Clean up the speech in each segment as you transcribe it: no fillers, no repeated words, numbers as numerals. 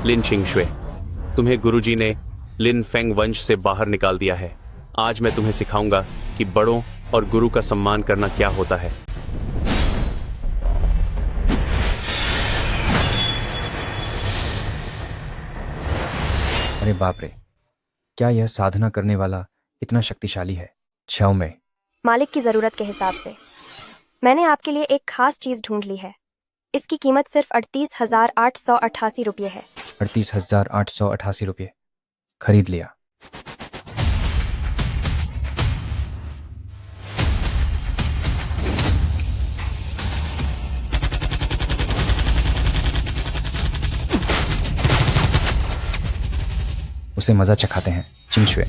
लिन चिंगशुए, तुम्हें गुरुजी ने लिन फेंग वंश से बाहर निकाल दिया है। आज मैं तुम्हें सिखाऊंगा कि बड़ों और गुरु का सम्मान करना क्या होता है। अरे बाप रे, क्या यह साधना करने वाला इतना शक्तिशाली है? छाओ में मालिक की जरूरत के हिसाब से मैंने आपके लिए एक खास चीज ढूंढ ली है। इसकी कीमत सिर्फ 38,888 रुपये है। 38,888 रुपये खरीद लिया। उसे मजा चखाते हैं। चिंगशुए,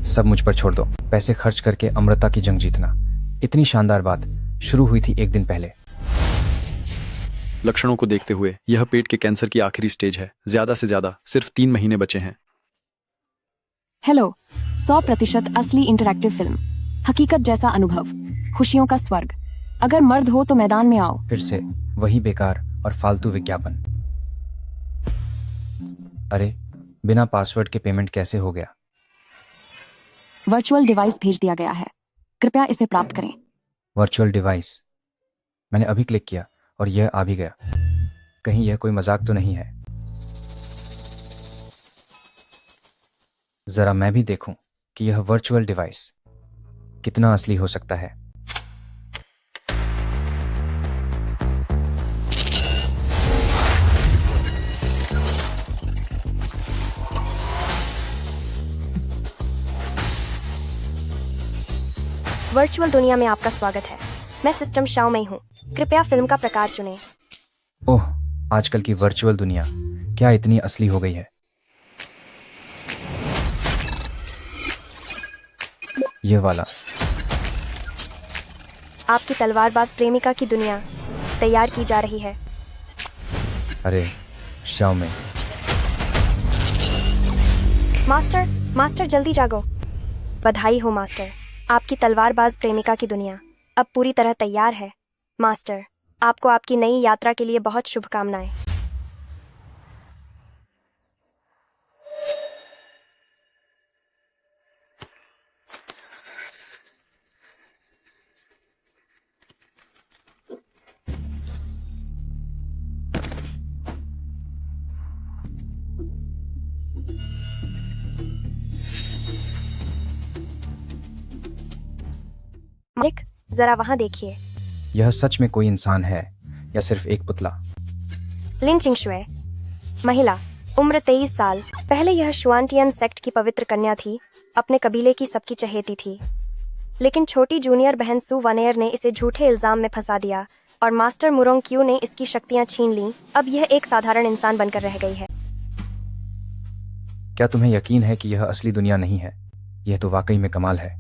सब मुझ पर छोड़ दो। पैसे खर्च करके अमृता की जंग जीतना, इतनी शानदार बात शुरू हुई थी एक दिन पहले। लक्षणों को देखते हुए यह पेट के कैंसर की आखिरी स्टेज है। ज्यादा से ज्यादा सिर्फ 3 महीने बचे हैं। हेलो, 100% असली इंटरैक्टिव फिल्म, हकीकत जैसा अनुभव, खुशियों का स्वर्ग। अगर मर्द हो तो मैदान में आओ। फिर से वही बेकार और फालतू विज्ञापन। अरे, बिना पासवर्ड के पेमेंट कैसे हो गया? वर्चुअल डिवाइस भेज दिया गया है, कृपया इसे प्राप्त करें। Virtual device? मैंने अभी क्लिक किया और यह आ भी गया। कहीं यह कोई मजाक तो नहीं है? जरा मैं भी देखूं कि यह वर्चुअल डिवाइस कितना असली हो सकता है। वर्चुअल दुनिया में आपका स्वागत है। मैं सिस्टम शाओ में हूँ। कृपया फिल्म का प्रकार चुनें। ओह, आजकल की वर्चुअल दुनिया क्या इतनी असली हो गई है? ये वाला। आपकी तलवारबाज प्रेमिका की दुनिया तैयार की जा रही है। अरे शाओ में। मास्टर जल्दी जागो। बधाई हो मास्टर, आपकी तलवारबाज प्रेमिका की दुनिया अब पूरी तरह तैयार है। मास्टर, आपको आपकी नई यात्रा के लिए बहुत शुभकामनाएं। मालिक, जरा वहां देखिए। यह सच में कोई इंसान है या सिर्फ एक पुतला? लिन चिंगशुए, महिला, उम्र 23 साल। पहले यह शुआनटियन सेक्ट की पवित्र कन्या थी, अपने कबीले की सबकी चहेती थी। लेकिन छोटी जूनियर बहन सु वानेयर ने इसे झूठे इल्जाम में फंसा दिया और मास्टर मुरोंग क्यू ने इसकी शक्तियां छीन लीं। अब यह एक साधारण इंसान बनकर रह गई है। क्या तुम्हें यकीन है कि यह असली दुनिया नहीं है? यह तो वाकई में कमाल है।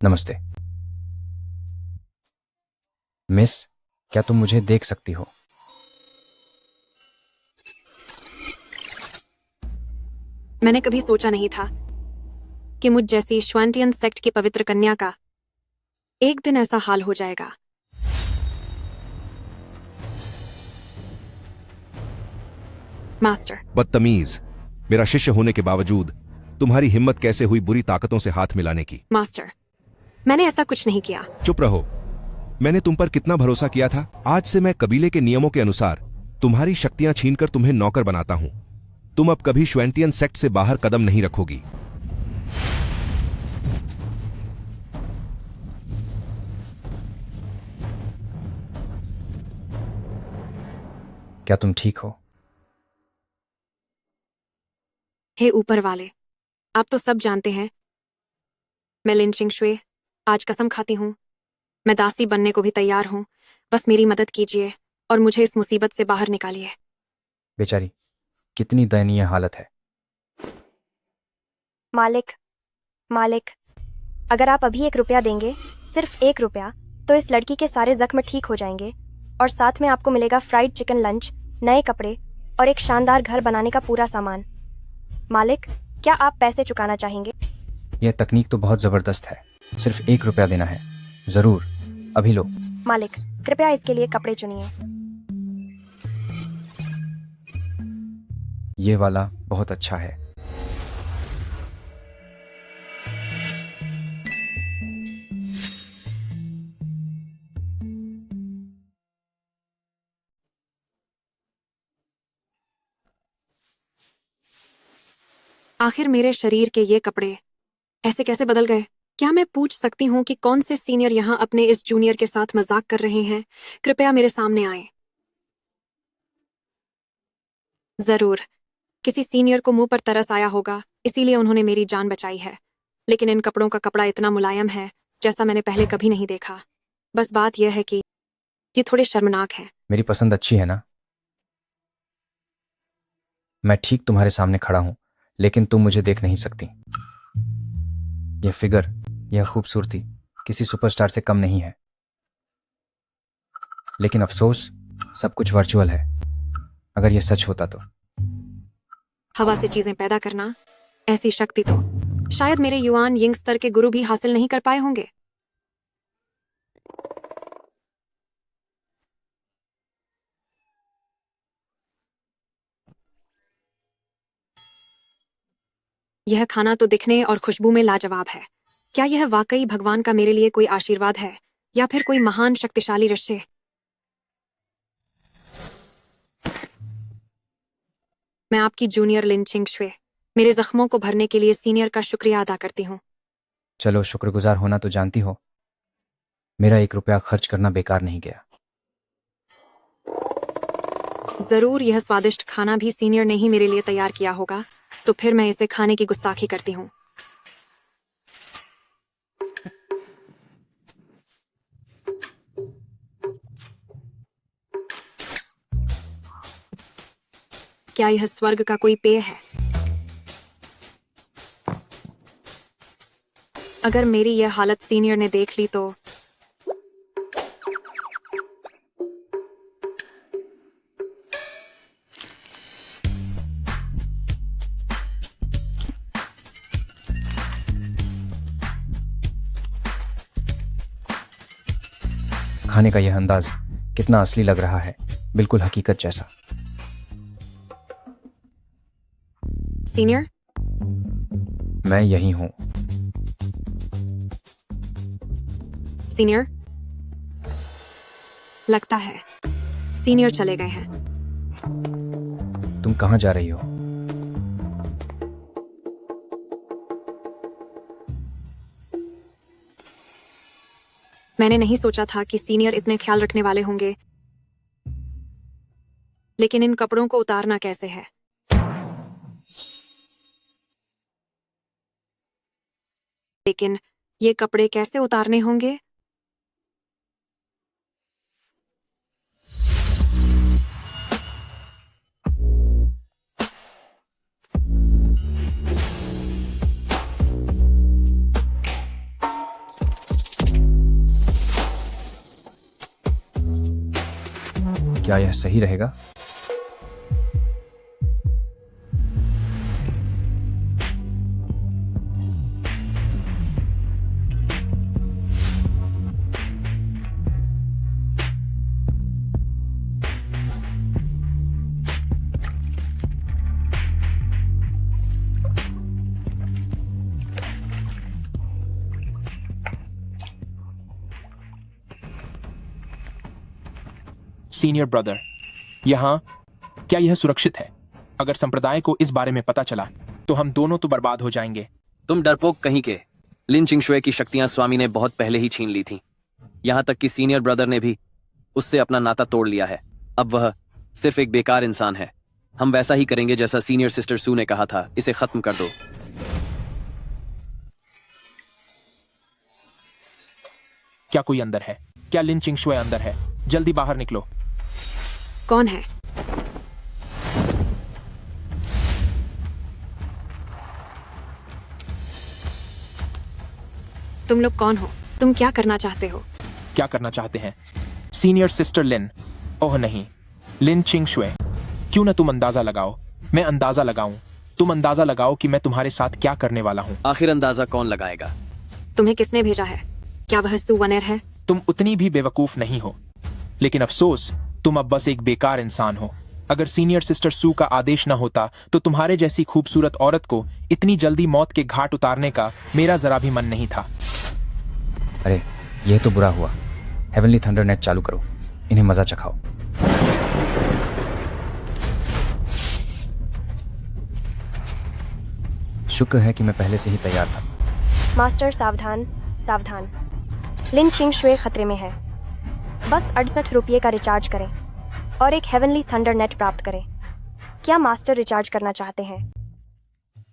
नमस्ते मिस, क्या तुम मुझे देख सकती हो? मैंने कभी सोचा नहीं था कि मुझ जैसी श्वांटियन सेक्ट की पवित्र कन्या का एक दिन ऐसा हाल हो जाएगा। मास्टर, बदतमीज, मेरा शिष्य होने के बावजूद तुम्हारी हिम्मत कैसे हुई बुरी ताकतों से हाथ मिलाने की? मास्टर, मैंने ऐसा कुछ नहीं किया। चुप रहो। मैंने तुम पर कितना भरोसा किया था। आज से मैं कबीले के नियमों के अनुसार तुम्हारी शक्तियां छीनकर तुम्हें नौकर बनाता हूं। तुम अब कभी श्वेंटियन सेक्ट से बाहर कदम नहीं रखोगी। क्या तुम ठीक हो? हे ऊपर वाले, आप तो सब जानते हैं। मैं लिन चिंगशुए आज कसम खाती हूँ, मैं दासी बनने को भी तैयार हूँ। बस मेरी मदद कीजिए और मुझे इस मुसीबत से बाहर निकालिए। बेचारी, कितनी दयनीय हालत है। मालिक, अगर आप अभी 1 रुपया देंगे, सिर्फ 1 रुपया, तो इस लड़की के सारे जख्म ठीक हो जाएंगे और साथ में आपको मिलेगा फ्राइड चिकन लंच, नए कपड़े और एक शानदार घर बनाने का पूरा सामान। मालिक, क्या आप पैसे चुकाना चाहेंगे? यह तकनीक तो बहुत जबरदस्त है। सिर्फ 1 रुपया देना है। जरूर, अभी लो। मालिक, कृपया इसके लिए कपड़े चुनिए। ये वाला बहुत अच्छा है। आखिर मेरे शरीर के ये कपड़े ऐसे कैसे बदल गए? क्या मैं पूछ सकती हूँ कि कौन से सीनियर यहाँ अपने इस जूनियर के साथ मजाक कर रहे हैं? कृपया मेरे सामने आए। जरूर, किसी सीनियर को मुंह पर तरस आया होगा, इसीलिए उन्होंने मेरी जान बचाई है। लेकिन इन कपड़ों का कपड़ा इतना मुलायम है जैसा मैंने पहले कभी नहीं देखा। बस बात यह है कि ये थोड़े शर्मनाक हैं। मेरी पसंद अच्छी है ना? मैं ठीक तुम्हारे सामने खड़ा हूं, लेकिन तुम मुझे देख नहीं सकती। यह फिगर, यह खूबसूरती किसी सुपरस्टार से कम नहीं है। लेकिन अफसोस, सब कुछ वर्चुअल है। अगर यह सच होता तो। हवा से चीजें पैदा करना, ऐसी शक्ति तो शायद मेरे युआन यिंग स्तर के गुरु भी हासिल नहीं कर पाए होंगे। यह खाना तो दिखने और खुशबू में लाजवाब है। क्या यह वाकई भगवान का मेरे लिए कोई आशीर्वाद है या फिर कोई महान शक्तिशाली रिश्ते? मैं आपकी जूनियर लिन चिंगशुए मेरे जख्मों को भरने के लिए सीनियर का शुक्रिया अदा करती हूँ। चलो, शुक्रगुजार होना तो जानती हो। मेरा 1 रुपया खर्च करना बेकार नहीं गया। जरूर यह स्वादिष्ट खाना भी सीनियर ने ही मेरे लिए तैयार किया होगा, तो फिर मैं इसे खाने की गुस्ताखी करती हूँ। क्या यह स्वर्ग का कोई पेय है? अगर मेरी यह हालत सीनियर ने देख ली तो खाने का यह अंदाज कितना असली लग रहा है, बिल्कुल हकीकत जैसा। सीनियर, मैं यही हूं। सीनियर, लगता है सीनियर चले गए हैं। तुम कहां जा रही हो? मैंने नहीं सोचा था कि सीनियर इतने ख्याल रखने वाले होंगे, लेकिन इन कपड़ों को उतारना कैसे है? लेकिन ये कपड़े कैसे उतारने होंगे? क्या यह सही रहेगा? सीनियर ब्रदर, यहाँ क्या यह सुरक्षित है? अगर संप्रदाय को इस बारे में पता चला तो हम दोनों तो बर्बाद हो जाएंगे। तुम डरपोक कहीं के। लिन चिंगशुए की शक्तियां स्वामी ने बहुत पहले ही छीन ली थीं। यहाँ तक कि सीनियर ब्रदर ने भी उससे अपना नाता तोड़ लिया है। अब वह सिर्फ एक बेकार इंसान है। हम वैसा ही करेंगे जैसा सीनियर सिस्टर सू ने कहा था। इसे खत्म कर दो। क्या कोई अंदर है? क्या लिन चिंगशुए अंदर है? जल्दी बाहर निकलो। कौन है? तुम लोग कौन हो? तुम क्या करना चाहते हो? क्या करना चाहते हैं? सीनियर सिस्टर लिन? ओह नहीं, लिन चिंगशुए। क्यों न तुम अंदाजा लगाओ, मैं अंदाजा लगाऊं। तुम अंदाजा लगाओ कि मैं तुम्हारे साथ क्या करने वाला हूं। आखिर अंदाजा कौन लगाएगा? तुम्हें किसने भेजा है? क्या वह सू वनेर है? तुम उतनी भी बेवकूफ नहीं हो, लेकिन अफसोस तुम अब बस एक बेकार इंसान हो। अगर सीनियर सिस्टर सू का आदेश न होता तो तुम्हारे जैसी खूबसूरत औरत को इतनी जल्दी मौत के घाट उतारने का मेरा जरा भी मन नहीं था। अरे यह तो बुरा हुआ। हेवनली थंडर नेट चालू करो, इन्हें मजा चखाओ। शुक्र है कि मैं पहले से ही तैयार था। मास्टर सावधान सावधान, लिन चिंगशुए खतरे में है। बस 68 रुपये का रिचार्ज करें और एक हेवनली थंडर नेट प्राप्त करें। क्या मास्टर रिचार्ज करना चाहते हैं?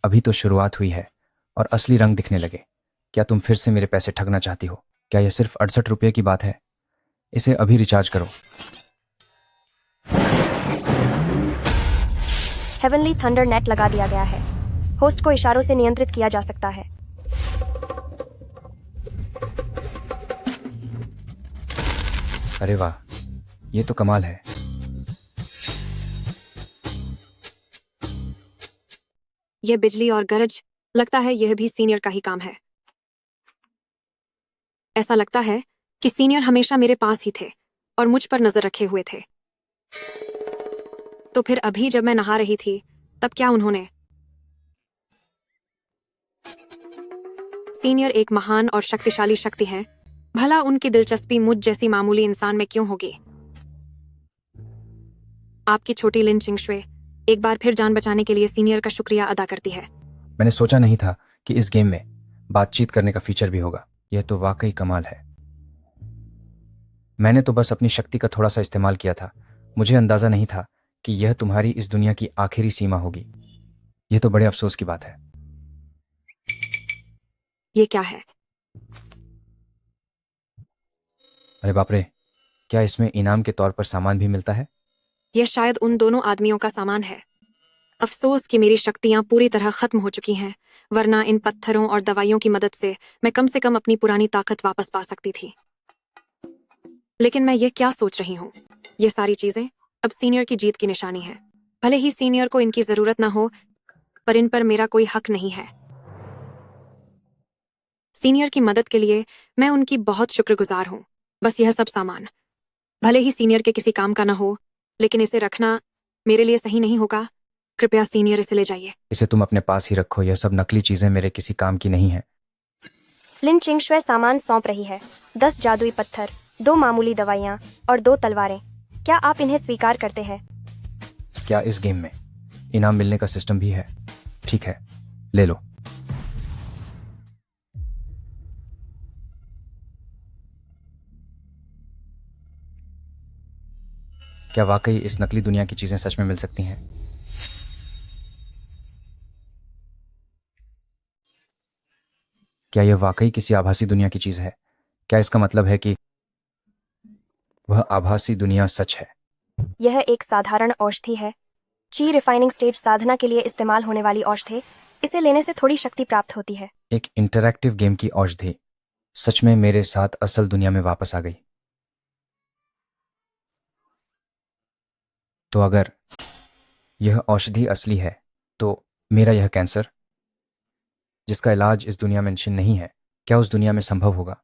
अभी तो शुरुआत हुई है और असली रंग दिखने लगे। क्या तुम फिर से मेरे पैसे ठगना चाहती हो? क्या यह सिर्फ 68 रुपये की बात है? इसे अभी रिचार्ज करो। हेवनली थंडर नेट लगा दिया गया है। होस्ट को इशारों से नियंत्रित किया जा सकता है। अरे वाह, ये तो कमाल है। यह बिजली और गरज, लगता है यह भी सीनियर का ही काम है। ऐसा लगता है कि सीनियर हमेशा मेरे पास ही थे और मुझ पर नजर रखे हुए थे। तो फिर अभी जब मैं नहा रही थी तब क्या उन्होंने? सीनियर एक महान और शक्तिशाली शक्ति है, भला उनकी दिलचस्पी मुझ जैसी मामूली इंसान में क्यों होगी? आपकी छोटी लिन चिंगशुए एक बार फिर जान बचाने के लिए सीनियर का शुक्रिया अदा करती है। मैंने सोचा नहीं था कि इस गेम में बातचीत करने का फीचर भी होगा। यह तो वाकई कमाल है। मैंने तो बस अपनी शक्ति का थोड़ा सा इस्तेमाल किया था। मुझे अंदाजा नहीं था कि यह तुम्हारी इस दुनिया की आखिरी सीमा होगी। यह तो बड़े अफसोस की बात है। ये क्या है? अरे बाप रे, क्या इसमें इनाम के तौर पर सामान भी मिलता है? यह शायद उन दोनों आदमियों का सामान है। अफसोस कि मेरी शक्तियां पूरी तरह खत्म हो चुकी हैं, वरना इन पत्थरों और दवाइयों की मदद से मैं कम से कम अपनी पुरानी ताकत वापस पा सकती थी। लेकिन मैं ये क्या सोच रही हूँ? ये सारी चीजें अब सीनियर की जीत की निशानी है। भले ही सीनियर को इनकी जरूरत ना हो, पर इन पर मेरा कोई हक नहीं है। सीनियर की मदद के लिए मैं उनकी बहुत शुक्रगुजार हूँ। बस यह सब सामान भले ही सीनियर के किसी काम का ना हो, लेकिन इसे रखना मेरे लिए सही नहीं होगा। कृपया सीनियर इसे ले जाइए। इसे तुम अपने पास ही रखो। यह सब नकली चीजें मेरे किसी काम की नहीं है। लिन चिंगशुए सामान सौंप रही है। 10 जादुई पत्थर, 2 मामूली दवाइयाँ और 2 तलवारें। क्या आप इन्हें स्वीकार करते हैं? क्या इस गेम में इनाम मिलने का सिस्टम भी है? ठीक है, ले लो। क्या वाकई इस नकली दुनिया की चीजें सच में मिल सकती हैं? क्या यह वाकई किसी आभासी दुनिया की चीज है? क्या इसका मतलब है कि वह आभासी दुनिया सच है? यह एक साधारण औषधि है। ची रिफाइनिंग स्टेज साधना के लिए इस्तेमाल होने वाली औषधि। इसे लेने से थोड़ी शक्ति प्राप्त होती है। एक इंटरैक्टिव गेम की औषधि सच में मेरे साथ असल दुनिया में वापस आ गई। तो अगर यह औषधि असली है तो मेरा यह कैंसर, जिसका इलाज इस दुनिया में निश्चित नहीं है, क्या उस दुनिया में संभव होगा?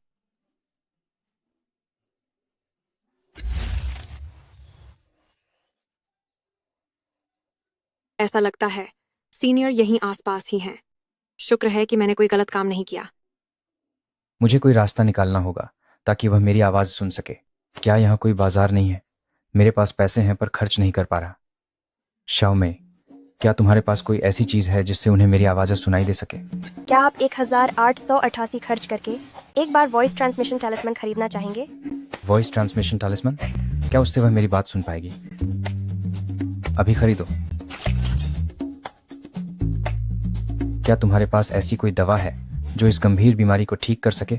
ऐसा लगता है सीनियर यहीं आसपास ही हैं। शुक्र है कि मैंने कोई गलत काम नहीं किया। मुझे कोई रास्ता निकालना होगा ताकि वह मेरी आवाज सुन सके। क्या यहाँ कोई बाजार नहीं है? मेरे पास पैसे हैं पर खर्च नहीं कर पा रहा। शाओमे, क्या तुम्हारे पास कोई ऐसी चीज है जिससे उन्हें मेरी आवाजें सुनाई दे सके? क्या आप 1888 खर्च करके एक बार वॉइस ट्रांसमिशन टैलिस्मैन खरीदना चाहेंगे? Voice transmission टैलिस्मैन? क्या उससे वह मेरी बात सुन पाएगी? अभी खरीदो। क्या तुम्हारे पास ऐसी कोई दवा है जो इस गंभीर बीमारी को ठीक कर सके?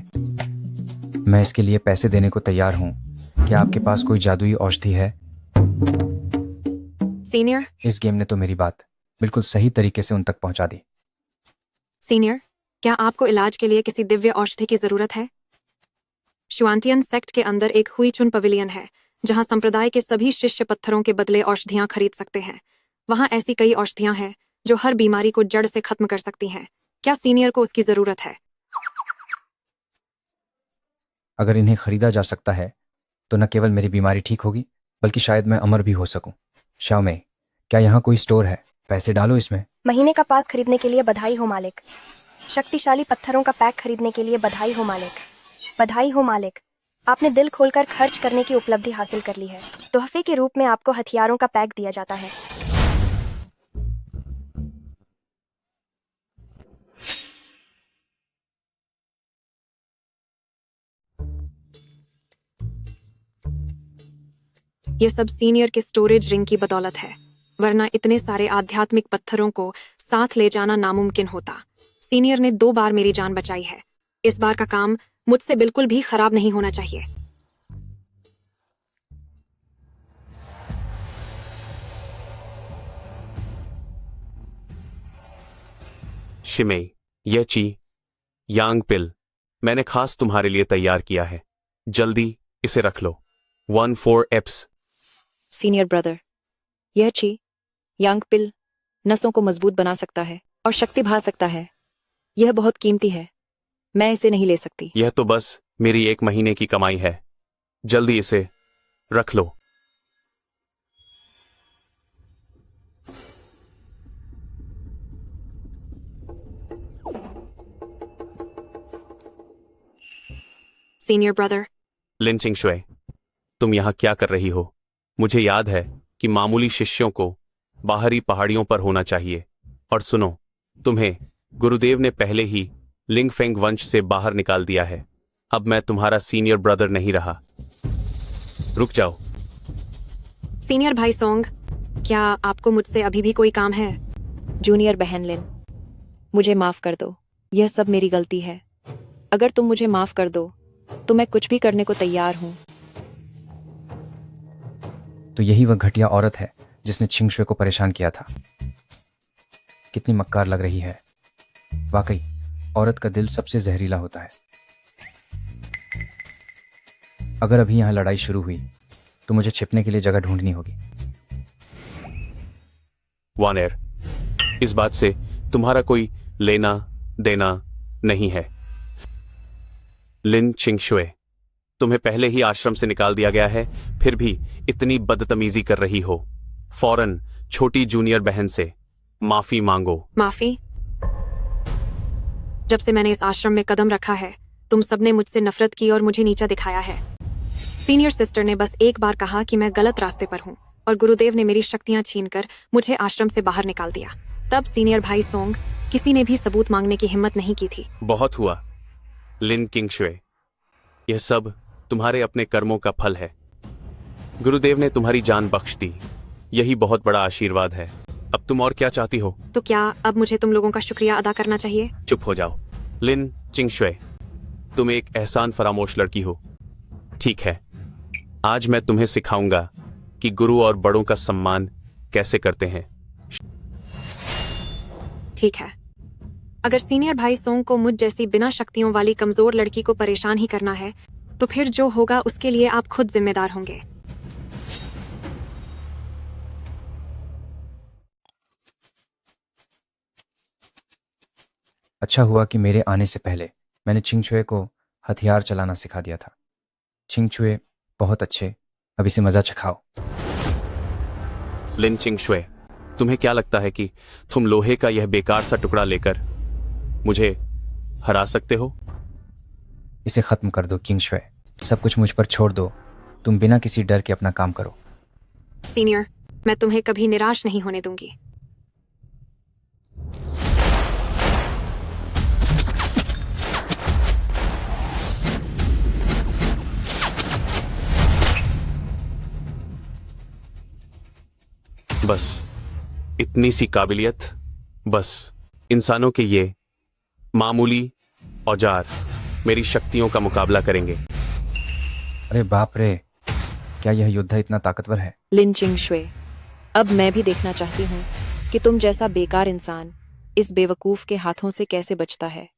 मैं इसके लिए पैसे देने को तैयार हूँ। क्या आपके पास कोई जादुई औषधि है? सीनियर, इस गेम ने तो मेरी बात बिल्कुल सही तरीके से उन तक पहुंचा दी। सीनियर, क्या आपको इलाज के लिए किसी दिव्य औषधि की जरूरत है? शुआंटियन सेक्ट के अंदर एक हुई चुन पवेलियन है जहां संप्रदाय के सभी शिष्य पत्थरों के बदले औषधियां खरीद सकते हैं। वहां ऐसी कई औषधियां हैं जो हर बीमारी को जड़ से खत्म कर सकती हैं। क्या सीनियर को उसकी जरूरत है? अगर इन्हें खरीदा जा सकता है तो न केवल मेरी बीमारी ठीक होगी बल्कि शायद मैं अमर भी हो सकूं। शाओ में, क्या यहाँ कोई स्टोर है? पैसे डालो इसमें। महीने का पास खरीदने के लिए बधाई हो मालिक। शक्तिशाली पत्थरों का पैक खरीदने के लिए बधाई हो मालिक। बधाई हो मालिक, आपने दिल खोलकर खर्च करने की उपलब्धि हासिल कर ली है। तोहफे के रूप में आपको हथियारों का पैक दिया जाता है। ये सब सीनियर के स्टोरेज रिंग की बदौलत है, वरना इतने सारे आध्यात्मिक पत्थरों को साथ ले जाना नामुमकिन होता। सीनियर ने 2 बार मेरी जान बचाई है। इस बार का काम मुझसे बिल्कुल भी खराब नहीं होना चाहिए। शिमेई, यह ची यांग पिल मैंने खास तुम्हारे लिए तैयार किया है। जल्दी इसे रख लो। 14 एप्स। सीनियर ब्रदर, यह ची यांग पिल नसों को मजबूत बना सकता है और शक्ति बढ़ा सकता है। यह बहुत कीमती है, मैं इसे नहीं ले सकती। यह तो बस मेरी 1 महीने की कमाई है। जल्दी इसे रख लो। सीनियर ब्रदर, लिन चिंगशुए, तुम यहाँ क्या कर रही हो? मुझे याद है कि मामूली शिष्यों को बाहरी पहाड़ियों पर होना चाहिए। और सुनो, तुम्हें गुरुदेव ने पहले ही लिंगफेंग वंश से बाहर निकाल दिया है। अब मैं तुम्हारा सीनियर ब्रदर नहीं रहा। रुक जाओ। सीनियर भाई सोंग, क्या आपको मुझसे अभी भी कोई काम है? जूनियर बहन लिन, मुझे माफ कर दो। यह सब मेरी गलती है। अगर तुम मुझे माफ कर दो तो मैं कुछ भी करने को तैयार हूँ। तो यही वह घटिया औरत है जिसने छिंगशुए को परेशान किया था। कितनी मक्कार लग रही है। वाकई औरत का दिल सबसे जहरीला होता है। अगर अभी यहाँ लड़ाई शुरू हुई तो मुझे छिपने के लिए जगह ढूंढनी होगी। वानेर, इस बात से तुम्हारा कोई लेना देना नहीं है। लिन चिंगशुए, तुम्हें पहले ही आश्रम से निकाल दिया गया है, फिर भी इतनी बदतमीजी कर रही हो। फौरन छोटी जूनियर बहन से माफी मांगो। माफी? जब से मैंने इस आश्रम में कदम रखा है, तुम सबने मुझसे नफरत की और मुझे नीचा दिखाया है। सीनियर सिस्टर ने बस एक बार कहा कि मैं गलत रास्ते पर हूँ और गुरुदेव ने मेरी शक्तियां छीनकर मुझे आश्रम से बाहर निकाल दिया। तब सीनियर भाई सोंग किसी ने भी सबूत मांगने की हिम्मत नहीं की थी। बहुत हुआ लिन किंगशुए, यह सब तुम्हारे अपने कर्मों का फल है। गुरुदेव ने तुम्हारी जान बख्श दी, यही बहुत बड़ा आशीर्वाद है। अब तुम और क्या चाहती हो? तो क्या अब मुझे तुम लोगों का शुक्रिया अदा करना चाहिए? चुप हो जाओ। लिन चिंगशुए, तुम एक एहसान फरामोश लड़की हो। ठीक है, आज मैं तुम्हें सिखाऊंगा कि गुरु और बड़ों का सम्मान कैसे करते हैं। ठीक है, अगर सीनियर भाई सोंग को मुझ जैसी बिना शक्तियों वाली कमजोर लड़की को परेशान ही करना है, तो फिर जो होगा उसके लिए आप खुद जिम्मेदार होंगे। अच्छा हुआ कि मेरे आने से पहले मैंने छिंगछुए को हथियार चलाना सिखा दिया था। छिंगछुए बहुत अच्छे, अब इसे मजा चखाओ। लिन चिंगशुए, तुम्हें क्या लगता है कि तुम लोहे का यह बेकार सा टुकड़ा लेकर मुझे हरा सकते हो? इसे खत्म कर दो किंगशुए, सब कुछ मुझ पर छोड़ दो। तुम बिना किसी डर के अपना काम करो। सीनियर, मैं तुम्हें कभी निराश नहीं होने दूंगी। बस इतनी सी काबिलियत, बस इंसानों के ये मामूली औजार मेरी शक्तियों का मुकाबला करेंगे। अरे बाप रे, क्या यह योद्धा इतना ताकतवर है? लिन चिंगशुए, अब मैं भी देखना चाहती हूँ कि तुम जैसा बेकार इंसान इस बेवकूफ के हाथों से कैसे बचता है।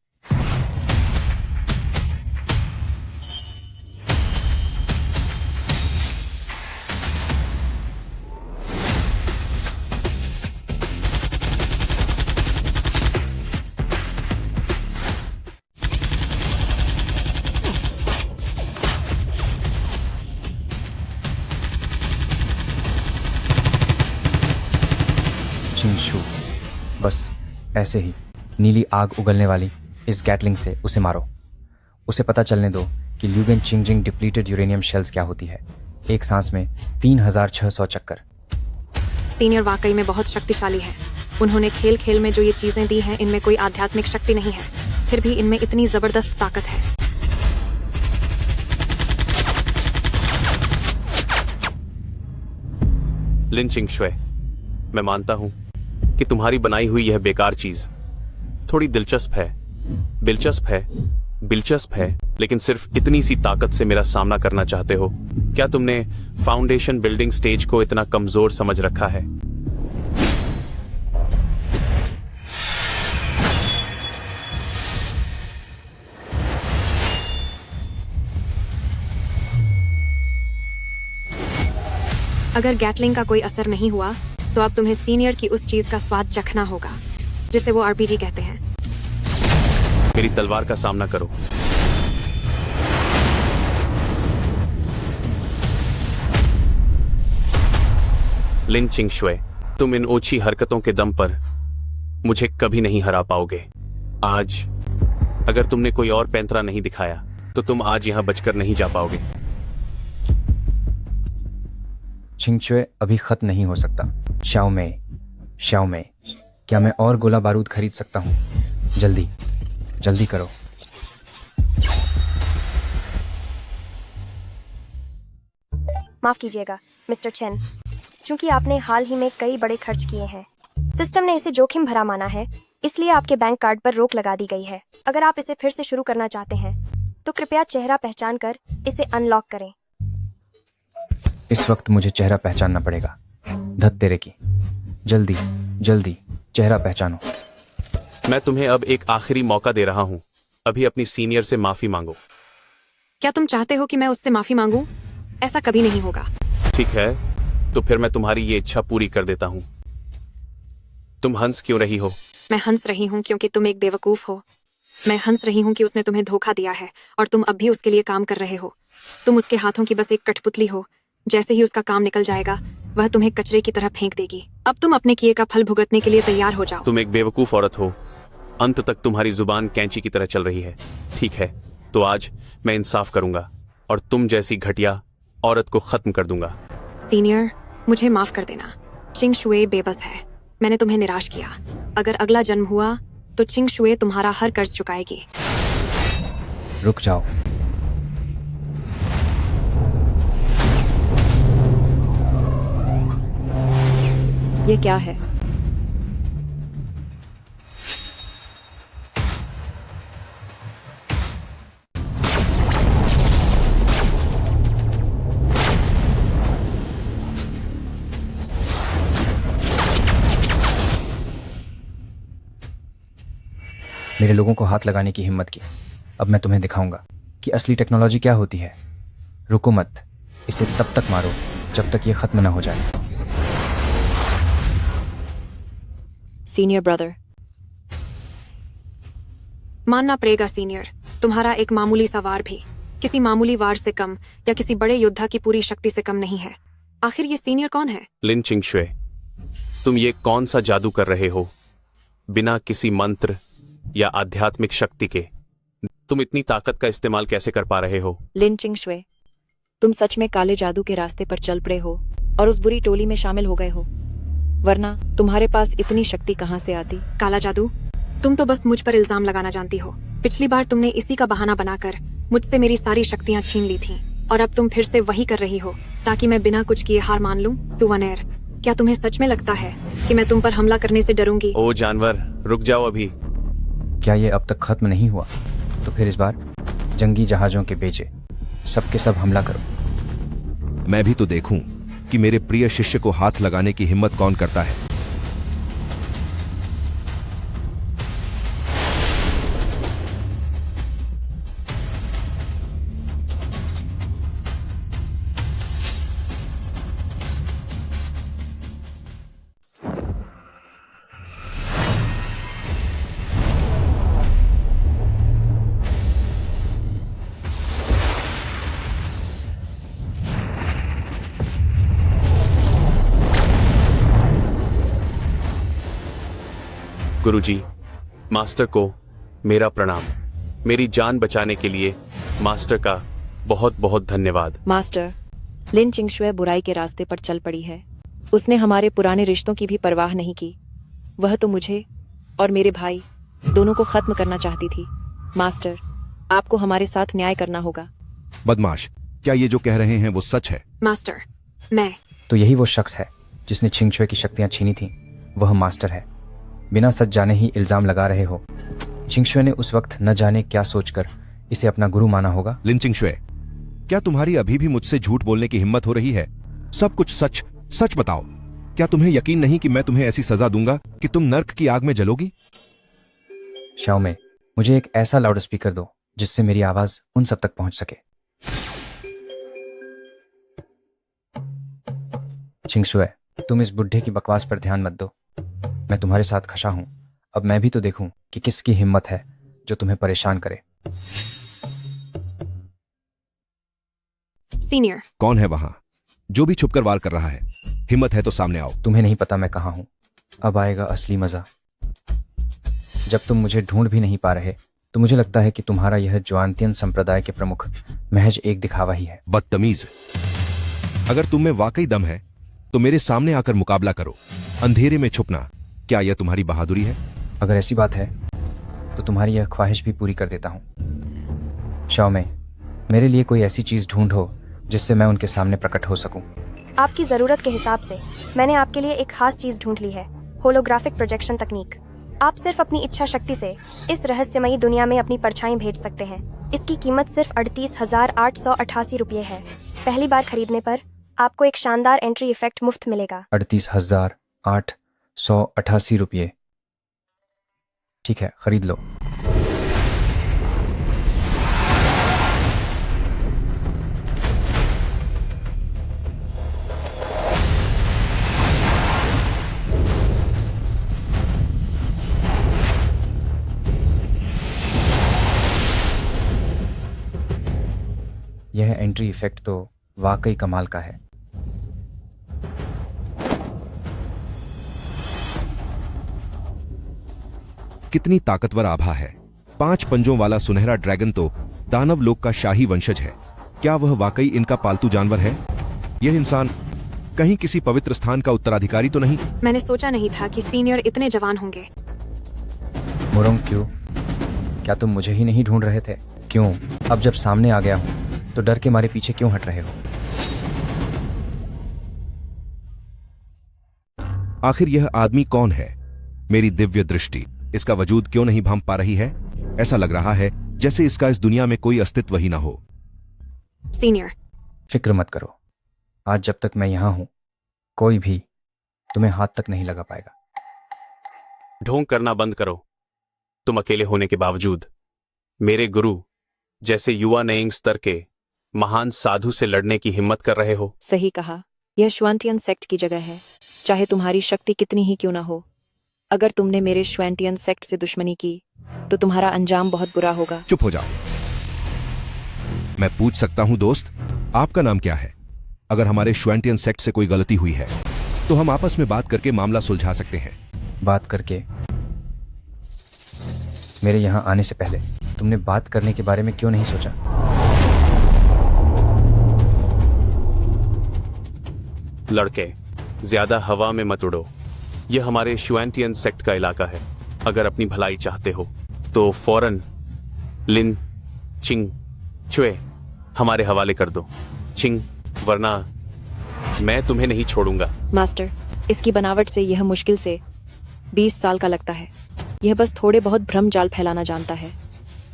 शू। बस ऐसे ही नीली आग उगलने वाली इस गैटलिंग से उसे मारो। उसे पता चलने दो कि ल्यूगेन चिंगजिंग डिप्लीटेड यूरेनियम शेल्स क्या होती है। एक सांस में 3600 चक्कर। सीनियर वाकई में बहुत शक्तिशाली है। उन्होंने खेल खेल में जो ये चीजें दी हैं, इनमें कोई आध्यात्मिक शक्ति नहीं है, फिर भी इनमें इतनी जबरदस्त ताकत है। लिन चिंगशुए, मैं मानता हूं कि तुम्हारी बनाई हुई यह बेकार चीज थोड़ी दिलचस्प है, लेकिन सिर्फ इतनी सी ताकत से मेरा सामना करना चाहते हो? क्या तुमने फाउंडेशन बिल्डिंग स्टेज को इतना कमजोर समझ रखा है? अगर गैटलिंग का कोई असर नहीं हुआ तो अब तुम्हें सीनियर की उस चीज का स्वाद चखना होगा जिसे वो आरपीजी कहते हैं। मेरी तलवार का सामना करो। लिन चिंगशुए, तुम इन ओछी हरकतों के दम पर मुझे कभी नहीं हरा पाओगे। आज अगर तुमने कोई और पैंतरा नहीं दिखाया तो तुम आज यहां बचकर नहीं जा पाओगे। चिंगशुए अभी खत्म नहीं हो सकता। शाओ में, क्या मैं और गोला बारूद खरीद सकता हूँ? जल्दी करो। माफ कीजिएगा मिस्टर चेन, चूंकि आपने हाल ही में कई बड़े खर्च किए हैं, सिस्टम ने इसे जोखिम भरा माना है, इसलिए आपके बैंक कार्ड पर रोक लगा दी गई है। अगर आप इसे फिर से शुरू करना चाहते हैं तो कृपया चेहरा पहचान कर इसे अनलॉक करें। इस वक्त मुझे चेहरा पहचानना पड़ेगा। धत तेरे की, जल्दी चेहरा पहचानो। मैं तुम्हें अब एक आखिरी मौका दे रहा हूं। अभी अपनी सीनियर से माफी मांगो। क्या तुम चाहते हो कि मैं उससे माफी मांगूं? ऐसा कभी नहीं होगा। ठीक है, तो फिर मैं तुम्हारी ये इच्छा पूरी कर देता हूं। तुम हंस क्यों रही हो? मैं हंस रही हूँ क्योंकि तुम एक बेवकूफ हो। मैं हंस रही हूँ कि उसने तुम्हें धोखा दिया है और तुम अब भी उसके लिए काम कर रहे हो। तुम उसके हाथों की बस एक कठपुतली हो। जैसे ही उसका काम निकल जाएगा वह तुम्हें कचरे की तरह फेंक देगी। अब तुम अपने किए का फल भुगतने के लिए तैयार हो जाओ। तुम एक बेवकूफ औरत हो। अंत तक तुम्हारी जुबान कैंची की तरह चल रही है। ठीक है, तो आज मैं इंसाफ करूंगा और तुम जैसी घटिया औरत को खत्म कर दूंगा। सीनियर, मुझे माफ कर देना। चिंगशुए बेबस है। मैंने तुम्हें निराश किया। अगर अगला जन्म हुआ तो चिंगशुए तुम्हारा हर कर्ज चुकाएगी। रुक जाओ। ये क्या है? मेरे लोगों को हाथ लगाने की हिम्मत की। अब मैं तुम्हें दिखाऊंगा कि असली टेक्नोलॉजी क्या होती है। रुको मत, इसे तब तक मारो जब तक ये खत्म ना हो जाए। सीनियर ब्रदर, मानना पड़ेगा सीनियर, तुम्हारा एक मामूली सा वार भी किसी मामूली वार से कम या किसी बड़े योद्धा की पूरी शक्ति से कम नहीं है। आखिर ये सीनियर कौन है? लिन चिंगशुए, तुम ये कौन सा जादू कर रहे हो? बिना किसी मंत्र या आध्यात्मिक शक्ति के तुम इतनी ताकत का इस्तेमाल कैसे कर पा रहे हो? लिन चिंगशुए, तुम सच में काले जादू के रास्ते पर चल पड़े हो और उस बुरी टोली में शामिल हो गए हो, वरना तुम्हारे पास इतनी शक्ति कहाँ से आती? काला जादू? तुम तो बस मुझ पर इल्जाम लगाना जानती हो। पिछली बार तुमने इसी का बहाना बनाकर मुझसे मेरी सारी शक्तियां छीन ली थीं और अब तुम फिर से वही कर रही हो ताकि मैं बिना कुछ किए हार मान लूं। सुवानेर, क्या तुम्हें सच में लगता है कि मैं तुम पर हमला करने से डरूंगी? ओ जानवर, रुक जाओ अभी। क्या ये अब तक खत्म नहीं हुआ? तो फिर इस बार जंगी जहाजों के बेचे सबके सब हमला करो। मैं भी तो देखूं कि मेरे प्रिय शिष्य को हाथ लगाने की हिम्मत कौन करता है। गुरुजी, मास्टर को मेरा प्रणाम। मेरी जान बचाने के लिए मास्टर का बहुत बहुत धन्यवाद। मास्टर, लिन चिंगशुए बुराई के रास्ते पर चल पड़ी है। उसने हमारे पुराने रिश्तों की भी परवाह नहीं की। वह तो मुझे और मेरे भाई दोनों को खत्म करना चाहती थी। मास्टर, आपको हमारे साथ न्याय करना होगा। बदमाश, क्या ये जो कह रहे हैं वो सच है? मास्टर, मैं तो यही वो शख्स है जिसने छिंगछुए की शक्तियां छीनी थीं। वह मास्टर है। बिना सच जाने ही इल्जाम लगा रहे हो। छिंगछुए ने उस वक्त न जाने क्या सोचकर इसे अपना गुरु माना होगा। लिन चिंगशुए, क्या तुम्हारी अभी भी मुझसे झूठ बोलने की हिम्मत हो रही है? सब कुछ सच सच बताओ। क्या तुम्हें यकीन नहीं कि मैं तुम्हें ऐसी सजा दूंगा कि तुम नर्क की आग में जलोगी? शाओमे, मुझे एक ऐसा लाउड स्पीकर दो जिससे मेरी आवाज उन सब तक पहुंच सके। छिंगछुए, तुम इस बुढ़े की बकवास पर ध्यान मत दो। मैं तुम्हारे साथ खशा हूं। अब मैं भी तो देखूं कि किसकी हिम्मत है जो तुम्हें परेशान करे। सीनियर। कौन है वहां जो भी छुपकर वार कर रहा है? हिम्मत है तो सामने आओ। तुम्हें नहीं पता मैं कहाँ हूं। अब आएगा असली मजा। जब तुम मुझे ढूंढ भी नहीं पा रहे तो मुझे लगता है कि तुम्हारा यह ज्वांतियन संप्रदाय के प्रमुख महज एक दिखावा ही है। बदतमीज, अगर तुम में वाकई दम है तो मेरे सामने आकर मुकाबला करो। अंधेरे में छुपना, क्या यह तुम्हारी बहादुरी है? अगर ऐसी बात है तो तुम्हारी यह ख्वाहिश भी पूरी कर देता हूं। शाओमे, मेरे लिए कोई ऐसी चीज ढूंढो जिससे मैं उनके सामने प्रकट हो सकूं। आपकी जरूरत के हिसाब से मैंने आपके लिए एक खास चीज ढूंढ ली है, होलोग्राफिक प्रोजेक्शन तकनीक। आप सिर्फ अपनी इच्छा शक्ति से इस रहस्यमयी दुनिया में अपनी परछाई भेज सकते हैं। इसकी कीमत सिर्फ 38,888 रुपये है। पहली बार खरीदने पर आपको एक शानदार एंट्री इफेक्ट मुफ्त मिलेगा। 38,888 रुपये। ठीक है, खरीद लो। यह एंट्री इफेक्ट तो वाकई कमाल का है। कितनी ताकतवर आभा है। 5 पंजों वाला सुनहरा ड्रैगन तो दानव लोक का शाही वंशज है। क्या वह वाकई इनका पालतू जानवर है? यह इंसान कहीं किसी पवित्र स्थान का उत्तराधिकारी तो नहीं? मैंने सोचा नहीं था कि सीनियर इतने जवान होंगे। मुरोंग क्यों? क्या तुम मुझे ही नहीं ढूंढ रहे थे? क्यों अब जब सामने आ गया हूं तो डर के मारे पीछे क्यों हट रहे हो? आखिर यह आदमी कौन है? मेरी दिव्य दृष्टि इसका वजूद क्यों नहीं भांप पा रही है? ऐसा लग रहा है जैसे इसका इस दुनिया में कोई अस्तित्व ही ना हो। सीनियर। फिक्र मत करो, आज जब तक मैं यहां हूं कोई भी तुम्हें हाथ तक नहीं लगा पाएगा। ढोंग करना बंद करो। तुम अकेले होने के बावजूद मेरे गुरु जैसे युवा नयंग स्तर के महान साधु से लड़ने की हिम्मत कर रहे हो। सही कहा, यह श्वांटियन सेक्ट की जगह है। चाहे तुम्हारी शक्ति कितनी ही क्यों ना हो, अगर तुमने मेरे श्वांटियन सेक्ट से दुश्मनी की तो तुम्हारा अंजाम बहुत बुरा होगा। चुप हो जाओ। मैं पूछ सकता हूं दोस्त, आपका नाम क्या है? अगर हमारे श्वांटियन सेक्ट से कोई गलती हुई है तो हम आपस में बात करके मामला सुलझा सकते हैं। बात करके? मेरे यहां आने से पहले तुमने बात करने के बारे में क्यों नहीं सोचा? लड़के, ज्यादा हवा में मत उड़ो। यह हमारे श्वांटियन सेक्ट का इलाका है। अगर अपनी भलाई चाहते हो तो फौरन लिन चिंगछुए हमारे हवाले कर दो। चिंग, वरना मैं तुम्हें नहीं छोड़ूंगा। मास्टर, इसकी बनावट से यह मुश्किल से 20 साल का लगता है। यह बस थोड़े बहुत भ्रम जाल फैलाना जानता है।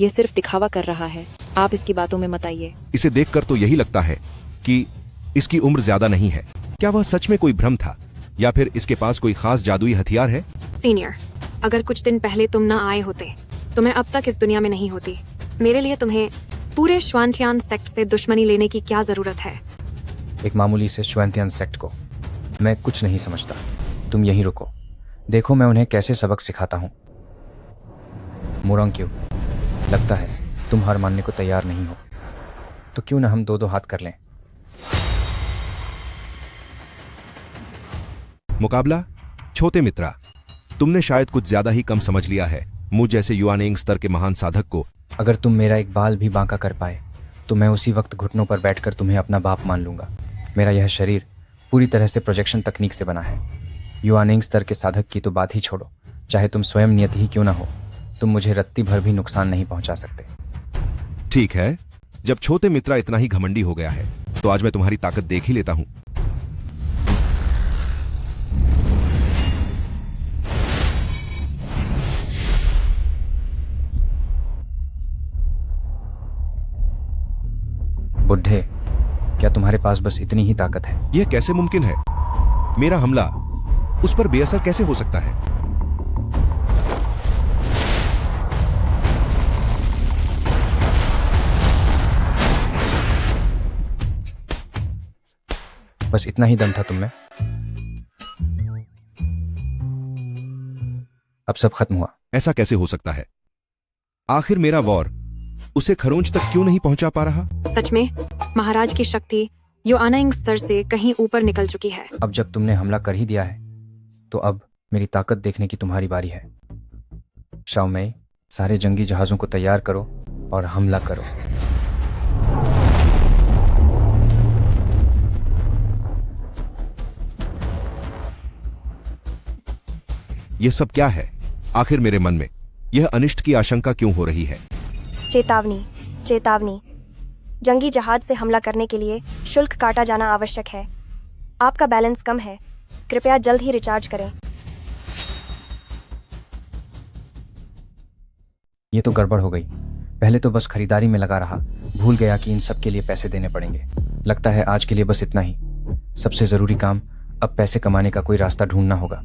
यह सिर्फ दिखावा कर रहा है। आप इसकी बातों में मत आइए। इसे देखकर तो यही लगता है कि इसकी उम्र ज्यादा नहीं है। क्या वह सच में कोई भ्रम था या फिर इसके पास कोई खास जादुई हथियार है? सीनियर, अगर कुछ दिन पहले तुम ना आए होते तो मैं अब तक इस दुनिया में नहीं होती। मेरे लिए तुम्हें पूरे श्वांटियन सेक्ट से दुश्मनी लेने की क्या जरूरत है? एक मामूली से श्वांटियन सेक्ट को मैं कुछ नहीं समझता। तुम यहीं रुको, देखो मैं उन्हें कैसे सबक सिखाता हूं। मुरोंग क्यों? लगता है तुम हार मानने को तैयार नहीं हो, तो क्यों ना हम दो हाथ कर लें। मुकाबला? छोटे मित्रा, तुमने शायद कुछ ज्यादा ही कम समझ लिया है मुझ जैसे युआनेंग स्तर के महान साधक को। अगर तुम मेरा एक बाल भी बांका कर पाए तो मैं उसी वक्त घुटनों पर बैठकर तुम्हें अपना बाप मान लूंगा। मेरा यह शरीर पूरी तरह से प्रोजेक्शन तकनीक से बना है। युआनेंग स्तर के साधक की तो बात ही छोड़ो, चाहे तुम स्वयं नियत ही क्यों ना हो, तुम मुझे रत्ती भर भी नुकसान नहीं पहुंचा सकते। ठीक है, जब छोटे मित्रा इतना ही घमंडी हो गया है तो आज मैं तुम्हारी ताकत देख ही लेता हूं। बुढ़े, क्या तुम्हारे पास बस इतनी ही ताकत है? यह कैसे मुमकिन है? मेरा हमला उस पर बेअसर कैसे हो सकता है? बस इतना ही दम था तुम में? अब सब खत्म हुआ। ऐसा कैसे हो सकता है? आखिर मेरा वॉर उसे खरोंच तक क्यों नहीं पहुंचा पा रहा? सच में महाराज की शक्ति युआनेंग स्तर से कहीं ऊपर निकल चुकी है। अब जब तुमने हमला कर ही दिया है तो अब मेरी ताकत देखने की तुम्हारी बारी है। शाओमेई, सारे जंगी जहाजों को तैयार करो और हमला करो। यह सब क्या है? आखिर मेरे मन में यह अनिष्ट की आशंका क्यों हो रही है? चेतावनी, चेतावनी। जंगी जहाज से हमला करने के लिए शुल्क काटा जाना आवश्यक है। आपका बैलेंस कम है, कृपया जल्द ही रिचार्ज करें। ये तो गड़बड़ हो गई। पहले तो बस खरीदारी में लगा रहा, भूल गया कि इन सब के लिए पैसे देने पड़ेंगे। लगता है आज के लिए बस इतना ही। सबसे जरूरी काम अब पैसे कमाने का कोई रास्ता ढूंढना होगा।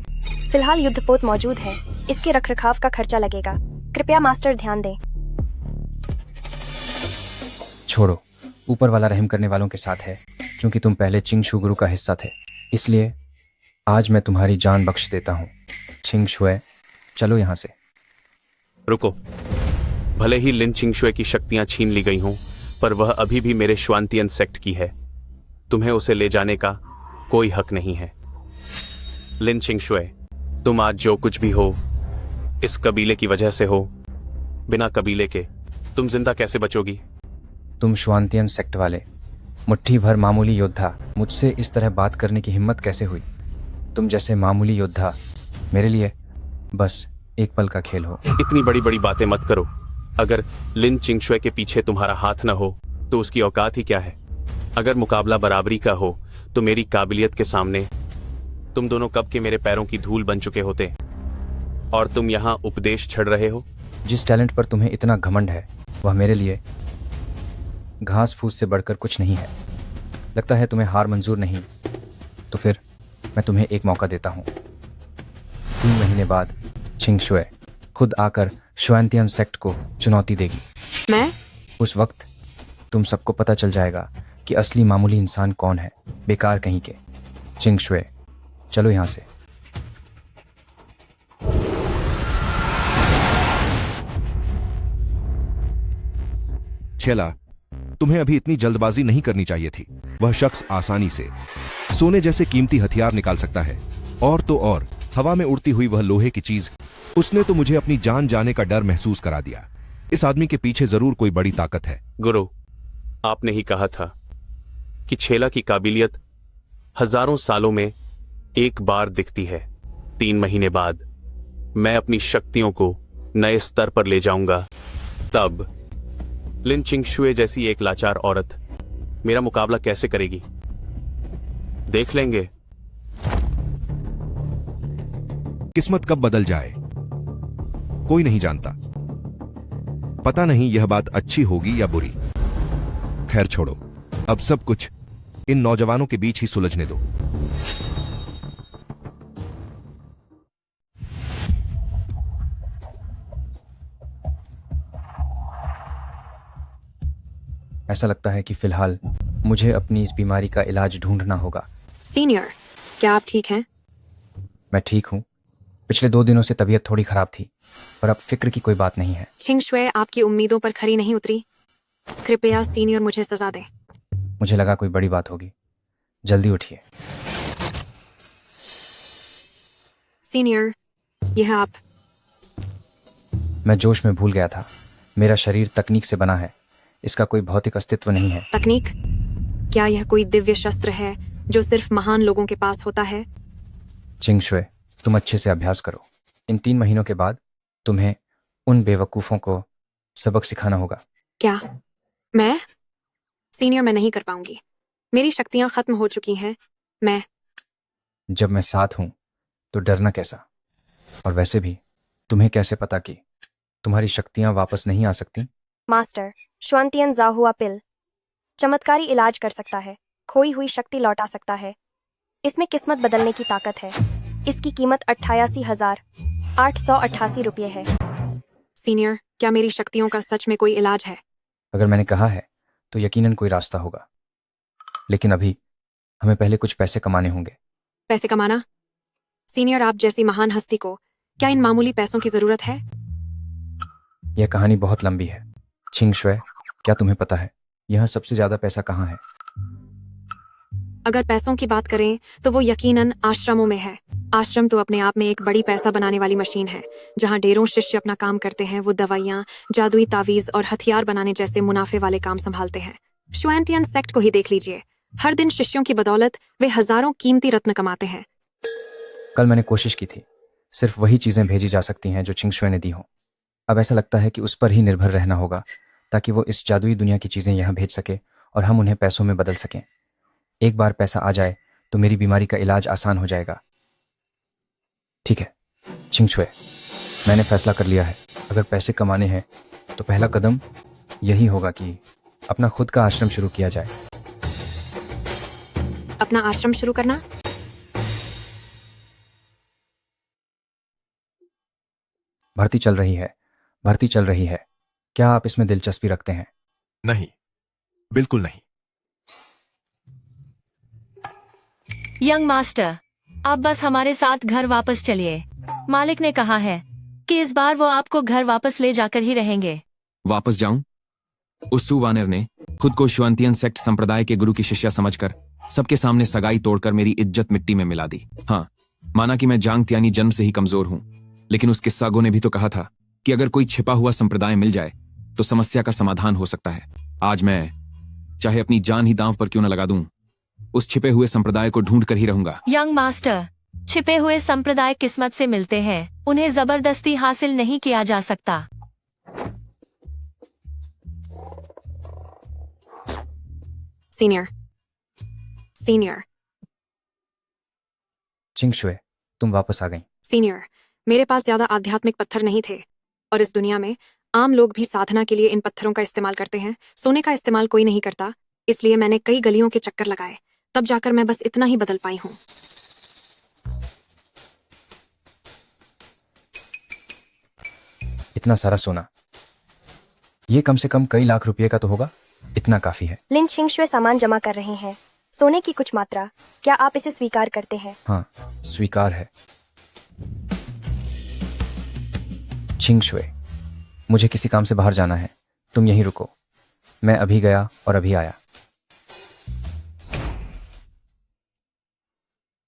फिलहाल युद्धपोत मौजूद है, इसके रखरखाव का खर्चा लगेगा। कृपया मास्टर ध्यान दें। छोड़ो, ऊपर वाला रहम करने वालों के साथ है। क्योंकि तुम पहले चिंगशु गुरु का हिस्सा थे, इसलिए आज मैं तुम्हारी जान बख्श देता हूँ। चिंगशुए, चलो यहाँ से। रुको, भले ही लिन चिंगशुए की शक्तियां छीन ली गई हों, पर वह अभी भी मेरे श्वांतियन सेक्ट की है। तुम्हें उसे ले जाने का कोई हक नहीं है। लिन चिंगशुए, तुम आज जो कुछ भी हो इस कबीले की वजह से हो। बिना कबीले के तुम जिंदा कैसे बचोगी? तुम श्वांतियन सेक्ट वाले मुट्ठी भर मामूली योद्धा, मुझसे इस तरह बात करने की हिम्मत कैसे हुई? तुम जैसे मामूली योद्धा मेरे लिए बस एक पल का खेल हो। इतनी बड़ी बड़ी बातें मत करो। अगर लिन चिंगशुए के पीछे तुम्हारा हाथ न हो तो उसकी औकात ही क्या है? अगर मुकाबला बराबरी का हो तो मेरी काबिलियत के सामने तुम दोनों कब के मेरे पैरों की धूल बन चुके होते, और तुम यहाँ उपदेश छड़ रहे हो। जिस टैलेंट पर तुम्हें इतना घमंड है वह मेरे लिए घास फूस से बढ़कर कुछ नहीं है। लगता है तुम्हें हार मंजूर नहीं, तो फिर मैं तुम्हें एक मौका देता हूँ। 3 महीने बाद चिंगशुए खुद आकर श्वांतियन सेक्ट को चुनौती देगी। मैं? उस वक्त तुम सबको पता चल जाएगा कि असली मामूली इंसान कौन है, बेकार कहीं के। चिंगशुए, चलो यहाँ से। छेला, तुम्हें अभी इतनी जल्दबाजी नहीं करनी चाहिए थी। वह शख्स आसानी से सोने जैसे कीमती हथियार निकाल सकता है, और तो और हवा में उड़ती हुई वह लोहे की चीज। उसने तो मुझे अपनी जान जाने का डर महसूस करा दिया। इस आदमी के पीछे जरूर कोई बड़ी ताकत है। गुरु, आपने ही कहा था कि छेला की काबिलियत हजारों सालों में एक बार दिखती है। 3 महीने बाद मैं अपनी शक्तियों को नए स्तर पर ले जाऊंगा। तब लिन चिंगशुए जैसी एक लाचार औरत मेरा मुकाबला कैसे करेगी, देख लेंगे। किस्मत कब बदल जाए कोई नहीं जानता। पता नहीं यह बात अच्छी होगी या बुरी। खैर छोड़ो, अब सब कुछ इन नौजवानों के बीच ही सुलझने दो। ऐसा लगता है कि फिलहाल मुझे अपनी इस बीमारी का इलाज ढूंढना होगा। सीनियर, क्या आप ठीक हैं? मैं ठीक हूँ। पिछले 2 दिनों से तबीयत थोड़ी खराब थी, पर अब फिक्र की कोई बात नहीं है। चिंगशुए आपकी उम्मीदों पर खरी नहीं उतरी। कृपया सीनियर मुझे सजा दें। मुझे लगा कोई बड़ी बात होगी। जल्दी उठिए। सीनियर, यह आप मैं जोश में भूल गया था। मेरा शरीर तकनीक से बना है। इसका कोई भौतिक अस्तित्व नहीं है। तकनीक? क्या यह कोई दिव्य शस्त्र है जो सिर्फ महान लोगों के पास होता है? चिंगशुए, तुम अच्छे से अभ्यास करो। इन 3 महीनों के बाद तुम्हें उन बेवकूफ़ों को सबक सिखाना होगा। क्या मैं? सीनियर, मैं नहीं कर पाऊंगी। मेरी शक्तियां खत्म हो चुकी हैं। मैं जब मैं साथ हूं तो डरना कैसा? और वैसे भी तुम्हें कैसे पता कि तुम्हारी शक्तियां वापस नहीं आ सकती? मास्टर, श्वांतियन जाहुआ पिल चमत्कारी इलाज कर सकता है, खोई हुई शक्ति लौटा सकता है। इसमें किस्मत बदलने की ताकत है। इसकी कीमत 88,888 रुपये है। सीनियर, क्या मेरी शक्तियों का सच में कोई इलाज है? अगर मैंने कहा है तो यकीनन कोई रास्ता होगा, लेकिन अभी हमें पहले कुछ पैसे कमाने होंगे। पैसे कमाना? सीनियर, आप जैसी महान हस्ती को क्या इन मामूली पैसों की जरूरत है? यह कहानी बहुत लंबी है। छिंगशुए, क्या तुम्हें पता है यहाँ सबसे ज्यादा पैसा कहाँ है? अगर पैसों की बात करें तो वो यकीनन आश्रमों में है। आश्रम तो अपने आप में एक बड़ी पैसा बनाने वाली मशीन है, जहाँ ढेरों शिष्य अपना काम करते हैं। वो दवाइयाँ, जादुई तावीज और हथियार बनाने जैसे मुनाफे वाले काम संभालते हैं। शुएंटियन सेक्ट को ही देख लीजिए। हर दिन शिष्यों की बदौलत वे हजारों कीमती रत्न कमाते हैं। कल मैंने कोशिश की थी। सिर्फ वही चीजें भेजी जा सकती हैं जो छिंगशुए ने दी हों। अब ऐसा लगता है कि उस पर ही निर्भर रहना होगा ताकि वो इस जादुई दुनिया की चीजें यहाँ भेज सके और हम उन्हें पैसों में बदल सकें। एक बार पैसा आ जाए तो मेरी बीमारी का इलाज आसान हो जाएगा। ठीक है छिंगशुए, मैंने फैसला कर लिया है। अगर पैसे कमाने हैं तो पहला कदम यही होगा कि अपना खुद का आश्रम शुरू किया जाए। अपना आश्रम शुरू करना? भर्ती चल रही है। भर्ती चल रही है। क्या आप इसमें दिलचस्पी रखते हैं? नहीं, बिल्कुल नहीं। यंग मास्टर, आप बस हमारे साथ घर वापस चलिए। मालिक ने कहा है कि इस बार वो आपको घर वापस ले जाकर ही रहेंगे। वापस जाऊं? उस सुवानेर ने खुद को श्वांतियन सेक्ट संप्रदाय के गुरु की शिष्या समझकर सबके सामने सगाई तोड़कर मेरी इज्जत मिट्टी में मिला दी। हाँ, माना कि मैं जांग त्यानी जन्म से ही कमजोर हूं, लेकिन उस किस्सागो ने भी तो कहा था कि अगर कोई छिपा हुआ संप्रदाय मिल जाए तो समस्या का समाधान हो सकता है। आज मैं चाहे अपनी जान ही दांव पर क्यों न लगा दूं, उस छिपे हुए संप्रदाय को ढूंढ कर ही रहूंगा। यंग मास्टर, छिपे हुए संप्रदाय किस्मत से मिलते हैं, उन्हें जबरदस्ती हासिल नहीं किया जा सकता। सीनियर, सीनियर, छिंगशुए, तुम वापस आ गई। सीनियर, मेरे पास ज्यादा आध्यात्मिक पत्थर नहीं थे और इस दुनिया में आम लोग भी साधना के लिए इन पत्थरों का इस्तेमाल करते हैं। सोने का इस्तेमाल कोई नहीं करता, इसलिए मैंने कई गलियों के चक्कर लगाए, तब जाकर मैं बस इतना ही बदल पाई हूँ। इतना सारा सोना, ये कम से कम कई लाख रुपए का तो होगा। इतना काफी है। लिन छिंगशुए सामान जमा कर रहे हैं। सोने की कुछ मात्रा। क्या आप इसे स्वीकार करते हैं? हाँ, स्वीकार है। छिंगशुए, मुझे किसी काम से बाहर जाना है। तुम यहीं रुको। मैं अभी गया और अभी आया।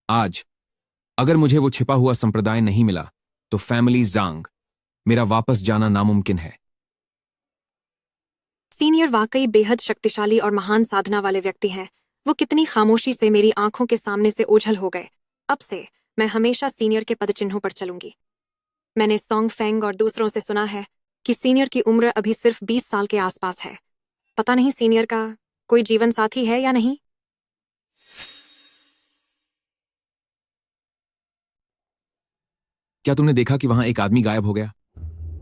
आज अगर मुझे वो छिपा हुआ संप्रदाय नहीं मिला तो फैमिली जांग मेरा वापस जाना नामुमकिन है। सीनियर वाकई बेहद शक्तिशाली और महान साधना वाले व्यक्ति हैं। वो कितनी खामोशी से मेरी आंखों के सामने से ओझल हो गए। अब से मैं हमेशा सीनियर के पदचिन्हों पर चलूंगी। मैंने सोंग फेंग और दूसरों से सुना है कि सीनियर की उम्र अभी सिर्फ 20 साल के आसपास है। पता नहीं सीनियर का कोई जीवन साथी है या नहीं। क्या तुमने देखा कि वहां एक आदमी गायब हो गया?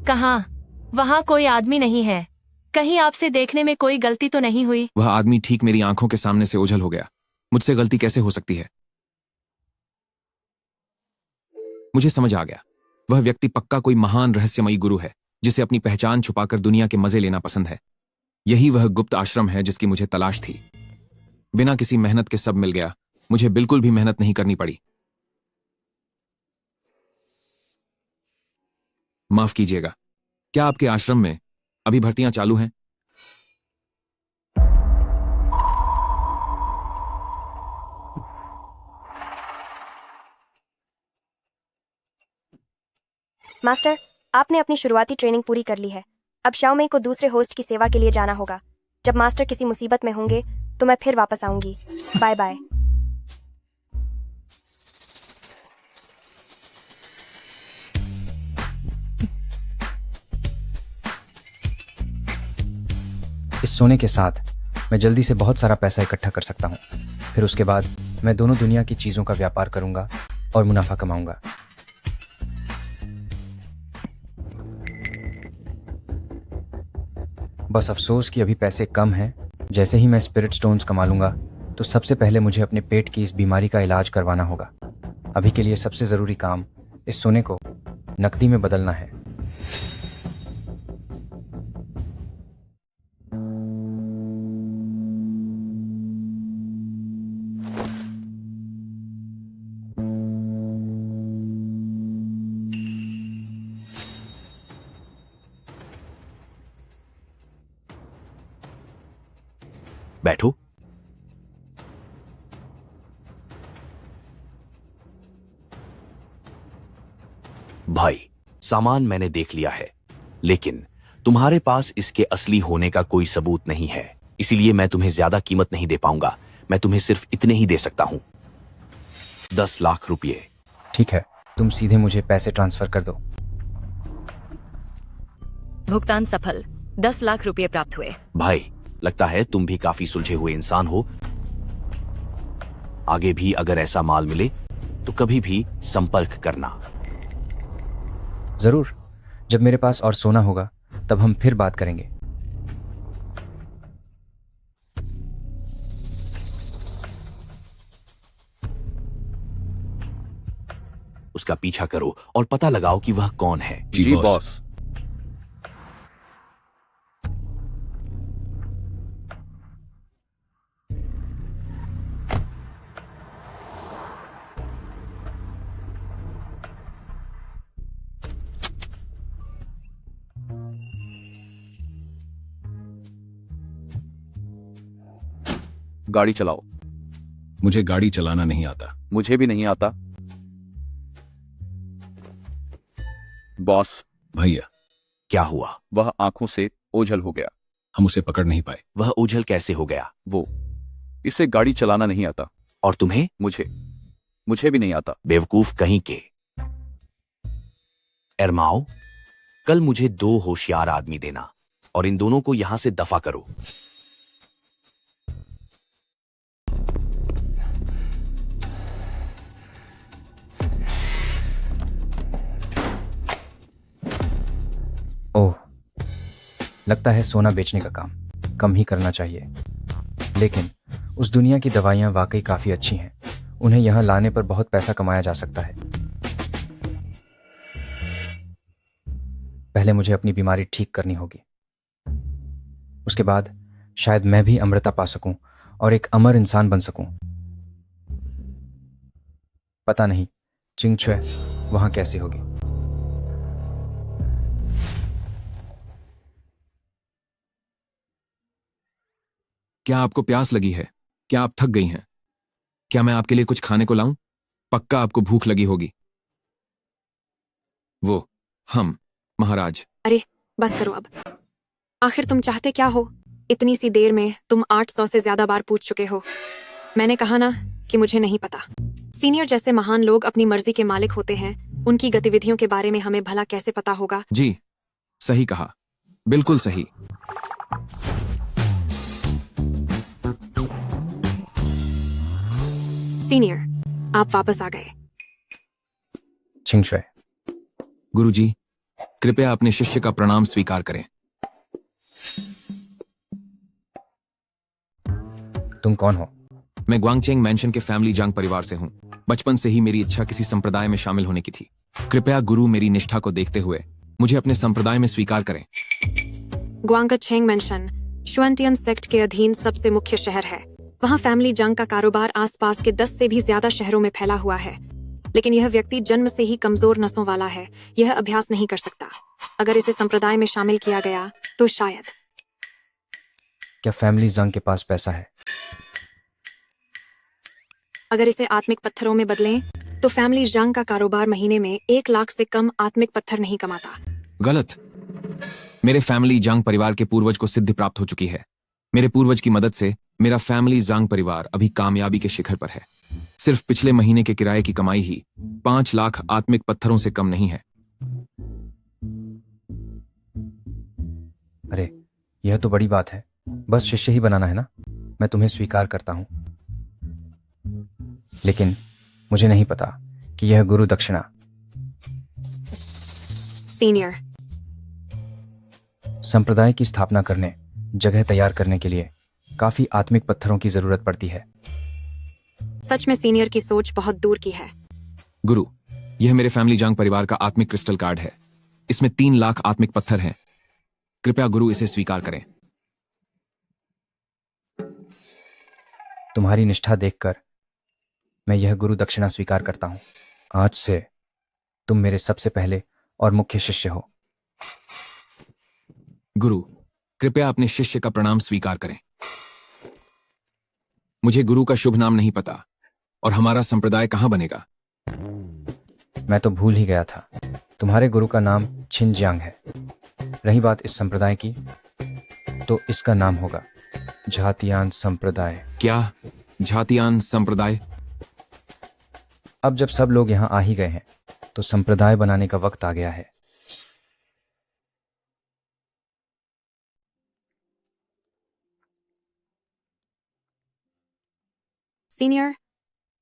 कहाँ? वहाँ कोई आदमी नहीं है। कहीं आपसे देखने में कोई गलती तो नहीं हुई? वह आदमी ठीक मेरी आंखों के सामने से ओझल हो गया। मुझसे गलती कैसे हो सकती है? मुझे समझ आ गया। वह व्यक्ति पक्का कोई महान रहस्यमयी गुरु है जिसे अपनी पहचान छुपाकर दुनिया के मजे लेना पसंद है। यही वह गुप्त आश्रम है जिसकी मुझे तलाश थी। बिना किसी मेहनत के सब मिल गया। मुझे बिल्कुल भी मेहनत नहीं करनी पड़ी। माफ कीजिएगा, क्या आपके आश्रम में अभी भर्तियां चालू हैं? मास्टर, आपने अपनी शुरुआती ट्रेनिंग पूरी कर ली है। अब शाओमेई को दूसरे होस्ट की सेवा के लिए जाना होगा। जब मास्टर किसी मुसीबत में होंगे तो मैं फिर वापस आऊंगी। Bye bye. इस सोने के साथ मैं जल्दी से बहुत सारा पैसा इकट्ठा कर सकता हूँ। फिर उसके बाद मैं दोनों दुनिया की चीज़ों का व्यापार करूंगा और मुनाफा कमाऊंगा। बस अफसोस कि अभी पैसे कम हैं। जैसे ही मैं स्पिरिट स्टोन्स कमा लूंगा तो सबसे पहले मुझे अपने पेट की इस बीमारी का इलाज करवाना होगा। अभी के लिए सबसे ज़रूरी काम इस सोने को नकदी में बदलना है। बैठो। भाई, सामान मैंने देख लिया है, लेकिन तुम्हारे पास इसके असली होने का कोई सबूत नहीं है, इसीलिए मैं तुम्हें ज्यादा कीमत नहीं दे पाऊंगा। मैं तुम्हें सिर्फ इतने ही दे सकता हूं, 10 लाख रुपये। ठीक है, तुम सीधे मुझे पैसे ट्रांसफर कर दो। भुगतान सफल। 10 लाख रुपए प्राप्त हुए। भाई, लगता है तुम भी काफी सुलझे हुए इंसान हो। आगे भी अगर ऐसा माल मिले तो कभी भी संपर्क करना। जरूर, जब मेरे पास और सोना होगा तब हम फिर बात करेंगे। उसका पीछा करो और पता लगाओ कि वह कौन है। जी बॉस। गाड़ी चलाओ। मुझे गाड़ी चलाना नहीं आता। मुझे भी नहीं आता। बॉस। भैया, क्या हुआ? वह आंखों से ओझल हो गया। हम उसे पकड़ नहीं पाए। वह ओझल कैसे हो गया? वो, इसे गाड़ी चलाना नहीं आता। और तुम्हें? मुझे भी नहीं आता। बेवकूफ कहीं के। एरमाओ, कल मुझे 2 होशियार आदमी देना और इन दोनों को यहां से दफा करो। ओह, लगता है सोना बेचने का काम कम ही करना चाहिए। लेकिन उस दुनिया की दवाइयाँ वाकई काफ़ी अच्छी हैं। उन्हें यहाँ लाने पर बहुत पैसा कमाया जा सकता है। पहले मुझे अपनी बीमारी ठीक करनी होगी। उसके बाद शायद मैं भी अमृता पा सकूं और एक अमर इंसान बन सकूं। पता नहीं चिंगछुए वहां कैसी होगी। क्या आपको प्यास लगी है? क्या आप थक गई हैं? क्या मैं आपके लिए कुछ खाने को लाऊं? पक्का आपको भूख लगी होगी। वो हम महाराज। अरे बस करो अब। आखिर तुम चाहते क्या हो? इतनी सी देर में तुम 800 से ज्यादा बार पूछ चुके हो। मैंने कहा ना कि मुझे नहीं पता। सीनियर जैसे महान लोग अपनी मर्जी के मालिक होते हैं। उनकी गतिविधियों के बारे में हमें भला कैसे पता होगा? जी, सही कहा, बिल्कुल सही। सीनियर, आप वापस आ गए। चिंगछुए, गुरुजी, कृपया अपने शिष्य का प्रणाम स्वीकार करें। तुम कौन हो? मैं ग्वांगचेंग मैंशन के फैमिली जांग परिवार से हूं। बचपन से ही मेरी इच्छा किसी संप्रदाय में शामिल होने की थी। कृपया गुरु मेरी निष्ठा को देखते हुए मुझे अपने संप्रदाय में स्वीकार करें। ग्वांगचेंग मेंशन शुआनटियन सेक्ट के अधीन सबसे मुख्य शहर है। वहाँ फैमिली जंग का कारोबार आसपास के 10 से भी ज्यादा शहरों में फैला हुआ है। लेकिन यह व्यक्ति जन्म से ही कमजोर नसों वाला है। यह अभ्यास नहीं कर सकता। अगर इसे संप्रदाय में शामिल किया गया तो शायद। क्या फैमिली जंग के पास पैसा है? अगर इसे आत्मिक पत्थरों में बदलें तो फैमिली जंग का कारोबार महीने में 1 लाख से कम आत्मिक पत्थर नहीं कमाता। गलत। मेरे फैमिली जांग परिवार के पूर्वज को सिद्धि प्राप्त हो चुकी है। मेरे पूर्वज की मदद से मेरा फैमिली जांग परिवार अभी कामयाबी के शिखर पर है। सिर्फ पिछले महीने के किराए की कमाई ही 5 लाख आत्मिक पत्थरों से कम नहीं है। अरे यह तो बड़ी बात है। बस शिष्य ही बनाना है ना। मैं तुम्हें स्वीकार करता हूं, लेकिन मुझे नहीं पता कि यह गुरु दक्षिणा। सीनियर, संप्रदाय की स्थापना करने, जगह तैयार करने के लिए काफी आत्मिक पत्थरों की जरूरत पड़ती है। सच में सीनियर की सोच बहुत दूर की है। गुरु, यह मेरे फैमिली जांग परिवार का आत्मिक क्रिस्टल कार्ड है। इसमें 3 लाख आत्मिक पत्थर हैं। कृपया गुरु इसे स्वीकार करें। तुम्हारी निष्ठा देखकर मैं यह गुरु दक्षिणा स्वीकार करता हूं। आज से तुम मेरे सबसे पहले और मुख्य शिष्य हो। गुरु, कृपया अपने शिष्य का प्रणाम स्वीकार करें। मुझे गुरु का शुभ नाम नहीं पता और हमारा संप्रदाय कहां बनेगा। मैं तो भूल ही गया था। तुम्हारे गुरु का नाम छिनजियांग है। रही बात इस संप्रदाय की, तो इसका नाम होगा झातियान संप्रदाय। क्या झातियान संप्रदाय? अब जब सब लोग यहाँ आ ही गए हैं, तो संप्रदाय बनाने का वक्त आ गया है। सीनियर,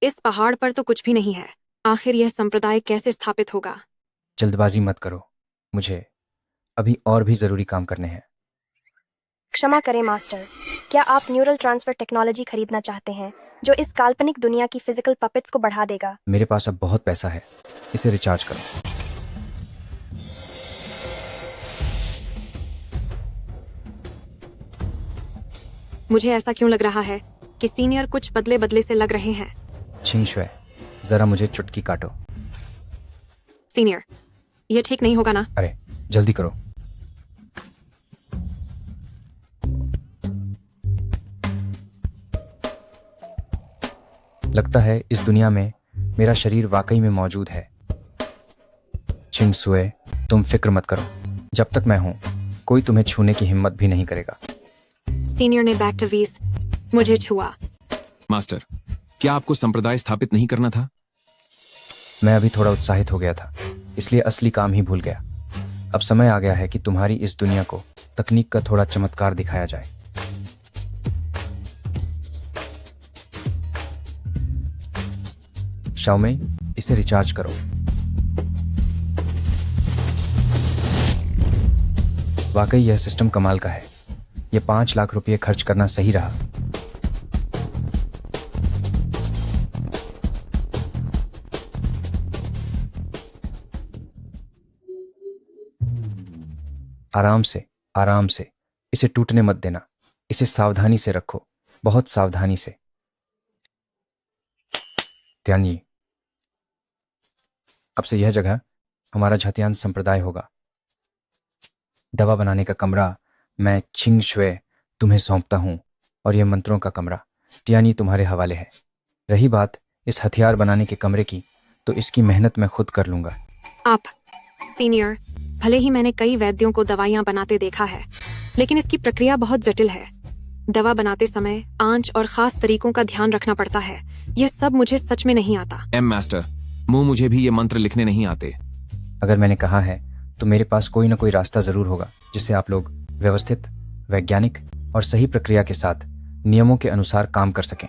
इस पहाड़ पर तो कुछ भी नहीं है। आखिर यह संप्रदाय कैसे स्थापित होगा? जल्दबाजी मत करो, मुझे अभी और भी जरूरी काम करने हैं। क्षमा करें मास्टर, क्या आप न्यूरल ट्रांसफर टेक्नोलॉजी खरीदना चाहते हैं जो इस काल्पनिक दुनिया की फिजिकल पपेट्स को बढ़ा देगा? मेरे पास अब बहुत पैसा है, इसे रिचार्ज करो। मुझे ऐसा क्यों लग रहा है कि सीनियर कुछ बदले बदले से लग रहे हैं। छिंगशुए, जरा मुझे चुटकी काटो। सीनियर, यह ठीक नहीं होगा ना? अरे जल्दी करो। लगता है इस दुनिया में मेरा शरीर वाकई में मौजूद है। छिंगसुए, तुम फिक्र मत करो। जब तक मैं हूं, कोई तुम्हें छूने की हिम्मत भी नहीं करेगा। सीनियर ने बैक टू वीस मुझे छुआ। मास्टर, क्या आपको संप्रदाय स्थापित नहीं करना था? मैं अभी थोड़ा उत्साहित हो गया था, इसलिए असली काम ही भूल गया। अब समय आ गया है कि तुम्हारी इस दुनिया को तकनीक का थोड़ा चमत्कार दिखाया जाए। शाओमे, इसे रिचार्ज करो। वाकई यह सिस्टम कमाल का है। यह 5 लाख रुपये खर्च करना सही रहा। आराम से, आराम से। इसे टूटने मत देना। इसे सावधानी से रखो, बहुत सावधानी से। त्यानी, अब से यह जगह हमारा झातियान संप्रदाय होगा। दवा बनाने का कमरा मैं छिंगशुए तुम्हें सौंपता हूं, और यह मंत्रों का कमरा त्यानी तुम्हारे हवाले है। रही बात इस हथियार बनाने के कमरे की, तो इसकी मेहनत मैं खुद कर लूंगा। आप सीनियर, भले ही मैंने कई वैद्यों को दवाइयां बनाते देखा है, लेकिन इसकी प्रक्रिया बहुत जटिल है। दवा बनाते समय आंच और खास तरीकों का ध्यान रखना पड़ता है। यह सब मुझे सच में नहीं आता। मास्टर, मुझे भी ये मंत्र लिखने नहीं आते। अगर मैंने कहा है तो मेरे पास कोई ना कोई रास्ता जरूर होगा, जिससे आप लोग व्यवस्थित, वैज्ञानिक और सही प्रक्रिया के साथ नियमों के अनुसार काम कर सकें।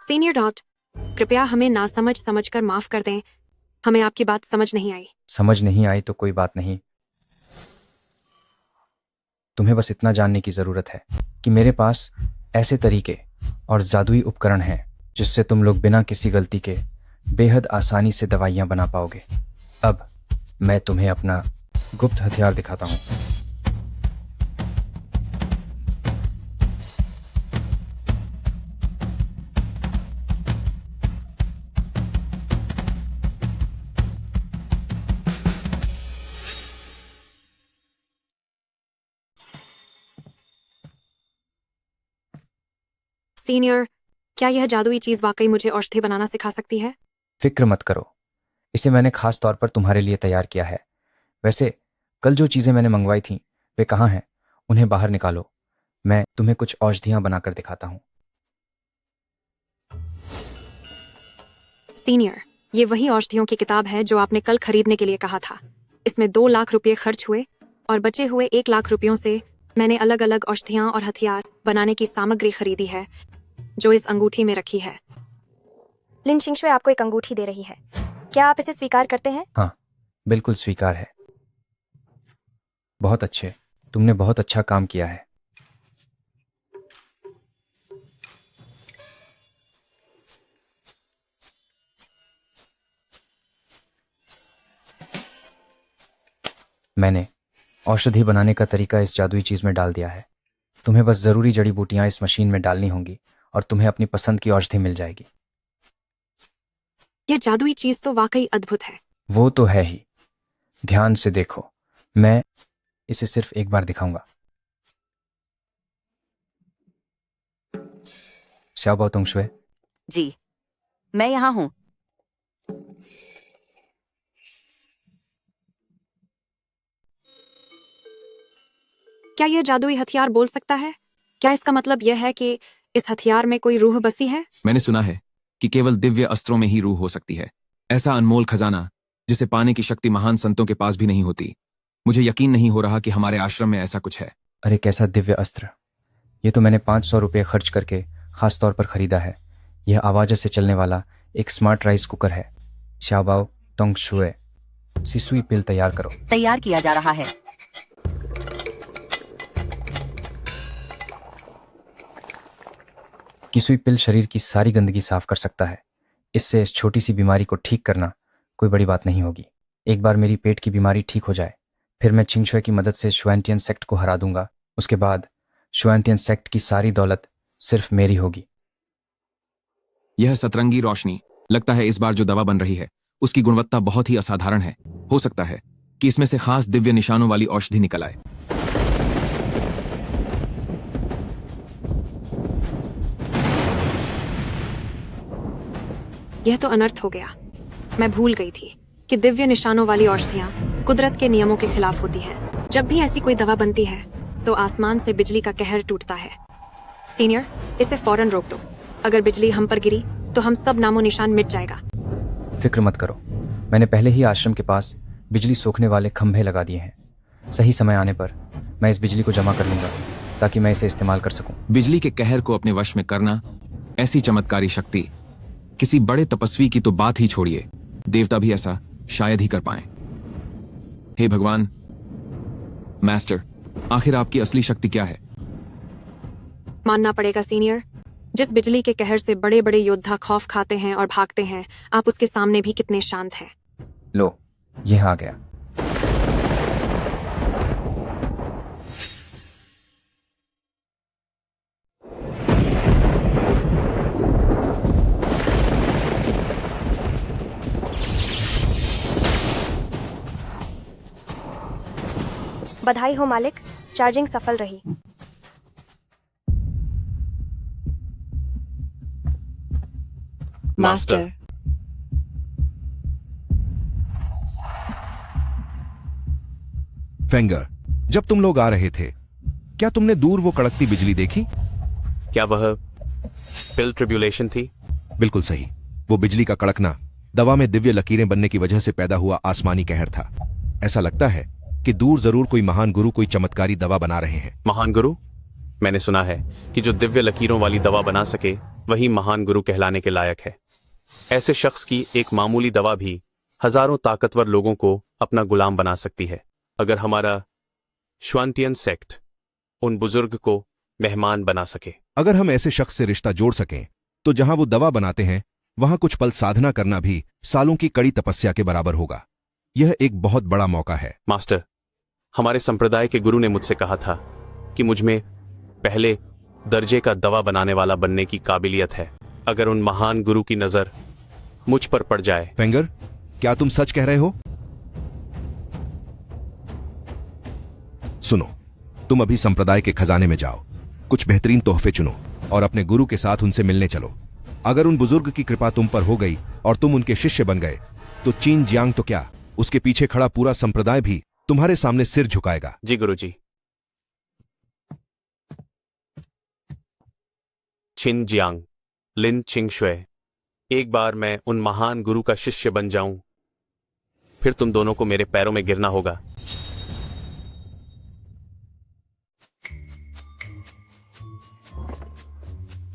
सीनियर डॉट, कृपया हमें नासमझ समझकर माफ कर दें। हमें आपकी बात समझ नहीं आई। समझ नहीं आई तो कोई बात नहीं। तुम्हें बस इतना जानने की जरूरत है कि मेरे पास ऐसे तरीके और जादुई उपकरण हैं जिससे तुम लोग बिना किसी गलती के बेहद आसानी से दवाइयां बना पाओगे। अब मैं तुम्हें अपना गुप्त हथियार दिखाता हूं। सीनियर, क्या यह जादुई चीज वाकई मुझे औषधि बनाना सिखा सकती है? फिक्र मत करो, इसे मैंने खास तौर पर तुम्हारे लिए तैयार किया है। वैसे कल जो चीज़ें मैंने मंगवाई थीं वे कहाँ हैं? उन्हें बाहर निकालो। मैं तुम्हें कुछ औषधियाँ बनाकर दिखाता हूँ। सीनियर, ये वही औषधियों की किताब है जो आपने कल खरीदने के लिए कहा था। इसमें 2 लाख रुपये खर्च हुए और बचे हुए 1 लाख रुपयों से मैंने अलग अलग औषधियाँ और हथियार बनाने की सामग्री खरीदी है जो इस अंगूठी में रखी है। लिन चिंगशुए आपको एक अंगूठी दे रही है, क्या आप इसे स्वीकार करते हैं? हाँ, बिल्कुल स्वीकार है। बहुत अच्छे, तुमने बहुत अच्छा काम किया है। मैंने औषधि बनाने का तरीका इस जादुई चीज में डाल दिया है। तुम्हें बस जरूरी जड़ी बूटियां इस मशीन में डालनी होंगी और तुम्हें अपनी पसंद की औषधि मिल जाएगी। यह जादुई चीज तो वाकई अद्भुत है। वो तो है ही। ध्यान से देखो, मैं इसे सिर्फ एक बार दिखाऊंगा। श्याओबाओ तुंगशुए, जी, मैं यहाँ हूँ। क्या यह जादुई हथियार बोल सकता है? क्या इसका मतलब यह है कि इस हथियार में कोई रूह बसी है? मैंने सुना है कि केवल दिव्य अस्त्रों में ही रूह हो सकती है। ऐसा अनमोल खजाना जिसे पाने की शक्ति महान संतों के पास भी नहीं होती। मुझे यकीन नहीं हो रहा कि हमारे आश्रम में ऐसा कुछ है। अरे कैसा दिव्य अस्त्र! ये तो मैंने 500 रुपये खर्च करके खास तौर पर खरीदा है। यह आवाज़ से चलने वाला एक स्मार्ट राइस कुकर है। श्याओबाओ तुंगशुए, सिसुई पिल तैयार करो। तैयार किया जा रहा है। किसुई पिल शरीर की सारी गंदगी साफ कर सकता है। इससे इस छोटी सी बीमारी को ठीक करना कोई बड़ी बात नहीं होगी। एक बार मेरी पेट की बीमारी ठीक हो जाए, फिर मैं चिंगशुए की मदद से शुआनटियन सेक्ट को हरा दूंगा। उसके बाद शुआनटियन सेक्ट की सारी दौलत सिर्फ मेरी होगी। यह सतरंगी रोशनी, लगता है इस बार जो दवा बन रही है उसकी गुणवत्ता बहुत ही असाधारण है। हो सकता है कि इसमें से खास दिव्य निशानों वाली औषधि निकल आए। यह तो अनर्थ हो गया। मैं भूल गई थी कि दिव्य निशानों वाली औषधियाँ कुदरत के नियमों के खिलाफ होती हैं। जब भी ऐसी कोई दवा बनती है तो आसमान से बिजली का कहर टूटता है। सीनियर, इसे फौरन रोक दो। अगर बिजली हम पर गिरी तो हम सब नामो निशान मिट जाएगा। फिक्र मत करो, मैंने पहले ही आश्रम के पास बिजली सोखने वाले खंभे लगा दिए हैं। सही समय आने पर मैं इस बिजली को जमा कर लूंगा ताकि मैं इसे इस्तेमाल कर सकूं। बिजली के कहर को अपने वश में करना, ऐसी चमत्कारी शक्ति किसी बड़े तपस्वी की तो बात ही छोड़िए, देवता भी ऐसा शायद ही कर पाए। हे भगवान, मास्टर, आखिर आपकी असली शक्ति क्या है? मानना पड़ेगा सीनियर, जिस बिजली के कहर से बड़े बड़े योद्धा खौफ खाते हैं और भागते हैं, आप उसके सामने भी कितने शांत हैं। लो, यह आ गया। बधाई हो मालिक, चार्जिंग सफल रही। मास्टर, फेंगर, जब तुम लोग आ रहे थे क्या तुमने दूर वो कड़कती बिजली देखी? क्या वह पिल ट्रिब्यूलेशन थी? बिल्कुल सही। वो बिजली का कड़कना दवा में दिव्य लकीरें बनने की वजह से पैदा हुआ आसमानी कहर था। ऐसा लगता है कि दूर जरूर कोई महान गुरु कोई चमत्कारी दवा बना रहे हैं। महान गुरु? मैंने सुना है कि जो दिव्य लकीरों वाली दवा बना सके वही महान गुरु कहलाने के लायक है। ऐसे शख्स की एक मामूली दवा भी हजारों ताकतवर लोगों को अपना गुलाम बना सकती है। अगर हमारा शुआनटियन सेक्ट उन बुजुर्ग को मेहमान बना सके। अगर हम ऐसे शख्स से रिश्ता जोड़ सकें तो जहां वो दवा बनाते हैं वहां कुछ पल साधना करना भी सालों की कड़ी तपस्या के बराबर होगा। यह एक बहुत बड़ा मौका है। मास्टर, हमारे संप्रदाय के गुरु ने मुझसे कहा था कि मुझ में पहले दर्जे का दवा बनाने वाला बनने की काबिलियत है। अगर उन महान गुरु की नजर मुझ पर पड़ जाए। फेंगर, क्या तुम सच कह रहे हो? सुनो, तुम अभी संप्रदाय के खजाने में जाओ, कुछ बेहतरीन तोहफे चुनो और अपने गुरु के साथ उनसे मिलने चलो। अगर उन बुजुर्ग की कृपा तुम पर हो गई और तुम उनके शिष्य बन गए तो चीन जियांग तो क्या, उसके पीछे खड़ा पूरा संप्रदाय भी तुम्हारे सामने सिर झुकाएगा। जी गुरुजी। छिन जियांग, लिन चिंगशुए, एक बार मैं उन महान गुरु का शिष्य बन जाऊं, फिर तुम दोनों को मेरे पैरों में गिरना होगा।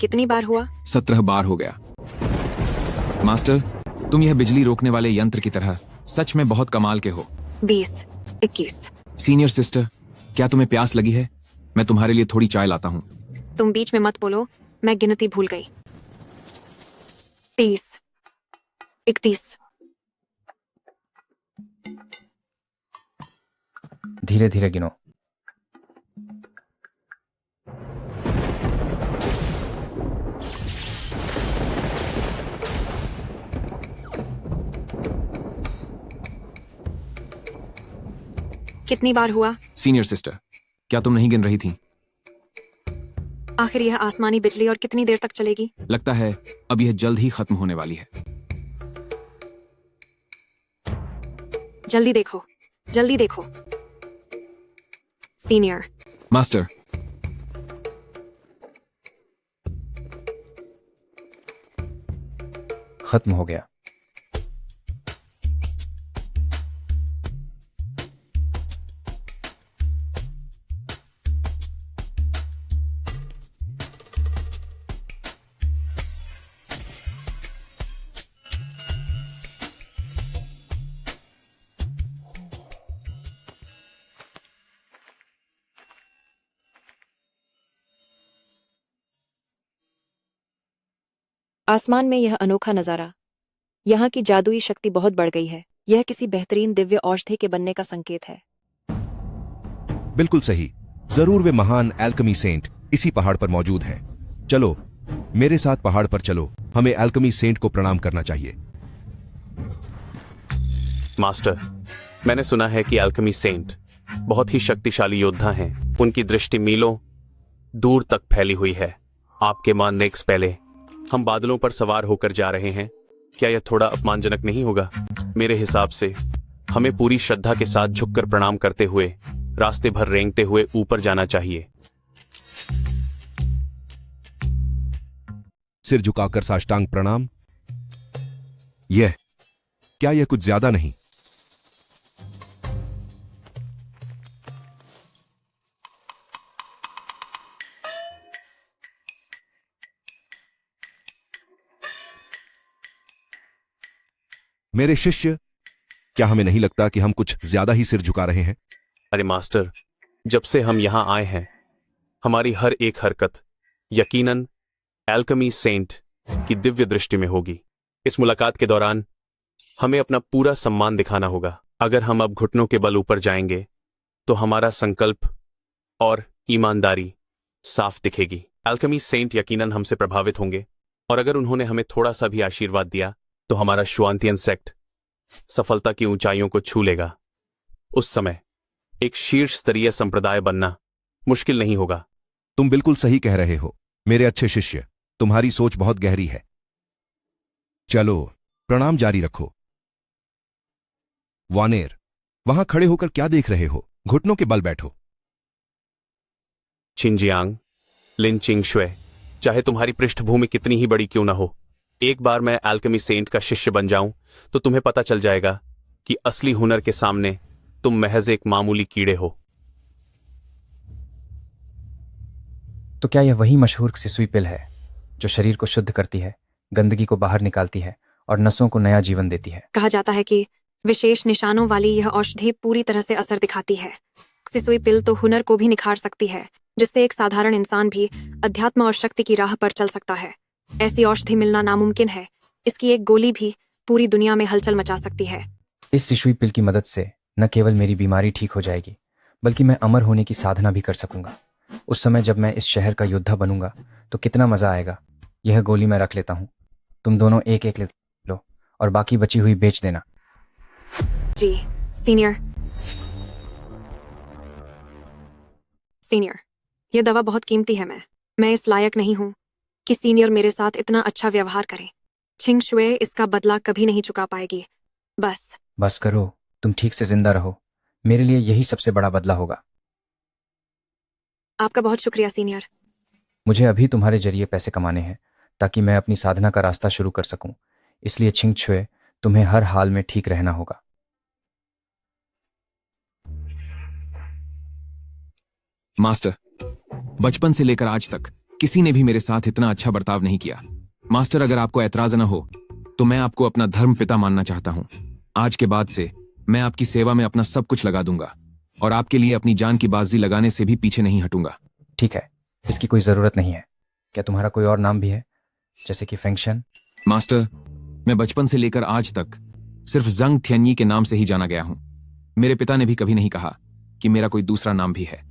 कितनी बार हुआ? 17 बार हो गया। मास्टर, तुम यह बिजली रोकने वाले यंत्र की तरह सच में बहुत कमाल के हो। 20, 21। सीनियर सिस्टर, क्या तुम्हें प्यास लगी है? मैं तुम्हारे लिए थोड़ी चाय लाता हूँ। तुम बीच में मत बोलो, मैं गिनती भूल गई। 30, 31। धीरे धीरे गिनो। कितनी बार हुआ? सीनियर सिस्टर, क्या तुम नहीं गिन रही थी? आखिर यह आसमानी बिजली और कितनी देर तक चलेगी? लगता है अब यह जल्द ही खत्म होने वाली है। जल्दी देखो, जल्दी देखो। सीनियर। मास्टर, खत्म हो गया। आसमान में यह अनोखा नजारा, यहाँ की जादुई शक्ति बहुत बढ़ गई है। यह किसी बेहतरीन दिव्य औषधि के बनने का संकेत है। बिल्कुल सही, जरूर वे महान एल्केमी सेंट इसी पहाड़ पर मौजूद हैं। चलो मेरे साथ पहाड़ पर चलो, हमें एल्केमी सेंट को प्रणाम करना चाहिए। मास्टर, मैंने सुना है कि एल्केमी सेंट बहुत ही शक्तिशाली योद्धा हैं। उनकी दृष्टि मीलों दूर तक फैली हुई है। आपके मानने से पहले हम बादलों पर सवार होकर जा रहे हैं, क्या यह थोड़ा अपमानजनक नहीं होगा? मेरे हिसाब से हमें पूरी श्रद्धा के साथ झुककर प्रणाम करते हुए रास्ते भर रेंगते हुए ऊपर जाना चाहिए। सिर झुकाकर साष्टांग प्रणाम। क्या यह कुछ ज्यादा नहीं? मेरे शिष्य, क्या हमें नहीं लगता कि हम कुछ ज्यादा ही सिर झुका रहे हैं? अरे मास्टर, जब से हम यहां आए हैं, हमारी हर एक हरकत यकीनन एल्केमी सेंट की दिव्य दृष्टि में होगी। इस मुलाकात के दौरान हमें अपना पूरा सम्मान दिखाना होगा। अगर हम अब घुटनों के बल ऊपर जाएंगे तो हमारा संकल्प और ईमानदारी साफ दिखेगी। एल्केमी सेंट यकीनन हमसे प्रभावित होंगे, और अगर उन्होंने हमें थोड़ा सा भी आशीर्वाद दिया तो हमारा शुआंतियन सेक्ट सफलता की ऊंचाइयों को छू लेगा। उस समय एक शीर्ष स्तरीय संप्रदाय बनना मुश्किल नहीं होगा। तुम बिल्कुल सही कह रहे हो मेरे अच्छे शिष्य, तुम्हारी सोच बहुत गहरी है। चलो प्रणाम जारी रखो। वानेर, वहां खड़े होकर क्या देख रहे हो? घुटनों के बल बैठो। छिनजियांग, लिन चिंगशुए, चाहे तुम्हारी पृष्ठभूमि कितनी ही बड़ी क्यों ना हो, एक बार मैं एल्केमी सेंट का शिष्य बन जाऊं तो तुम्हें पता चल जाएगा कि असली हुनर के सामने तुम महज एक मामूली कीड़े हो। तो क्या यह वही मशहूर सिसुई पिल है जो शरीर को शुद्ध करती है, गंदगी को बाहर निकालती है और नसों को नया जीवन देती है? कहा जाता है कि विशेष निशानों वाली यह औषधि पूरी तरह से असर दिखाती है। सिसुई पिल तो हुनर को भी निखार सकती है, जिससे एक साधारण इंसान भी अध्यात्म और शक्ति की राह पर चल सकता है। ऐसी औषधि मिलना नामुमकिन है। इसकी एक गोली भी पूरी दुनिया में हलचल मचा सकती है। इस सिसुई पिल की मदद से न केवल मेरी बीमारी ठीक हो जाएगी, बल्कि मैं अमर होने की साधना भी कर सकूंगा। उस समय जब मैं इस शहर का योद्धा बनूंगा तो कितना मजा आएगा। यह गोली मैं रख लेता हूँ, तुम दोनों एक एक ले लो और बाकी बची हुई बेच देना। जी सीनियर। सीनियर, यह दवा बहुत कीमती है। मैं इस लायक नहीं हूँ कि सीनियर मेरे साथ इतना अच्छा व्यवहार करे। छिंग शुए इसका बदला कभी नहीं चुका पाएगी। बस करो, तुम ठीक से जिंदा रहो। मेरे लिए यही सबसे बड़ा बदला होगा। आपका बहुत शुक्रिया सीनियर। मुझे अभी तुम्हारे जरिए पैसे कमाने हैं ताकि मैं अपनी साधना का रास्ता शुरू कर सकूं। इसलिए छिंग छुए, तुम्हें हर हाल में ठीक रहना होगा। मास्टर, बचपन से लेकर आज तक किसी ने भी मेरे साथ इतना अच्छा बर्ताव नहीं किया। मास्टर, अगर आपको ऐतराज न हो तो मैं आपको अपना धर्म पिता मानना चाहता हूं। आज के बाद से मैं आपकी सेवा में अपना सब कुछ लगा दूंगा और आपके लिए अपनी जान की बाजी लगाने से भी पीछे नहीं हटूंगा। ठीक है, इसकी कोई जरूरत नहीं है। क्या तुम्हारा कोई और नाम भी है, जैसे कि फेंगशन? मास्टर, मैं बचपन से लेकर आज तक सिर्फ जंग थियनयी के नाम से ही जाना गया हूं। मेरे पिता ने भी कभी नहीं कहा कि मेरा कोई दूसरा नाम भी है।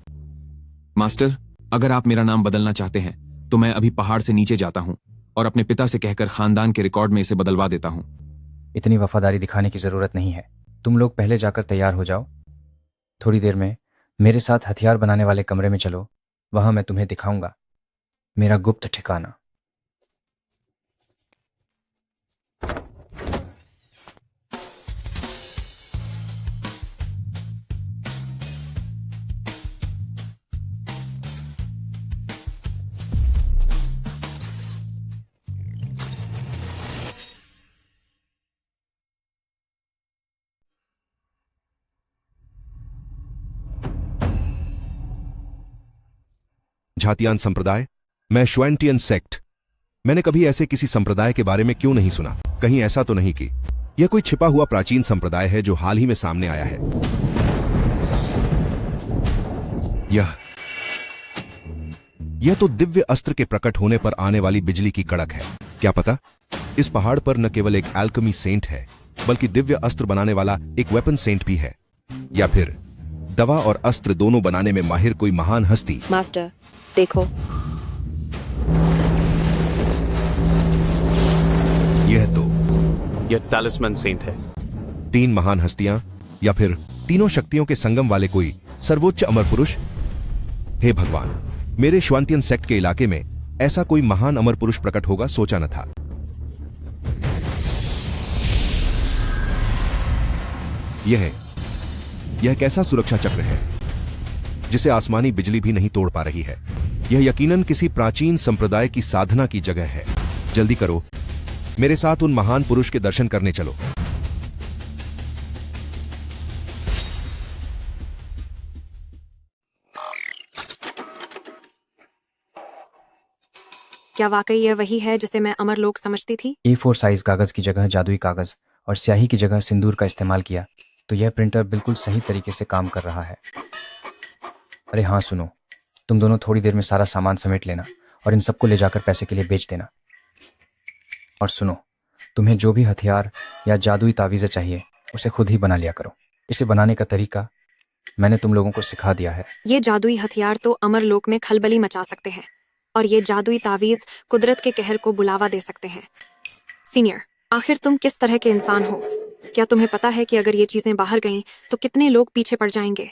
मास्टर, अगर आप मेरा नाम बदलना चाहते हैं तो मैं अभी पहाड़ से नीचे जाता हूं और अपने पिता से कहकर खानदान के रिकॉर्ड में इसे बदलवा देता हूं। इतनी वफादारी दिखाने की जरूरत नहीं है। तुम लोग पहले जाकर तैयार हो जाओ। थोड़ी देर में मेरे साथ हथियार बनाने वाले कमरे में चलो। वहां मैं तुम्हें दिखाऊंगा मेरा गुप्त ठिकाना। झातियान संप्रदाय, मैं श्वेंटियन सेक्ट। मैंने कभी ऐसे किसी संप्रदाय के बारे में क्यों नहीं सुना? कहीं ऐसा तो नहीं कि यह कोई छिपा हुआ प्राचीन संप्रदाय है जो हाल ही में सामने आया है? यह तो दिव्य अस्त्र के प्रकट होने पर आने वाली बिजली की कड़क है। क्या पता इस पहाड़ पर न केवल एक एल्केमी सेंट है बल्कि दिव्य अस्त्र बनाने वाला एक वेपन सेंट भी है, या फिर दवा और अस्त्र दोनों बनाने में माहिर कोई महान हस्ती। मास्टर, देखो, यह टैलिस्मैन सेंट है। 3 महान हस्तियां या फिर तीनों शक्तियों के संगम वाले कोई सर्वोच्च अमर पुरुष। हे भगवान, मेरे श्वांतियन सेक्ट के इलाके में ऐसा कोई महान अमर पुरुष प्रकट होगा सोचा न था। यह कैसा सुरक्षा चक्र है जिसे आसमानी बिजली भी नहीं तोड़ पा रही है? यह यकीनन किसी प्राचीन संप्रदाय की साधना की जगह है। जल्दी करो, मेरे साथ उन महान पुरुष के दर्शन करने चलो। क्या वाकई यह वही है जिसे मैं अमरलोक समझती थी? A4 साइज कागज की जगह जादुई कागज और स्याही की जगह सिंदूर का इस्तेमाल किया तो यह प्रिंटर बिल्कुल सही तरीके से काम कर रहा है। अरे हाँ सुनो, तुम दोनों थोड़ी देर में सारा सामान समेट लेना और इन सबको ले जाकर पैसे के लिए बेच देना। और सुनो, तुम्हें जो भी हथियार या जादुई तावीज़ें चाहिए उसे खुद ही बना लिया करो। इसे बनाने का तरीका मैंने तुम लोगों को सिखा दिया है। ये जादुई हथियार तो अमरलोक में खलबली मचा सकते हैं और ये जादुई तावीज कुदरत के कहर को बुलावा दे सकते हैं। सीनियर, आखिर तुम किस तरह के इंसान हो? क्या तुम्हें पता है कि अगर ये चीजें बाहर गईं तो कितने लोग पीछे पड़ जाएंगे?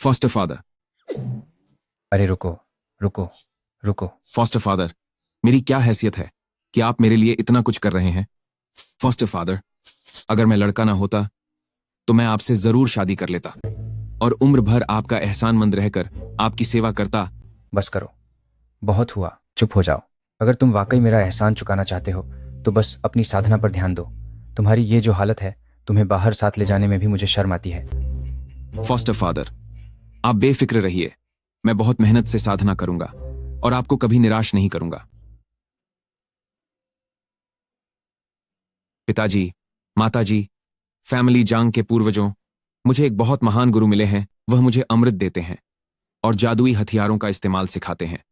Foster father. अरे रुको रुको रुको। फॉस्टर फादर, मेरी क्या हैसियत है कि आप मेरे लिए इतना कुछ कर रहे हैं? फॉस्टर फादर, अगर मैं लड़का ना होता तो मैं आपसे जरूर शादी कर लेता और उम्र भर आपका एहसानमंद रहकर आपकी सेवा करता। बस करो, बहुत हुआ, चुप हो जाओ। अगर तुम वाकई मेरा एहसान चुकाना चाहते हो तो बस अपनी साधना पर ध्यान दो। तुम्हारी ये जो हालत है, तुम्हें बाहर साथ ले जाने में भी मुझे शर्म आती है। फॉस्टर फादर, आप बेफिक्र रहिए। मैं बहुत मेहनत से साधना करूंगा और आपको कभी निराश नहीं करूंगा। पिताजी, माताजी, फैमिली जांग के पूर्वजों, मुझे एक बहुत महान गुरु मिले हैं। वह मुझे अमृत देते हैं और जादुई हथियारों का इस्तेमाल सिखाते हैं।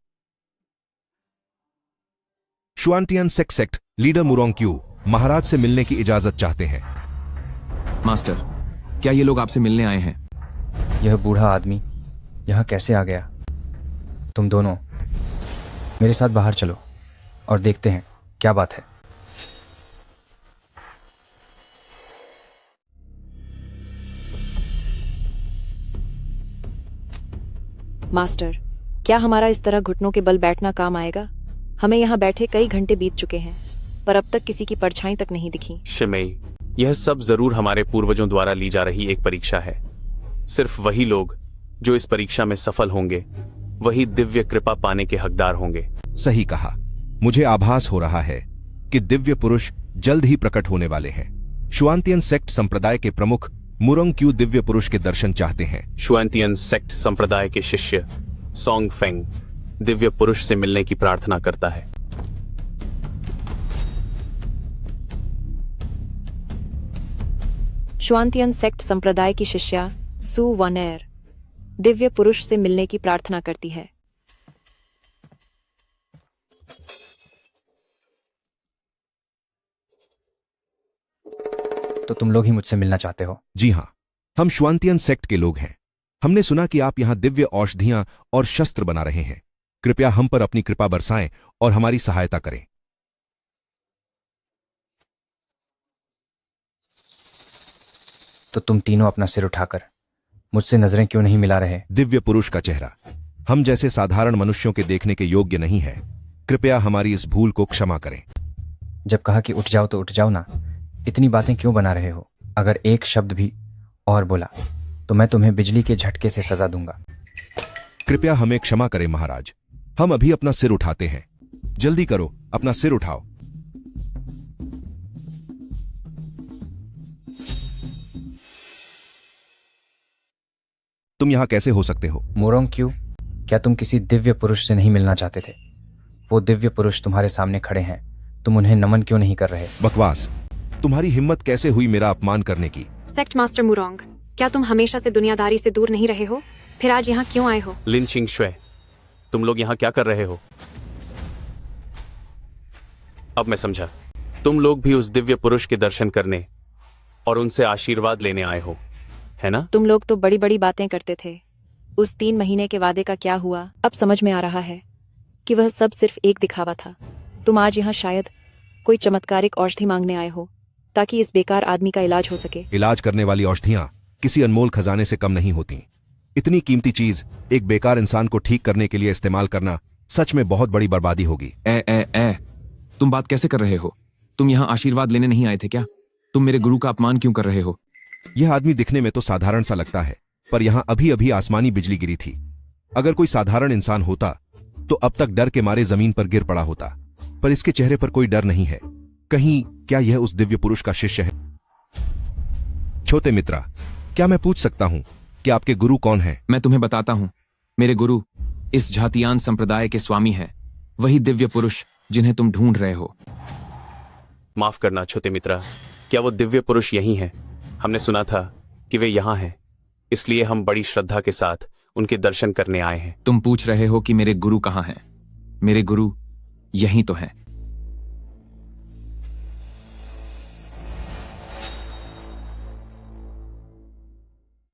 श्वांटियन सेक्ट लीडर मुरोंग महाराज से मिलने की इजाजत चाहते हैं। मास्टर, क्या ये लोग आपसे मिलने आए हैं? यह बूढ़ा आदमी यहां कैसे आ गया? तुम दोनों मेरे साथ बाहर चलो और देखते हैं क्या बात है। मास्टर, क्या हमारा इस तरह घुटनों के बल बैठना काम आएगा? हमें यहाँ बैठे कई घंटे बीत चुके हैं। पर अब तक किसी की परछाई तक नहीं दिखी। शिमेई, यह सब जरूर हमारे पूर्वजों द्वारा ली जा रही एक परीक्षा है। सिर्फ वही लोग जो इस परीक्षा में सफल होंगे वही दिव्य कृपा पाने के हकदार होंगे। सही कहा। मुझे आभास हो रहा है कि दिव्य पुरुष जल्द ही प्रकट होने वाले हैं। शुआंतियन सेक्ट संप्रदाय के प्रमुख मुरोंग क्यू दिव्य पुरुष के दर्शन चाहते हैं। शुआंतियन सेक्ट संप्रदाय के शिष्य सोंग फेंग दिव्य पुरुष से मिलने की प्रार्थना करता है। शुआंतियन सेक्ट संप्रदाय की शिष्या सू वनेर दिव्य पुरुष से मिलने की प्रार्थना करती है। तो तुम लोग ही मुझसे मिलना चाहते हो? जी हाँ, हम शुआंतियन सेक्ट के लोग हैं। हमने सुना कि आप यहाँ दिव्य औषधियां और शस्त्र बना रहे हैं। कृपया हम पर अपनी कृपा बरसाएं और हमारी सहायता करें। तो तुम तीनों अपना सिर उठाकर मुझसे नजरें क्यों नहीं मिला रहे? दिव्य पुरुष का चेहरा हम जैसे साधारण मनुष्यों के देखने के योग्य नहीं है। कृपया हमारी इस भूल को क्षमा करें। जब कहा कि उठ जाओ तो उठ जाओ ना। इतनी बातें क्यों बना रहे हो? अगर एक शब्द भी और बोला तो मैं तुम्हें बिजली के झटके से सजा दूंगा। कृपया हमें क्षमा करें महाराज। हम अभी अपना सिर उठाते हैं। जल्दी करो, अपना सिर उठाओ। तुम यहां कैसे हो सकते हो? मोरोंग क्यू, क्या तुम किसी दिव्य पुरुष से नहीं मिलना चाहते थे? वो दिव्य पुरुष तुम्हारे सामने खड़े हैं, तुम उन्हें नमन क्यों नहीं कर रहे? बकवास। तुम्हारी हिम्मत कैसे हुई मेरा अपमान करने की? सेक्ट मास्टर मुरोंग, क्या तुम हमेशा से दुनियादारी से दूर नहीं रहे हो? फिर आज यहाँ क्यों आए हो? लिन चिंगशुए, तुम लोग यहाँ क्या कर रहे हो? अब मैं समझा, तुम लोग भी उस दिव्य पुरुष के दर्शन करने और उनसे आशीर्वाद लेने आए हो, है ना? तुम लोग तो बड़ी बड़ी बातें करते थे। उस 3 महीने के वादे का क्या हुआ? अब समझ में आ रहा है कि वह सब सिर्फ एक दिखावा था। तुम आज यहाँ शायद कोई चमत्कारिक औषधि मांगने आए हो ताकि इस बेकार आदमी का इलाज हो सके। इलाज करने वाली औषधियां किसी अनमोल खजाने से कम नहीं होती। इतनी कीमती चीज एक बेकार इंसान को ठीक करने के लिए इस्तेमाल करना सच में बहुत बड़ी बर्बादी होगी। तुम बात कैसे कर रहे हो? तुम यहाँ आशीर्वाद लेने नहीं आए थे क्या? तुम मेरे गुरु का अपमान क्यों कर रहे हो? यह आदमी दिखने में तो साधारण सा लगता है, पर यहाँ अभी अभी आसमानी बिजली गिरी थी। अगर कोई साधारण इंसान होता तो अब तक डर के मारे जमीन पर गिर पड़ा होता, पर इसके चेहरे पर कोई डर नहीं है। कहीं क्या यह उस दिव्य पुरुष का शिष्य है? छोटे मित्रा, क्या मैं पूछ सकता हूँ कि आपके गुरु कौन है? मैं तुम्हें बताता हूँ। मेरे गुरु इस झातियान संप्रदाय के स्वामी हैं, वही दिव्य पुरुष जिन्हें तुम ढूंढ रहे हो। माफ करना छोटे मित्रा, क्या वो दिव्य पुरुष यही हैं? हमने सुना था कि वे यहाँ हैं, इसलिए हम बड़ी श्रद्धा के साथ उनके दर्शन करने आए हैं। तुम पूछ रहे हो कि मेरे गुरु कहाँ हैं? मेरे गुरु यहीं तो हैं।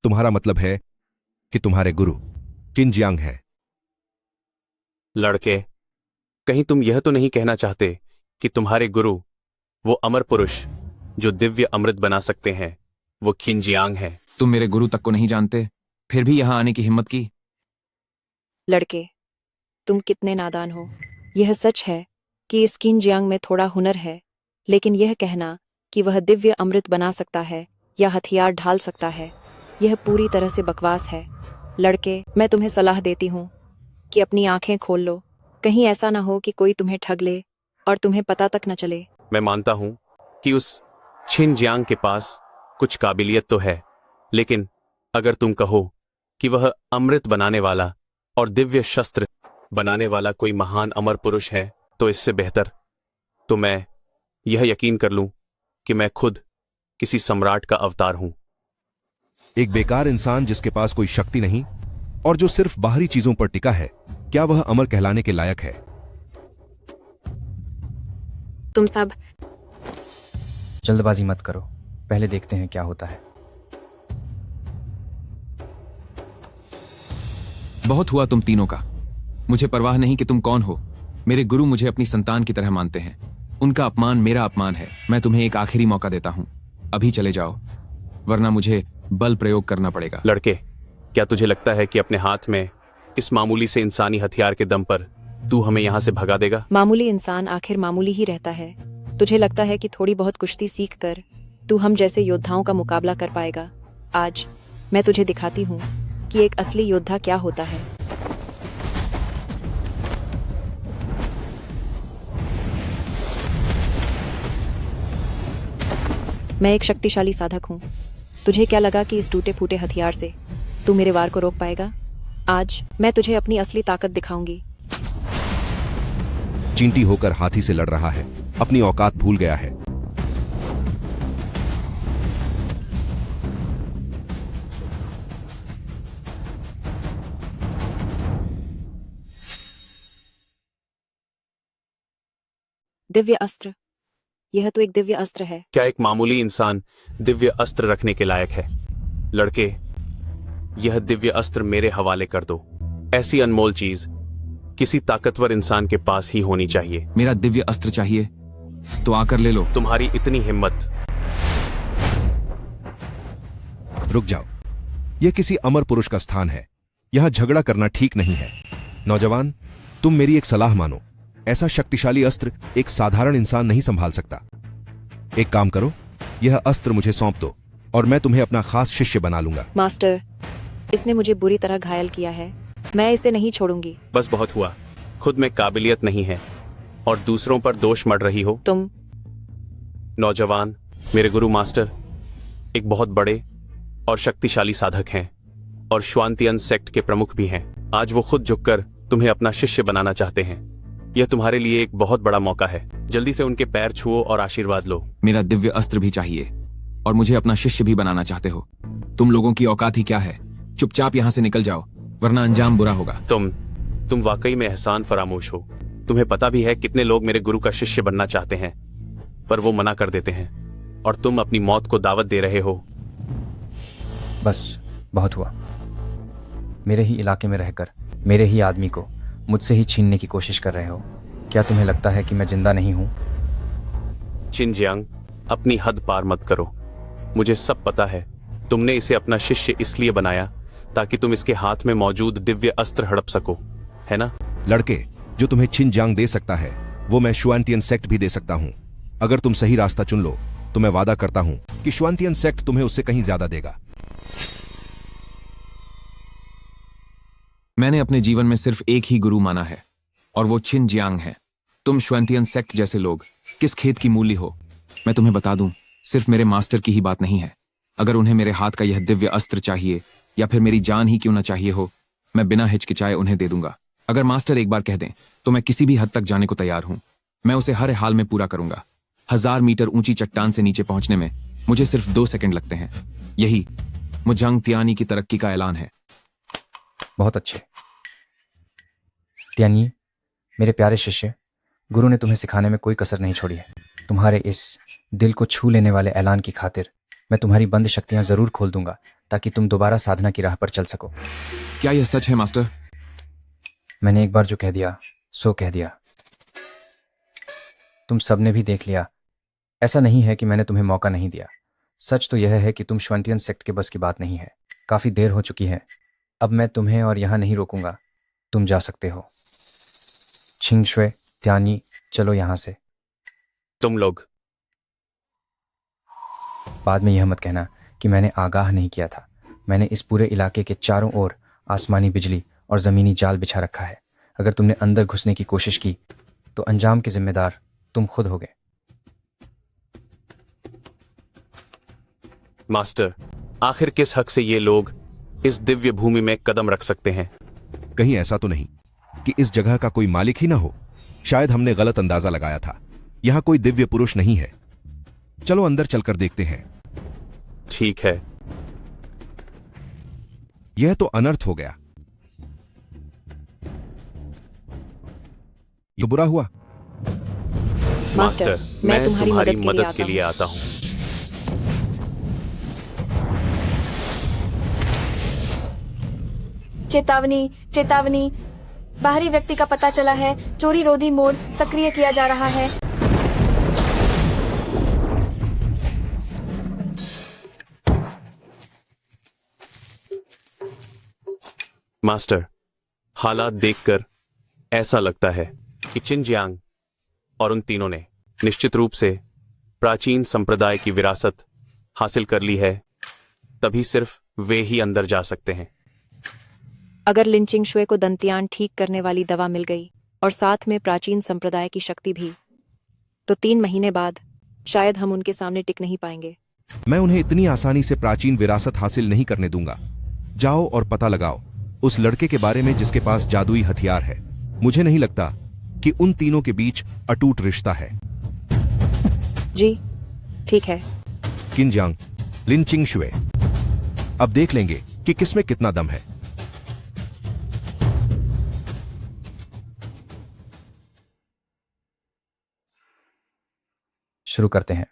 तुम्हारा मतलब है कि तुम्हारे गुरु किनजियांग हैं? लड़के, कहीं तुम यह तो नहीं कहना चाहते कि तुम्हारे गुरु वो अमर पुरुष जो दिव्य अमृत बना सकते हैं वो किनजियांग है? तुम मेरे गुरु तक को नहीं जानते, फिर भी यहाँ आने की हिम्मत की? लड़के, तुम कितने नादान हो। यह सच है कि इस किनजियांग में थोड़ा हुनर है, लेकिन यह कहना कि वह दिव्य अमृत बना सकता है या हथियार ढाल सकता है, यह पूरी तरह से बकवास है। लड़के, मैं तुम्हें सलाह देती हूँ कि अपनी आंखें खोल लो। कहीं ऐसा ना हो कि कोई तुम्हें ठग ले और तुम्हें पता तक न चले। मैं मानता हूं कि उस छिनजियांग के पास कुछ काबिलियत तो है, लेकिन अगर तुम कहो कि वह अमृत बनाने वाला और दिव्य शस्त्र बनाने वाला कोई महान अमर पुरुष है, तो इससे बेहतर तो मैं यह यकीन कर लूं कि मैं खुद किसी सम्राट का अवतार हूं। एक बेकार इंसान जिसके पास कोई शक्ति नहीं और जो सिर्फ बाहरी चीजों पर टिका है, क्या वह अमर कहलाने के लायक है? तुम सब जल्दबाजी मत करो, पहले देखते हैं क्या होता है। बहुत हुआ तुम तीनों का। मुझे परवाह नहीं कि तुम कौन हो। मेरे गुरु मुझे अपनी संतान की तरह मानते हैं। उनका अपमान मेरा अपमान है। मैं तुम्हें एक आखिरी मौका देता हूं, अभी चले जाओ, वरना मुझे बल प्रयोग करना पड़ेगा। लड़के, क्या तुझे लगता है कि अपने हाथ में इस मामूली से इंसानी हथियार के दम पर तू हमें यहां से भगा देगा? मामूली इंसान आखिर मामूली ही रहता है। तुझे लगता है कि थोड़ी बहुत कुश्ती सीख कर तू हम जैसे योद्धाओं का मुकाबला कर पाएगा? आज मैं तुझे दिखाती हूँ कि एक असली योद्धा क्या होता है। मैं एक शक्तिशाली साधक हूँ। तुझे क्या लगा कि इस टूटे फूटे हथियार से तू मेरे वार को रोक पाएगा? आज मैं तुझे अपनी असली ताकत दिखाऊंगी। चींटी होकर हाथी से लड़ रहा है, अपनी औकात भूल गया है। दिव्य अस्त्र, यह तो एक दिव्य अस्त्र है। क्या एक मामूली इंसान दिव्य अस्त्र रखने के लायक है? लड़के, यह दिव्य अस्त्र मेरे हवाले कर दो। ऐसी अनमोल चीज किसी ताकतवर इंसान के पास ही होनी चाहिए। मेरा दिव्य अस्त्र चाहिए तो आकर ले लो। तुम्हारी इतनी हिम्मत? रुक जाओ, यह किसी अमर पुरुष का स्थान है। यहां झगड़ा करना ठीक नहीं है। नौजवान, तुम मेरी एक सलाह मानो। ऐसा शक्तिशाली अस्त्र एक साधारण इंसान नहीं संभाल सकता। एक काम करो, यह अस्त्र मुझे सौंप दो और मैं तुम्हें अपना खास शिष्य बना लूंगा। मास्टर, इसने मुझे बुरी तरह घायल किया है। मैं इसे नहीं छोड़ूंगी। बस बहुत हुआ। खुद में काबिलियत नहीं है और दूसरों पर दोष मढ़ रही हो तुम। नौजवान, मेरे गुरु मास्टर एक बहुत बड़े और शक्तिशाली साधक हैं और श्वांतियन सेक्ट के प्रमुख भी हैं। आज वो खुद झुककर तुम्हें अपना शिष्य बनाना चाहते हैं। यह तुम्हारे लिए एक बहुत बड़ा मौका है। जल्दी से उनके पैर छुओ और आशीर्वाद लो। मेरा दिव्य अस्त्र भी चाहिए और मुझे अपना शिष्य भी बनाना चाहते हो। तुम लोगों की औकात ही क्या है? चुपचाप यहाँ से निकल जाओ वरना अंजाम बुरा होगा। तुम वाकई में एहसान फरामोश हो। तुम्हें पता भी है कितने लोग मेरे गुरु का शिष्य बनना चाहते हैं पर वो मना कर देते हैं और तुम अपनी मौत को दावत दे रहे हो। बस बहुत हुआ। मेरे ही इलाके में रहकर मेरे ही आदमी को मुझसे ही छीनने की कोशिश कर रहे हो। क्या तुम्हें लगता है कि मैं जिंदा नहीं हूं? चिनजियांग, अपनी हद पार मत करो। मुझे सब पता है। तुमने इसे अपना शिष्य इसलिए बनाया ताकि तुम इसके हाथ में मौजूद दिव्य अस्त्र हड़प सको, है ना? लड़के, जो तुम्हें छिनजांग दे सकता है वो मैं श्वांतियन सेक्ट भी दे सकता हूं। अगर तुम सही रास्ता चुन लो तो मैं वादा करता हूं कि श्वांतियन सेक्ट तुम्हें उससे कहीं ज्यादा देगा। मैंने अपने जीवन में सिर्फ एक ही गुरु माना है और वो छिन जियांग है। तुम श्वांतियन सेक्ट जैसे लोग किस खेत की मूली हो? मैं तुम्हें बता दूं, सिर्फ मेरे मास्टर की ही बात नहीं है। अगर उन्हें मेरे हाथ का यह दिव्य अस्त्र चाहिए या फिर मेरी जान ही क्यों ना चाहिए हो, मैं बिना हिचकिचाए उन्हें दे दूंगा। अगर मास्टर एक बार कह दें तो मैं किसी भी हद तक जाने को तैयार हूं। मैं उसे हर हाल में पूरा करूंगा। 1000 मीटर ऊंची चट्टान से नीचे पहुंचने में मुझे सिर्फ 2 सेकंड लगते हैं। यही मुझंग तियानी की तरक्की का ऐलान है। बहुत अच्छे त्यानी, मेरे प्यारे शिष्य, गुरु ने तुम्हें सिखाने में कोई कसर नहीं छोड़ी है। तुम्हारे इस दिल को छू लेने वाले ऐलान की खातिर मैं तुम्हारी बंद शक्तियां जरूर खोल दूंगा ताकि तुम दोबारा साधना की राह पर चल सको। क्या यह सच है मास्टर? मैंने एक बार जो कह दिया सो कह दिया। तुम सबने भी देख लिया। ऐसा नहीं है कि मैंने तुम्हें मौका नहीं दिया। सच तो यह है कि तुम श्वांतियन सेक्ट के बस की बात नहीं है। काफी देर हो चुकी है। अब मैं तुम्हें और यहां नहीं रोकूंगा। तुम जा सकते हो। छिंगशुए, त्यानी, चलो यहां से। तुम लोग बाद में यह मत कहना कि मैंने आगाह नहीं किया था। मैंने इस पूरे इलाके के चारों ओर आसमानी बिजली और जमीनी जाल बिछा रखा है। अगर तुमने अंदर घुसने की कोशिश की तो अंजाम के जिम्मेदार तुम खुद होगे। मास्टर, आखिर किस हक से ये लोग इस दिव्य भूमि में कदम रख सकते हैं? कहीं ऐसा तो नहीं कि इस जगह का कोई मालिक ही ना हो? शायद हमने गलत अंदाजा लगाया था। यहां कोई दिव्य पुरुष नहीं है। चलो अंदर चलकर देखते हैं। ठीक है। यह तो अनर्थ हो गया। ये बुरा हुआ। मास्टर, मैं तुम्हारी मदद के लिए आता हूं। चेतावनी, चेतावनी, बाहरी व्यक्ति का पता चला है। चोरी रोधी मोड सक्रिय किया जा रहा है। मास्टर, हालात देखकर ऐसा लगता है कि चिनजियांग और उन तीनों ने निश्चित रूप से प्राचीन संप्रदाय की विरासत हासिल कर ली है, तभी सिर्फ वे ही अंदर जा सकते हैं। अगर लिंचिंग शुए को दंतियान ठीक करने वाली दवा मिल गई और साथ में प्राचीन संप्रदाय की शक्ति भी, तो 3 महीने बाद शायद हम उनके सामने टिक नहीं पाएंगे। मैं उन्हें इतनी आसानी से प्राचीन विरासत हासिल नहीं करने दूंगा। जाओ और पता लगाओ उस लड़के के बारे में जिसके पास जादुई हथियार है। मुझे नहीं लगता कि उन तीनों के बीच अटूट रिश्ता है। जी ठीक है। किनजांग, लिंचिंग शुए, अब देख लेंगे कि किसमें कितना दम है। शुरू करते हैं।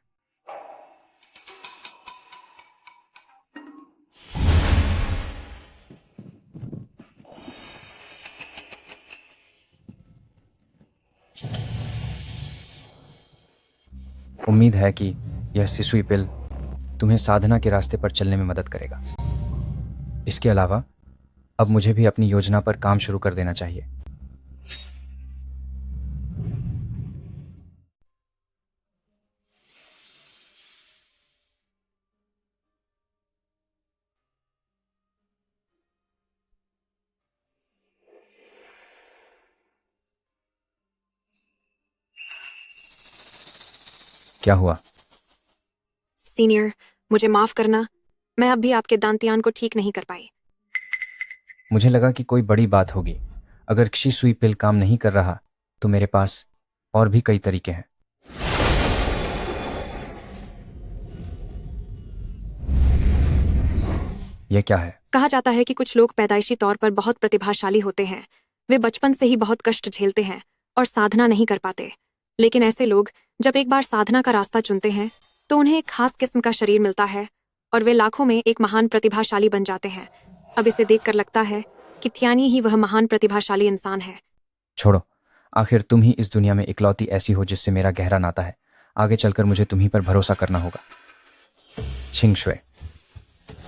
उम्मीद है कि यह सिसुई पिल तुम्हें साधना के रास्ते पर चलने में मदद करेगा। इसके अलावा अब मुझे भी अपनी योजना पर काम शुरू कर देना चाहिए। क्या हुआ? सीनियर, मुझे माफ करना, मैं अब भी आपके दांतियान को ठीक नहीं कर पाई। मुझे लगा कि कोई बड़ी बात होगी। अगर क्षिसुई पिल काम नहीं कर रहा तो मेरे पास और भी कई तरीके हैं। यह क्या है? कहा जाता है कि कुछ लोग पैदाइशी तौर पर बहुत प्रतिभाशाली होते हैं। वे बचपन से ही बहुत कष्ट झेलते हैं और साधना नहीं कर पाते। लेकिन ऐसे लोग जब एक बार साधना का रास्ता चुनते हैं तो उन्हें एक खास किस्म का शरीर मिलता है और वे लाखों में एक महान प्रतिभाशाली बन जाते हैं। अब इसे देखकर लगता है कि थियानी ही वह महान प्रतिभाशाली इंसान है। छोड़ो, आखिर तुम ही इस दुनिया में इकलौती ऐसी हो जिससे मेरा गहरा नाता है। आगे चलकर मुझे तुम्ही पर भरोसा करना होगा। छिंग शुए,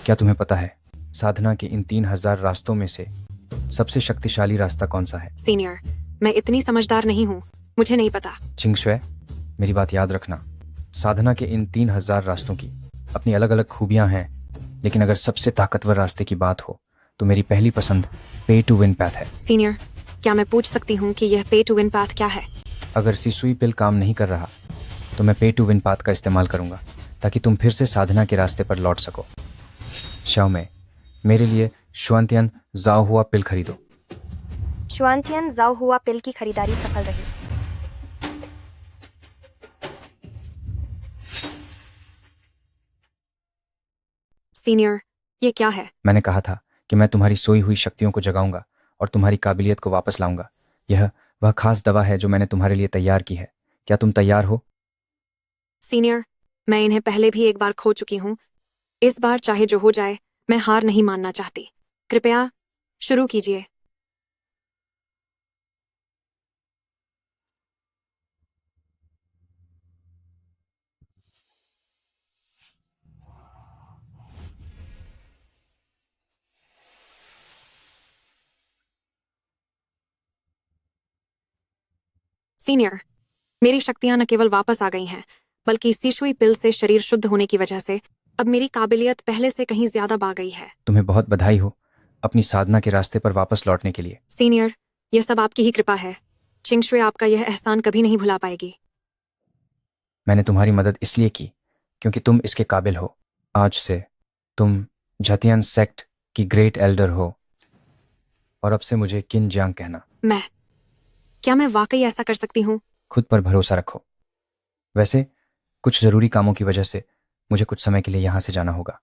क्या तुम्हें पता है साधना के इन 3000 रास्तों में से सबसे शक्तिशाली रास्ता कौन सा है? सीनियर, मैं इतनी समझदार नहीं हूँ, मुझे नहीं पता। छिंग शुए, मेरी बात याद रखना। साधना के इन 3000 रास्तों की अपनी अलग अलग खूबियां हैं, लेकिन अगर सबसे ताकतवर रास्ते की बात हो तो मेरी पहली पसंद पे टू विन पैथ है। सीनियर, क्या मैं पूछ सकती हूँ कि यह पे टू विन पाथ क्या है? अगर सिसुई पिल काम नहीं कर रहा तो मैं पे टू विन पाथ का इस्तेमाल करूंगा ताकि तुम फिर से साधना के रास्ते पर लौट सको। शाओ में, मेरे लिए शुआनतियन जाओ हुआ पिल खरीदो। शुआनटियन जाओ हुआ पिल की खरीदारी सफल रही। सीनियर, ये क्या है? मैंने कहा था कि मैं तुम्हारी सोई हुई शक्तियों को जगाऊंगा और तुम्हारी काबिलियत को वापस लाऊंगा। यह वह खास दवा है जो मैंने तुम्हारे लिए तैयार की है। क्या तुम तैयार हो? सीनियर, मैं इन्हें पहले भी एक बार खो चुकी हूँ। इस बार चाहे जो हो जाए, मैं हार नहीं मानना चाहती। कृपया शुरू कीजिए। सीनियर, मेरी शक्तियां न केवल वापस आ गई हैं, बल्कि सिशुई पिल से शरीर शुद्ध होने की वजह से अब मेरी काबिलियत पहले से कहीं ज्यादा बढ़ गई है। तुम्हें बहुत बधाई हो अपनी साधना के रास्ते पर वापस लौटने के लिए। सीनियर, यह सब आपकी ही कृपा है। छिंग शुए आपका यह एहसान कभी नहीं भुला पाएगी। मैंने तुम्हारी मदद इसलिए की क्योंकि तुम इसके काबिल हो। आज से तुम झतियन सेक्ट की ग्रेट एल्डर हो और अब से मुझे किन जियांग कहना। क्या मैं वाकई ऐसा कर सकती हूँ? खुद पर भरोसा रखो। वैसे कुछ जरूरी कामों की वजह से मुझे कुछ समय के लिए यहाँ से जाना होगा।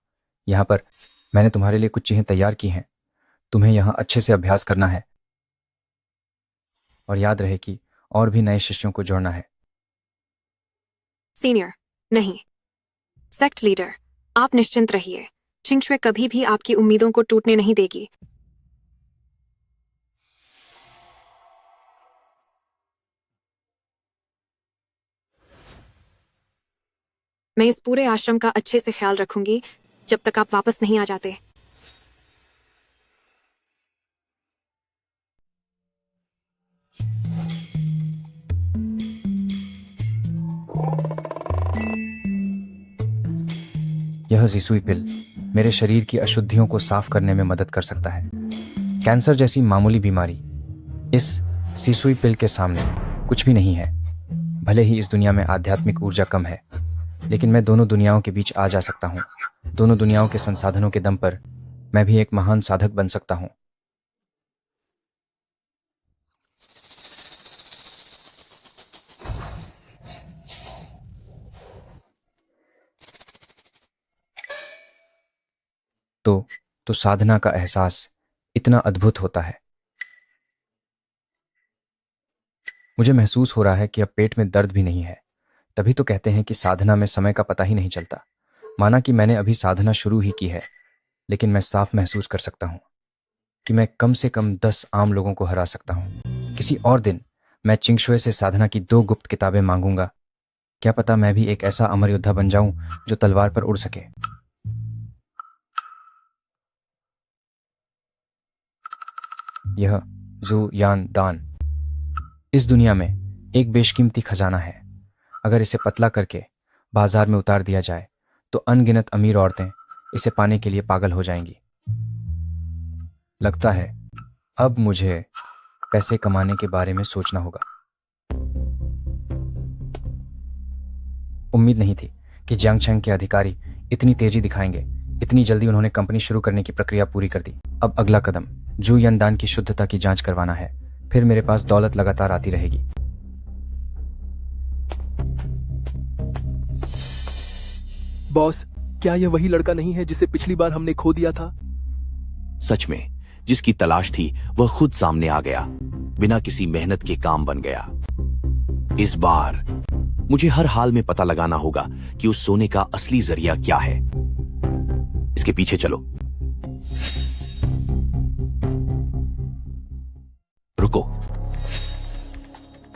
यहाँ पर मैंने तुम्हारे लिए कुछ चीजें तैयार की हैं। तुम्हें यहाँ अच्छे से अभ्यास करना है और याद रहे कि और भी नए शिष्यों को जोड़ना है। सीनियर, नहीं। सेक्ट लीडर, आप निश्चिंत रहिए। छिंग शुए कभी भी आपकी उम्मीदों को टूटने नहीं देगी। मैं इस पूरे आश्रम का अच्छे से ख्याल रखूंगी जब तक आप वापस नहीं आ जाते। यह जीसुई पिल मेरे शरीर की अशुद्धियों को साफ करने में मदद कर सकता है। कैंसर जैसी मामूली बीमारी इस सीसुई पिल के सामने कुछ भी नहीं है। भले ही इस दुनिया में आध्यात्मिक ऊर्जा कम है, लेकिन मैं दोनों दुनियाओं के बीच आ जा सकता हूँ। दोनों दुनियाओं के संसाधनों के दम पर मैं भी एक महान साधक बन सकता हूँ। तो साधना का एहसास इतना अद्भुत होता है। मुझे महसूस हो रहा है कि अब पेट में दर्द भी नहीं है। तभी तो कहते हैं कि साधना में समय का पता ही नहीं चलता। माना कि मैंने अभी साधना शुरू ही की है, लेकिन मैं साफ महसूस कर सकता हूँ कि मैं कम से कम 10 आम लोगों को हरा सकता हूँ। किसी और दिन मैं चिंगशुए से साधना की 2 गुप्त किताबें मांगूंगा। क्या पता मैं भी एक ऐसा अमर योद्धा बन जाऊं जो तलवार पर उड़ सके। यह जू यान दान इस दुनिया में एक बेशकीमती खजाना है। अगर इसे पतला करके बाजार में उतार दिया जाए तो अनगिनत अमीर औरतें इसे पाने के लिए पागल हो जाएंगी। लगता है अब मुझे पैसे कमाने के बारे में सोचना होगा। उम्मीद नहीं थी कि जियांगचेंग के अधिकारी इतनी तेजी दिखाएंगे। इतनी जल्दी उन्होंने कंपनी शुरू करने की प्रक्रिया पूरी कर दी। अब अगला कदम जू यनदान की शुद्धता की जांच करवाना है। फिर मेरे पास दौलत लगातार आती रहेगी। बॉस, क्या यह वही लड़का नहीं है जिसे पिछली बार हमने खो दिया था? सच में, जिसकी तलाश थी वह खुद सामने आ गया। बिना किसी मेहनत के काम बन गया। इस बार मुझे हर हाल में पता लगाना होगा कि उस सोने का असली जरिया क्या है। इसके पीछे चलो। रुको।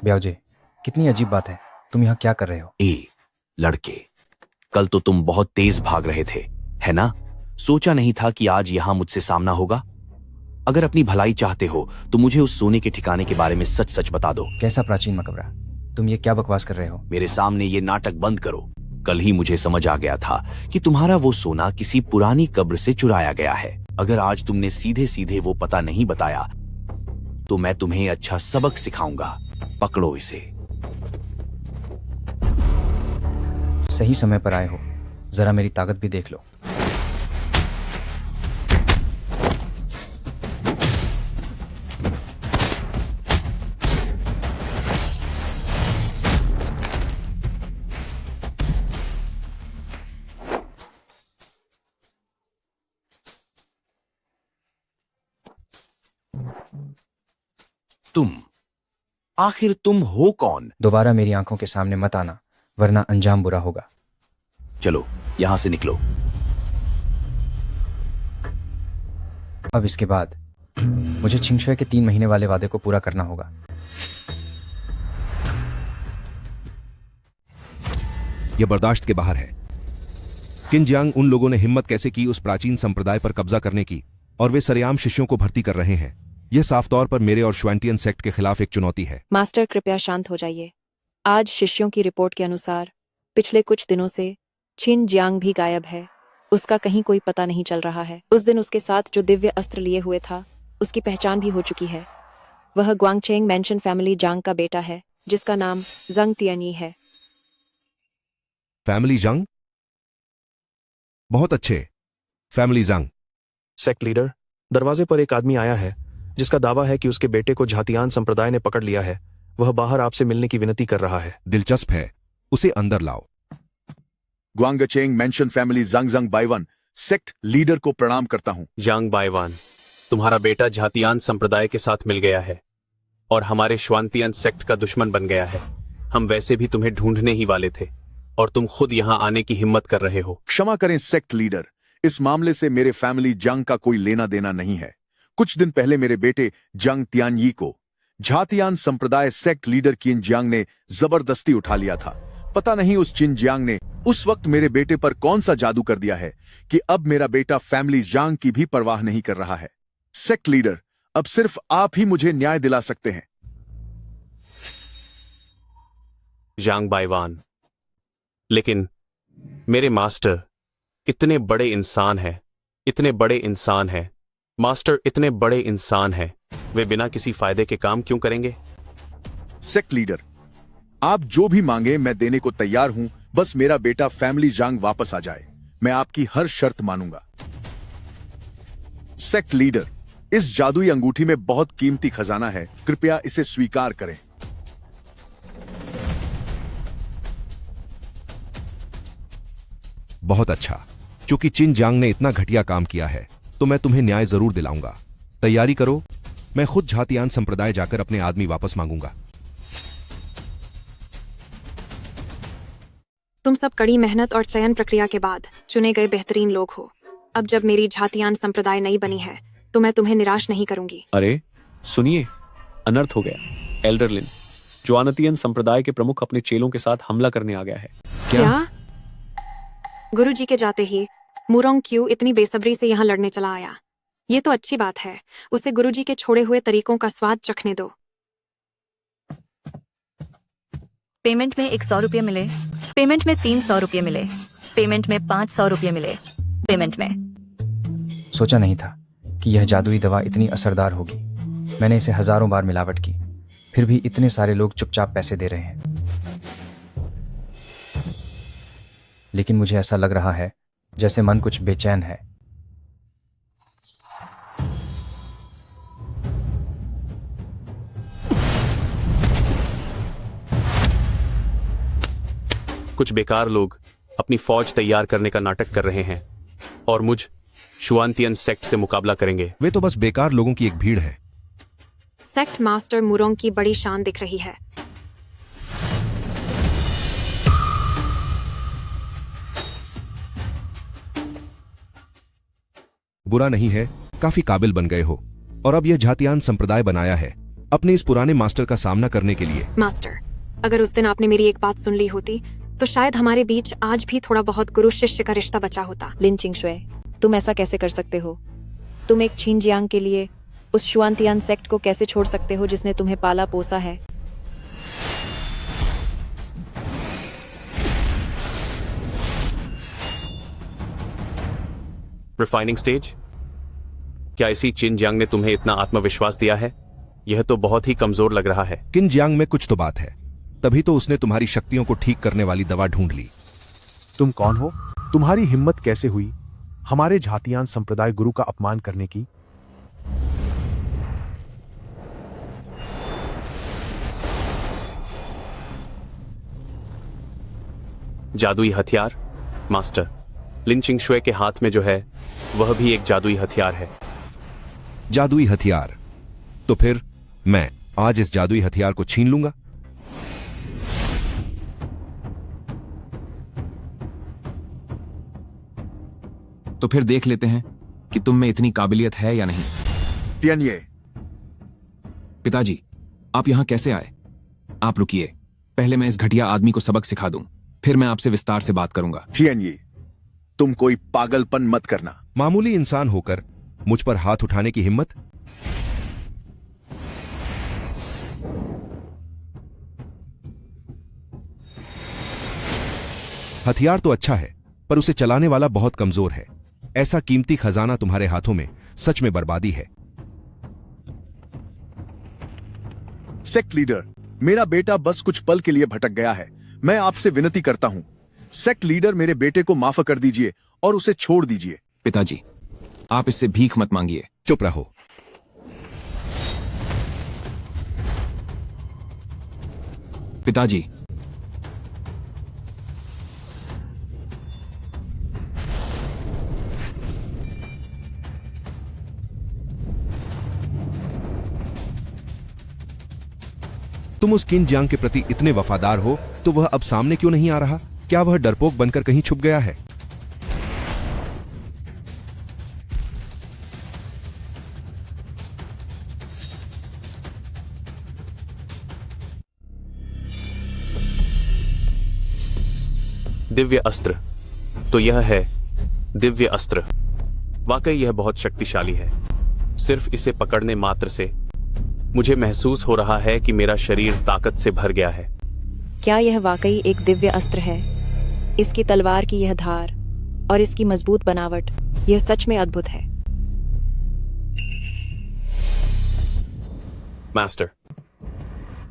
ब्याओजे, कितनी अजीब बात है। तुम यहाँ क्या कर रहे हो? लड़के, कल तो तुम बहुत तेज भाग रहे थे, है ना? सोचा नहीं था कि आज यहाँ मुझसे सामना होगा। अगर अपनी भलाई चाहते हो तो मुझे उस सोने के ठिकाने के बारे में सच सच बता दो। कैसा प्राचीन मकबरा? तुम ये क्या बकवास कर रहे हो? मेरे सामने ये नाटक बंद करो। कल ही मुझे समझ आ गया था कि तुम्हारा वो सोना किसी पुरानी कब्र से चुराया गया है। अगर आज तुमने सीधे सीधे वो पता नहीं बताया तो मैं तुम्हें अच्छा सबक सिखाऊंगा। पकड़ो इसे। सही समय पर आए हो। जरा मेरी ताकत भी देख लो। आखिर तुम हो कौन? दोबारा मेरी आंखों के सामने मत आना, वरना अंजाम बुरा होगा। चलो यहां से निकलो। अब इसके बाद मुझे चिंगशुए के 3 महीने वाले वादे को पूरा करना होगा। यह बर्दाश्त के बाहर है। किनजियांग उन लोगों ने हिम्मत कैसे की उस प्राचीन संप्रदाय पर कब्जा करने की, और वे सरेआम शिष्यों को भर्ती कर रहे हैं। यह साफ तौर पर मेरे और श्वांटियन सेक्ट के खिलाफ एक चुनौती है। मास्टर, कृपया शांत हो जाइए। आज शिष्यों की रिपोर्ट के अनुसार पिछले कुछ दिनों से छिन जियांग भी गायब है। उसका कहीं कोई पता नहीं चल रहा है। उस दिन उसके साथ जो दिव्य अस्त्र लिए हुए था, उसकी पहचान भी हो चुकी है। वह ग्वांगचेंग मेंशन फैमिली जांग का बेटा है, जिसका नाम जंग तियनी है। फैमिली जंग? बहुत अच्छे। फैमिली जंग। सेक्ट लीडर, दरवाजे पर एक आदमी आया है जिसका दावा है कि उसके बेटे को झातियान संप्रदाय ने पकड़ लिया है। वह बाहर आपसे मिलने की विनती कर रहा है। दिलचस्प है, उसे अंदर लाओ। ग्वांगचेंग मेंशन फैमिली जंग जंग बाइवान सेक्ट लीडर को प्रणाम करता हूं। जांग बाइवान, तुम्हारा बेटा झातियान संप्रदाय के साथ मिल गया है और हमारे श्वांतियन सेक्ट का दुश्मन बन गया है। हम वैसे भी तुम्हें ढूंढने ही वाले थे और तुम खुद यहाँ आने की हिम्मत कर रहे हो। क्षमा करें सेक्ट लीडर, इस मामले से मेरे फैमिली जंग का कोई लेना देना नहीं है। कुछ दिन पहले मेरे बेटे जंग तियानयी को झातियान संप्रदाय सेक्ट लीडर किन जियांग ने जबरदस्ती उठा लिया था। पता नहीं उस चिन जियांग ने उस वक्त मेरे बेटे पर कौन सा जादू कर दिया है कि अब मेरा बेटा फैमिली जांग की भी परवाह नहीं कर रहा है। सेक्ट लीडर, अब सिर्फ आप ही मुझे न्याय दिला सकते हैं। जांग बाइवान, लेकिन मेरे मास्टर इतने बड़े इंसान हैं, इतने बड़े इंसान हैं। मास्टर, इतने बड़े इंसान हैं, वे बिना किसी फायदे के काम क्यों करेंगे? सेक्ट लीडर, आप जो भी मांगे मैं देने को तैयार हूं, बस मेरा बेटा फैमिली जांग वापस आ जाए। मैं आपकी हर शर्त मानूंगा। सेक्ट लीडर, इस जादुई अंगूठी में बहुत कीमती खजाना है, कृपया इसे स्वीकार करें। बहुत अच्छा। चूंकि चिन जांग ने इतना घटिया काम किया है तो मैं तुम्हें न्याय जरूर दिलाऊंगा। तैयारी करो, मैं खुद झातियान संप्रदाय जाकर अपने आदमी वापस मांगूंगा। तुम सब कड़ी मेहनत और चयन प्रक्रिया के बाद चुने गए बेहतरीन लोग हो। अब जब मेरी झातियान संप्रदाय नई बनी है तो मैं तुम्हें निराश नहीं करूंगी। अरे सुनिए, अनर्थ हो गया। एल्डर लिन, ज्वानतियन संप्रदाय के प्रमुख अपने चेलों के साथ हमला करने आ गया है। क्या? गुरुजी के जाते ही मुरोंग क्यू इतनी बेसब्री से यहाँ लड़ने चला आया। ये तो अच्छी बात है, उसे गुरुजी के छोड़े हुए तरीकों का स्वाद चखने दो। पेमेंट में 100 रुपये मिले, पेमेंट में 300 रुपये मिले, पेमेंट में 500 रुपये मिले, पेमेंट में। सोचा नहीं था कि यह जादुई दवा इतनी असरदार होगी। मैंने इसे हजारों बार मिलावट की, फिर भी इतने सारे लोग चुपचाप पैसे दे रहे हैं। लेकिन मुझे ऐसा लग रहा है जैसे मन कुछ बेचैन है। कुछ बेकार लोग अपनी फौज तैयार करने का नाटक कर रहे हैं और मुझ शुआनतियन सेक्ट से मुकाबला करेंगे। वे तो बस बेकार लोगों की एक भीड़ है। सेक्ट मास्टर मुरोंग की बड़ी शान दिख रही है। बुरा नहीं है, काफी काबिल बन गए हो और अब यह झातियान संप्रदाय बनाया है अपने इस पुराने मास्टर का सामना करने के लिए। मास्टर, अगर उस दिन आपने मेरी एक बात सुन ली होती तो शायद हमारे बीच आज भी थोड़ा बहुत गुरु शिष्य का रिश्ता बचा होता। लिन चिंगशुए, तुम ऐसा कैसे कर सकते हो? तुम एक छिनजियांग के लिए उस शुआनतियान सेक्ट को कैसे छोड़ सकते हो जिसने तुम्हें पाला पोसा है? रिफाइनिंग स्टेज, क्या इसी चिन जियांग ने तुम्हें इतना आत्मविश्वास दिया है? यह तो बहुत ही कमजोर लग रहा है। किन जियांग में कुछ तो बात है, तभी तो उसने तुम्हारी शक्तियों को ठीक करने वाली दवा ढूंढ ली। तुम कौन हो? तुम्हारी हिम्मत कैसे हुई हमारे झातियान संप्रदाय गुरु का अपमान करने की? जादुई हथियार? मास्टर, लिन चिंगशुए के हाथ में जो है वह भी एक जादुई हथियार है। जादुई हथियार? तो फिर मैं आज इस जादुई हथियार को छीन लूंगा। तो फिर देख लेते हैं कि तुम में इतनी काबिलियत है या नहीं। तियानिये, पिताजी, आप यहां कैसे आए? आप रुकिए, पहले मैं इस घटिया आदमी को सबक सिखा दूं, फिर मैं आपसे विस्तार से बात करूंगा। तियानिये, तुम कोई पागलपन मत करना। मामूली इंसान होकर मुझ पर हाथ उठाने की हिम्मत? हथियार तो अच्छा है पर उसे चलाने वाला बहुत कमजोर है। ऐसा कीमती खजाना तुम्हारे हाथों में सच में बर्बादी है। सेक्ट लीडर, मेरा बेटा बस कुछ पल के लिए भटक गया है। मैं आपसे विनती करता हूं, सेक्ट लीडर, मेरे बेटे को माफ कर दीजिए और उसे छोड़ दीजिए। पिताजी, आप इससे भीख मत मांगिए। चुप रहो। पिताजी, तुम उस किन जियांग के प्रति इतने वफादार हो तो वह अब सामने क्यों नहीं आ रहा? क्या वह डरपोक बनकर कहीं छुप गया है? दिव्य अस्त्र, तो यह है दिव्य अस्त्र। वाकई यह बहुत शक्तिशाली है। सिर्फ इसे पकड़ने मात्र से मुझे महसूस हो रहा है कि मेरा शरीर ताकत से भर गया है। क्या यह वाकई एक दिव्य अस्त्र है? इसकी तलवार की यह धार और इसकी मजबूत बनावट, यह सच में अद्भुत है। मास्टर,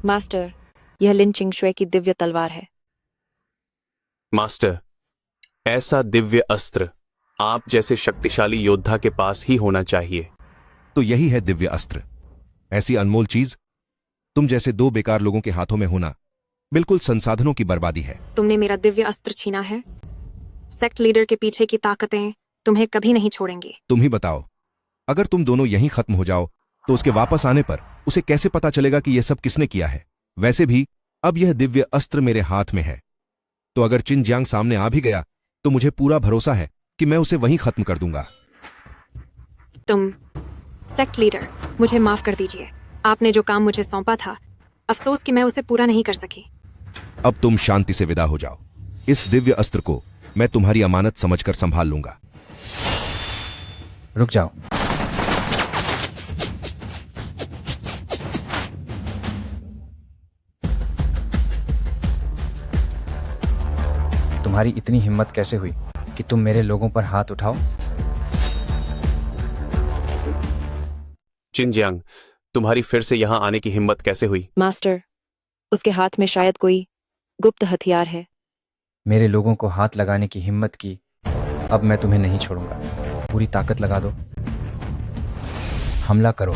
मास्टर, यह लिन चिंगशुए की दिव्य तलवार है। मास्टर, ऐसा दिव्य अस्त्र आप जैसे शक्तिशाली योद्धा के पास ही होना चाहिए। तो यही है दिव्य अस्त्र। ऐसी अनमोल चीज तुम जैसे दो बेकार लोगों के हाथों में होना बिल्कुल संसाधनों की बर्बादी है। तुमने मेरा दिव्य अस्त्र छीना है। सेक्ट लीडर के पीछे की ताकतें तुम्हें कभी नहीं छोड़ेंगी। तुम ही बताओ, अगर तुम दोनों यहीं खत्म हो जाओ तो उसके वापस आने पर उसे कैसे पता चलेगा कि यह सब किसने किया है? वैसे भी अब यह दिव्य अस्त्र मेरे हाथ में है, तो अगर चिन जियांग सामने आ भी गया तो मुझे पूरा भरोसा है कि मैं उसे वहीं खत्म कर दूंगा। तुम सेक्ट लीडर, मुझे माफ कर दीजिए। आपने जो काम मुझे सौंपा था, अफसोस कि मैं उसे पूरा नहीं कर सकी। अब तुम शांति से विदा हो जाओ। इस दिव्य अस्त्र को मैं तुम्हारी अमानत समझकर संभाल लूंगा। रुक जाओ। तुम्हारी इतनी हिम्मत कैसे हुई कि तुम मेरे लोगों पर हाथ उठाओ? चिन जियांग, तुम्हारी फिर से यहां आने की हिम्मत कैसे हुई? मास्टर, उसके हाथ में शायद कोई गुप्त हथियार है। मेरे लोगों को हाथ लगाने की हिम्मत की, अब मैं तुम्हें नहीं छोड़ूंगा। पूरी ताकत लगा दो, हमला करो।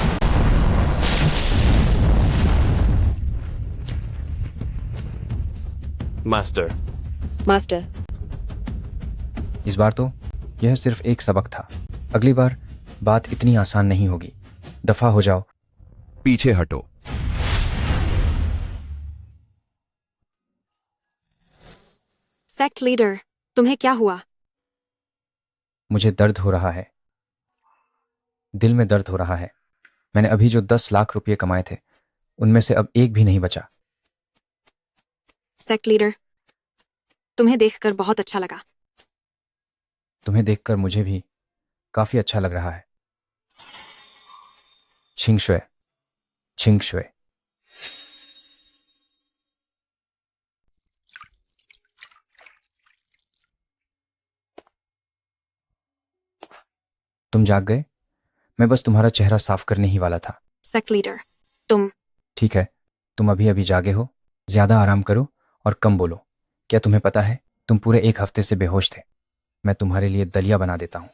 मास्टर, मास्टर, इस बार तो यह सिर्फ एक सबक था। अगली बार बात इतनी आसान नहीं होगी। दफा हो जाओ। पीछे हटो। सेक्ट लीडर, तुम्हें क्या हुआ? मुझे दर्द हो रहा है, दिल में दर्द हो रहा है। मैंने अभी जो 10 लाख रुपए कमाए थे, उनमें से अब एक भी नहीं बचा। सेक्ट लीडर, तुम्हें देखकर बहुत अच्छा लगा। तुम्हें देखकर मुझे भी काफी अच्छा लग रहा है। चिंगशुए, चिंगशुए। तुम जाग गए? मैं बस तुम्हारा चेहरा साफ करने ही वाला था। सेक्ट लीडर, तुम ठीक है, तुम अभी अभी जागे हो। ज्यादा आराम करो और कम बोलो। क्या तुम्हें पता है, तुम पूरे 1 हफ्ते से बेहोश थे। मैं तुम्हारे लिए दलिया बना देता हूं।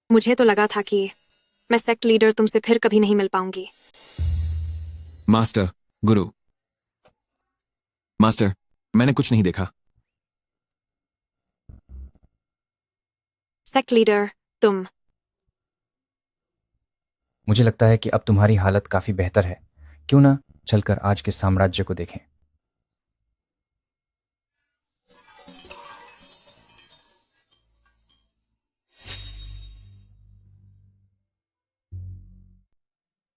मुझे तो लगा था कि मैं सेक्ट लीडर तुमसे फिर कभी नहीं मिल पाऊंगी। मास्टर, गुरु। मास्टर, मैंने कुछ नहीं देखा। सेक्ट लीडर, तुम। मुझे लगता है कि अब तुम्हारी हालत काफी बेहतर है। क्यों ना चलकर आज के साम्राज्य को देखें।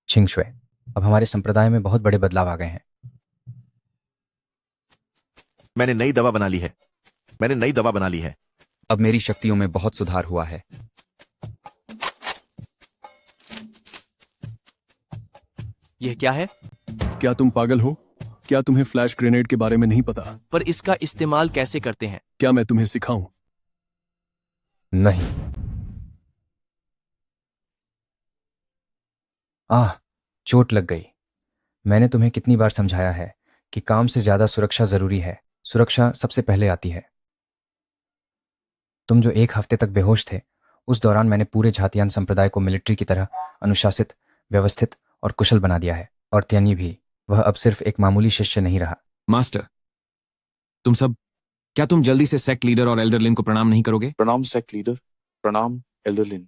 चिंगशुए, अब हमारे संप्रदाय में बहुत बड़े बदलाव आ गए हैं। मैंने नई दवा बना ली है। मैंने नई दवा बना ली है। अब मेरी शक्तियों में बहुत सुधार हुआ है। यह क्या है? क्या तुम पागल हो? क्या तुम्हें फ्लैश ग्रेनेड के बारे में नहीं पता? पर इसका इस्तेमाल कैसे करते हैं? क्या मैं तुम्हें सिखाऊं? नहीं। आह, चोट लग गई। मैंने तुम्हें कितनी बार समझाया है कि काम से ज्यादा सुरक्षा जरूरी है। सुरक्षा सबसे पहले आती है। तुम जो 1 हफ्ते तक बेहोश थे, उस दौरान मैंने पूरे झातियान संप्रदाय को मिलिट्री की तरह अनुशासित, व्यवस्थित और कुशल बना दिया है। और त्यानी भी, वह अब सिर्फ एक मामूली शिष्य नहीं रहा। मास्टर, तुम सब, क्या तुम जल्दी से सेक्ट लीडर और एल्डरलिन को प्रणाम नहीं करोगे? प्रणाम सेक्ट लीडर, प्रणाम एल्डरलिन।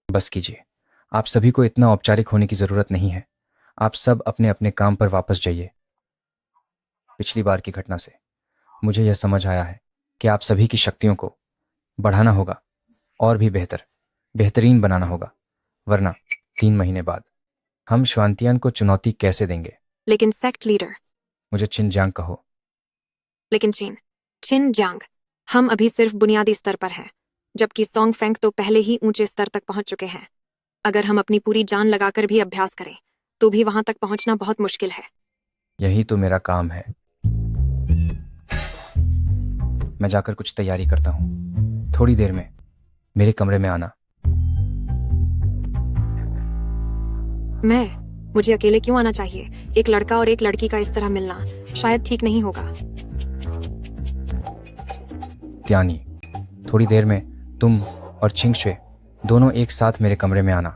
बस कीजिए, आप सभी को इतना औपचारिक होने की जरूरत नहीं है। आप सब अपने अपने काम पर वापस जाइए। पिछली बार की घटना से मुझे यह समझ आया है कि आप सभी की शक्तियों को बढ़ाना होगा और भी बेहतरीन बनाना होगा, वरना 3 महीने बाद हम श्वांतियान को चुनौती कैसे देंगे? लेकिन सेक्ट लीडर, मुझे चिन जियांग कहो। लेकिन चिन जियांग, हम अभी सिर्फ बुनियादी स्तर पर हैं। जबकि सोंग फेंग तो पहले ही ऊंचे स्तर तक पहुंच चुके हैं। अगर हम अपनी पूरी जान लगाकर भी अभ्यास करें तो भी वहां तक पहुंचना बहुत मुश्किल है। यही तो मेरा काम है। मैं जाकर कुछ तैयारी करता हूँ। थोड़ी देर में मेरे कमरे में आना। मुझे अकेले क्यों आना चाहिए? एक लड़का और एक लड़की का इस तरह मिलना शायद ठीक नहीं होगा। त्यानी, थोड़ी देर में तुम और छिंगशुए दोनों एक साथ मेरे कमरे में आना।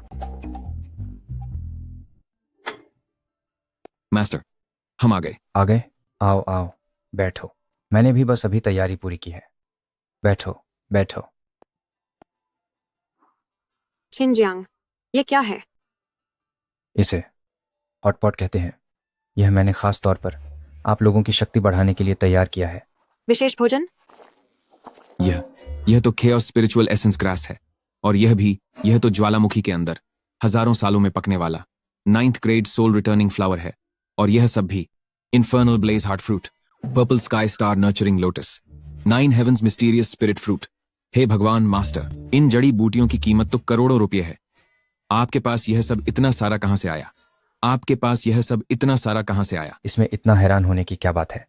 मास्टर, हम आ गए। आ गए? आओ आओ, बैठो। मैंने भी बस अभी तैयारी पूरी की है। बैठो बैठो। छिनजियांग, ये क्या है? इसे हॉटपॉट कहते हैं। यह मैंने खास तौर पर आप लोगों की शक्ति बढ़ाने के लिए तैयार किया है। विशेष भोजन? यह तो खेओस स्पिरिचुअल एसेंस ग्रास है, और यह तो ज्वालामुखी के अंदर हजारों सालों में पकने वाला 9th grade soul returning flower है। और यह सब भी infernal blaze heart fruit, purple sky star nurturing lotus, 9 heavens mysterious spirit fruit. हे भगवान मास्टर, इन जड़ी बूटियों की कीमत तो करोड़ों रुपये है। आपके पास यह सब इतना सारा कहां से आया? आपके पास यह सब इतना सारा कहां से आया? इसमें इतना हैरान होने की क्या बात है?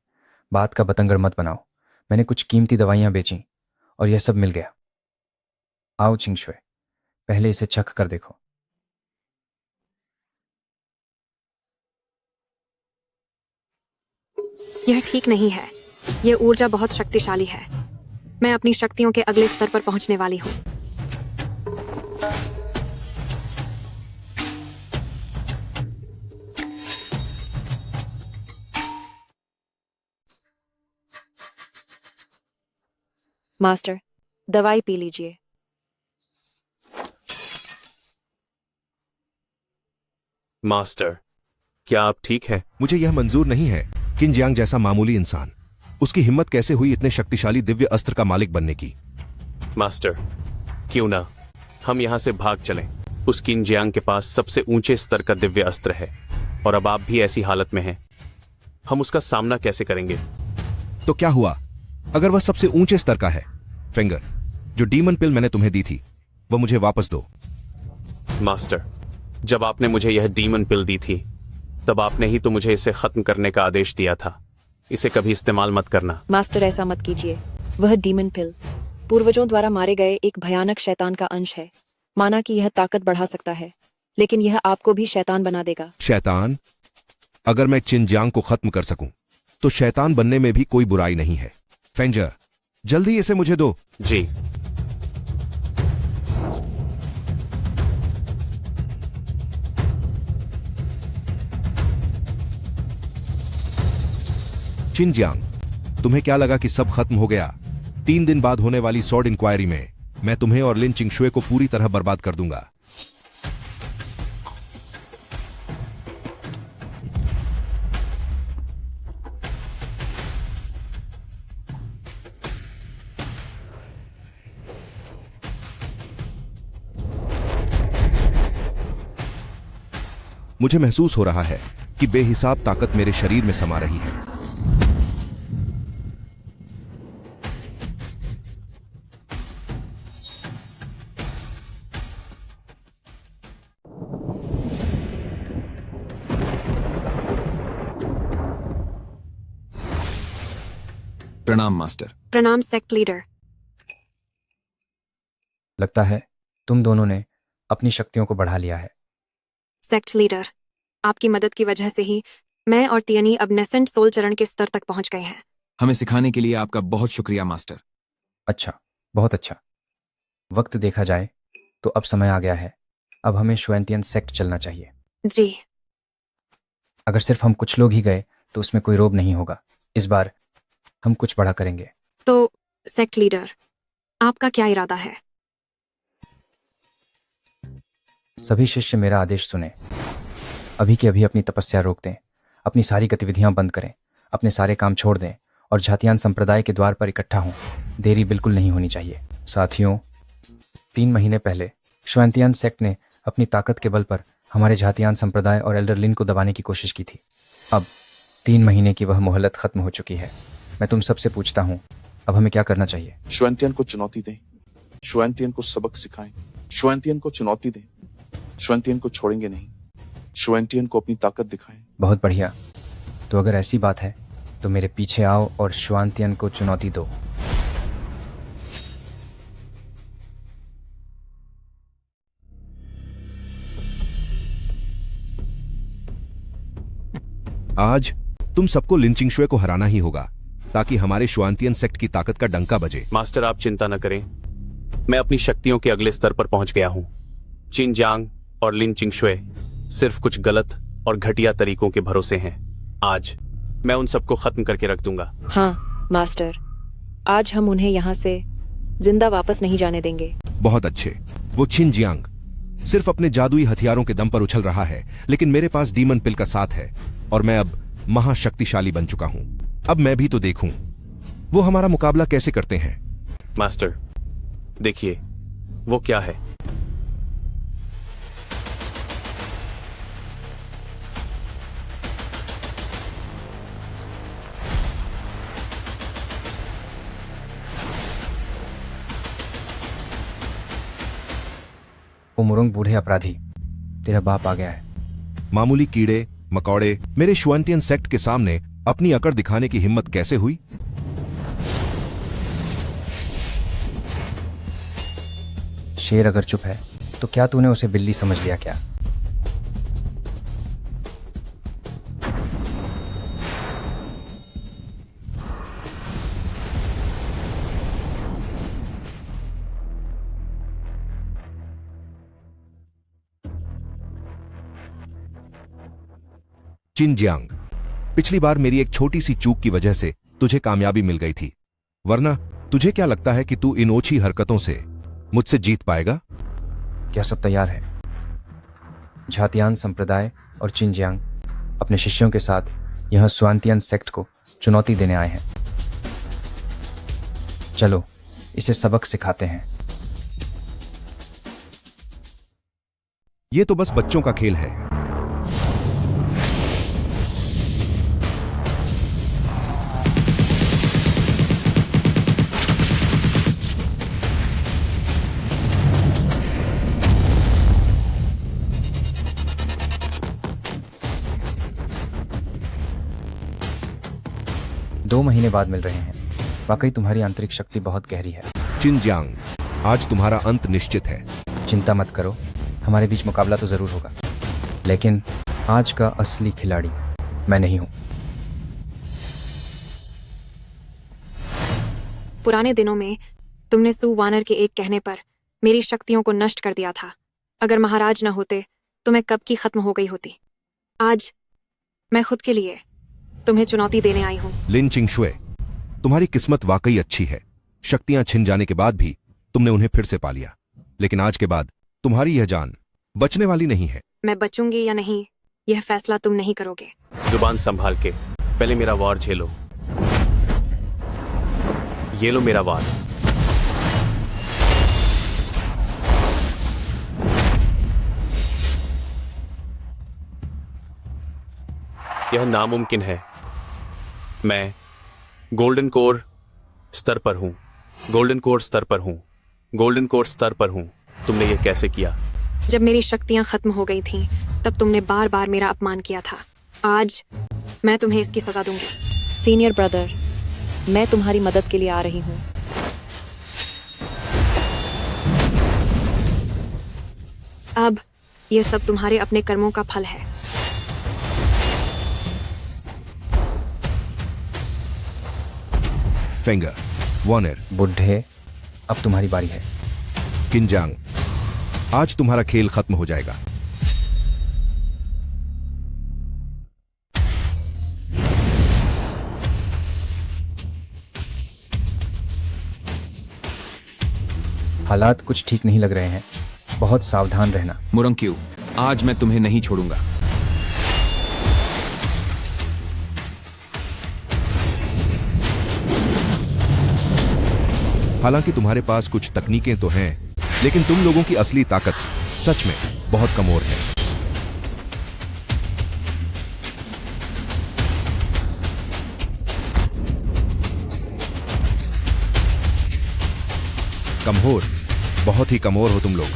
बात का बतंगड़ मत बनाओ। मैंने कुछ कीमती दवाइयां बेची और यह सब मिल गया। आओ छिंगशुए, पहले इसे चख कर देखो। यह ठीक नहीं है। यह ऊर्जा बहुत शक्तिशाली है। मैं अपनी शक्तियों के अगले स्तर पर पहुंचने वाली हूँ। मास्टर, दवाई पी लीजिए। मास्टर, क्या आप ठीक हैं? मुझे यह मंजूर नहीं है। किनजियांग जैसा मामूली इंसान, उसकी हिम्मत कैसे हुई इतने शक्तिशाली दिव्य अस्त्र का मालिक बनने की? मास्टर, क्यों ना हम यहाँ से भाग चलें? उस किनजियांग के पास सबसे ऊंचे स्तर का दिव्य अस्त्र है और अब आप भी ऐसी हालत में हैं। हम उसका सामना कैसे करेंगे? तो क्या हुआ अगर वह सबसे ऊंचे स्तर का है? फिंगर, जो डीमन पिल मैंने तुम्हें दी थी वह मुझे वापस दो। मास्टर, जब आपने मुझे यह डीमन पिल दी थी तब आपने ही तो मुझे इसे खत्म करने का आदेश दिया था। इसे कभी इस्तेमाल मत करना। मास्टर, ऐसा मत कीजिए। वह डीमन पिल पूर्वजों द्वारा मारे गए एक भयानक शैतान का अंश है। माना कि यह ताकत बढ़ा सकता है, लेकिन यह आपको भी शैतान बना देगा। शैतान? अगर मैं चिनजियांग को खत्म कर सकूं तो शैतान बनने में भी कोई बुराई नहीं है। फेंजर, जल्दी इसे मुझे दो। जी। चिनजियांग, तुम्हें क्या लगा कि सब खत्म हो गया? 3 दिन बाद होने वाली सॉर्ड इंक्वायरी में मैं तुम्हें और लिन चिंगशुए को पूरी तरह बर्बाद कर दूंगा। मुझे महसूस हो रहा है कि बेहिसाब ताकत मेरे शरीर में समा रही है। प्रणाम मास्टर। प्रणाम सेक्ट लीडर। लगता है तुम दोनों ने अपनी शक्तियों को बढ़ा लिया है। सेक्ट लीडर, आपकी मदद की वजह से ही मैं और तियनी अब नेसेंट सोल चरण के स्तर तक पहुंच गए हैं। हमें सिखाने के लिए आपका बहुत शुक्रिया मास्टर। अच्छा, बहुत अच्छा। वक्त देखा जाए तो अब समय आ गया है। अब हमें शुएंतियन सेक्ट चलना चाहिए। जी। अगर सिर्फ हम कुछ लोग ही गए तो उसमें कोई रोब नहीं होगा। इस बार हम कुछ बड़ा करेंगे। तो सेक्ट लीडर, आपका क्या इरादा है? सभी शिष्य मेरा आदेश सुने। अभी के अभी अपनी तपस्या रोक दें, अपनी सारी गतिविधियां बंद करें, अपने सारे काम छोड़ दें और झातियान संप्रदाय के द्वार पर इकट्ठा हों। देरी बिल्कुल नहीं होनी चाहिए। साथियों, 3 महीने पहले शुएंतियन सेक्ट ने अपनी ताकत के बल पर हमारे झातियान संप्रदाय और एल्डर लिन को दबाने की कोशिश की थी। अब 3 महीने की वह मोहलत खत्म हो चुकी है। मैं तुम सबसे पूछता हूँ, अब हमें क्या करना चाहिए? शुएंतियन को चुनौती दें। श्वेंतियन को सबक सिखाएं, श्वेंतियन को चुनौती दें, श्वेंतियन को छोड़ेंगे नहीं, श्वेंतियन को अपनी ताकत दिखाएं। बहुत बढ़िया। तो अगर ऐसी बात है तो मेरे पीछे आओ और श्वांतियन को चुनौती दो। आज तुम सबको लिंचिंग शुए को हराना ही होगा ताकि हमारे श्वांतियन सेक्ट की ताकत का डंका बजे। मास्टर आप चिंता न करें, मैं अपनी शक्तियों के अगले स्तर पर पहुंच गया हूं। चिन जियांग और लिन चिंगशुए सिर्फ कुछ गलत और घटिया तरीकों के भरोसे हैं। आज मैं उन सबको खत्म करके रख दूंगा। हाँ मास्टर, आज हम उन्हें यहाँ से जिंदा वापस नहीं जाने देंगे। बहुत अच्छे। वो चिन जियांग सिर्फ अपने जादुई हथियारों के दम पर उछल रहा है, लेकिन मेरे पास डीमन पिल का साथ है और मैं अब महाशक्तिशाली बन चुका हूं। अब मैं भी तो देखूं वो हमारा मुकाबला कैसे करते हैं। मास्टर देखिए वो क्या है। उमुरुंग बूढ़े अपराधी, तेरा बाप आ गया है। मामूली कीड़े मकौड़े मेरे श्वांतियन सेक्ट के सामने अपनी अकड़ दिखाने की हिम्मत कैसे हुई? शेर अगर चुप है तो क्या तूने उसे बिल्ली समझ लिया क्या? चिन जियांग, पिछली बार मेरी एक छोटी सी चूक की वजह से तुझे कामयाबी मिल गई थी, वरना तुझे क्या लगता है कि तू इन ओछी हरकतों से मुझसे जीत पाएगा? क्या सब तैयार है? झातियान संप्रदाय और चिन जियांग अपने शिष्यों के साथ यह श्वांतियन सेक्ट को चुनौती देने आए हैं। चलो इसे सबक सिखाते हैं। ये तो बस बच्चों का खेल है। दो महीने बाद मिल रहे हैं। वाकई तुम्हारी आंतरिक शक्ति बहुत गहरी है। चिन जियांग, आज तुम्हारा अंत निश्चित है। चिंता मत करो, हमारे बीच मुकाबला तो जरूर होगा, लेकिन आज का असली खिलाड़ी मैं नहीं हूं। पुराने दिनों में तुमने सू वानर के एक कहने पर मेरी शक्तियों को नष्ट कर दिया था। अगर महाराज न होते तो मैं कब की खत्म हो गई होती। आज मैं खुद के लिए तुम्हें चुनौती देने आई हूं। लिन चिंगशुए, तुम्हारी किस्मत वाकई अच्छी है। शक्तियां छिन जाने के बाद भी तुमने उन्हें फिर से पा लिया, लेकिन आज के बाद तुम्हारी यह जान बचने वाली नहीं है। मैं बचूंगी या नहीं, यह फैसला तुम नहीं करोगे। जुबान संभाल के, पहले मेरा वार झेलो। ये लो मेरा वार। यह नामुमकिन है। मैं गोल्डन कोर स्तर पर हूं, गोल्डन कोर स्तर पर हूं, गोल्डन कोर स्तर पर हूं। तुमने यह कैसे किया? जब मेरी शक्तियां खत्म हो गई थीं, तब तुमने बार बार मेरा अपमान किया था। आज मैं तुम्हें इसकी सजा दूंगी। सीनियर ब्रदर, मैं तुम्हारी मदद के लिए आ रही हूँ। अब यह सब तुम्हारे अपने कर्मों का फल है। फेंगर, वॉनर, बुढ़े, अब तुम्हारी बारी है। किंजांग, आज तुम्हारा खेल खत्म हो जाएगा। हालात कुछ ठीक नहीं लग रहे हैं, बहुत सावधान रहना। मुरंक्यू, आज मैं तुम्हें नहीं छोड़ूंगा। हालांकि तुम्हारे पास कुछ तकनीकें तो हैं, लेकिन तुम लोगों की असली ताकत सच में बहुत कमोर है। कमजोर बहुत ही कमजोर हो तुम लोग।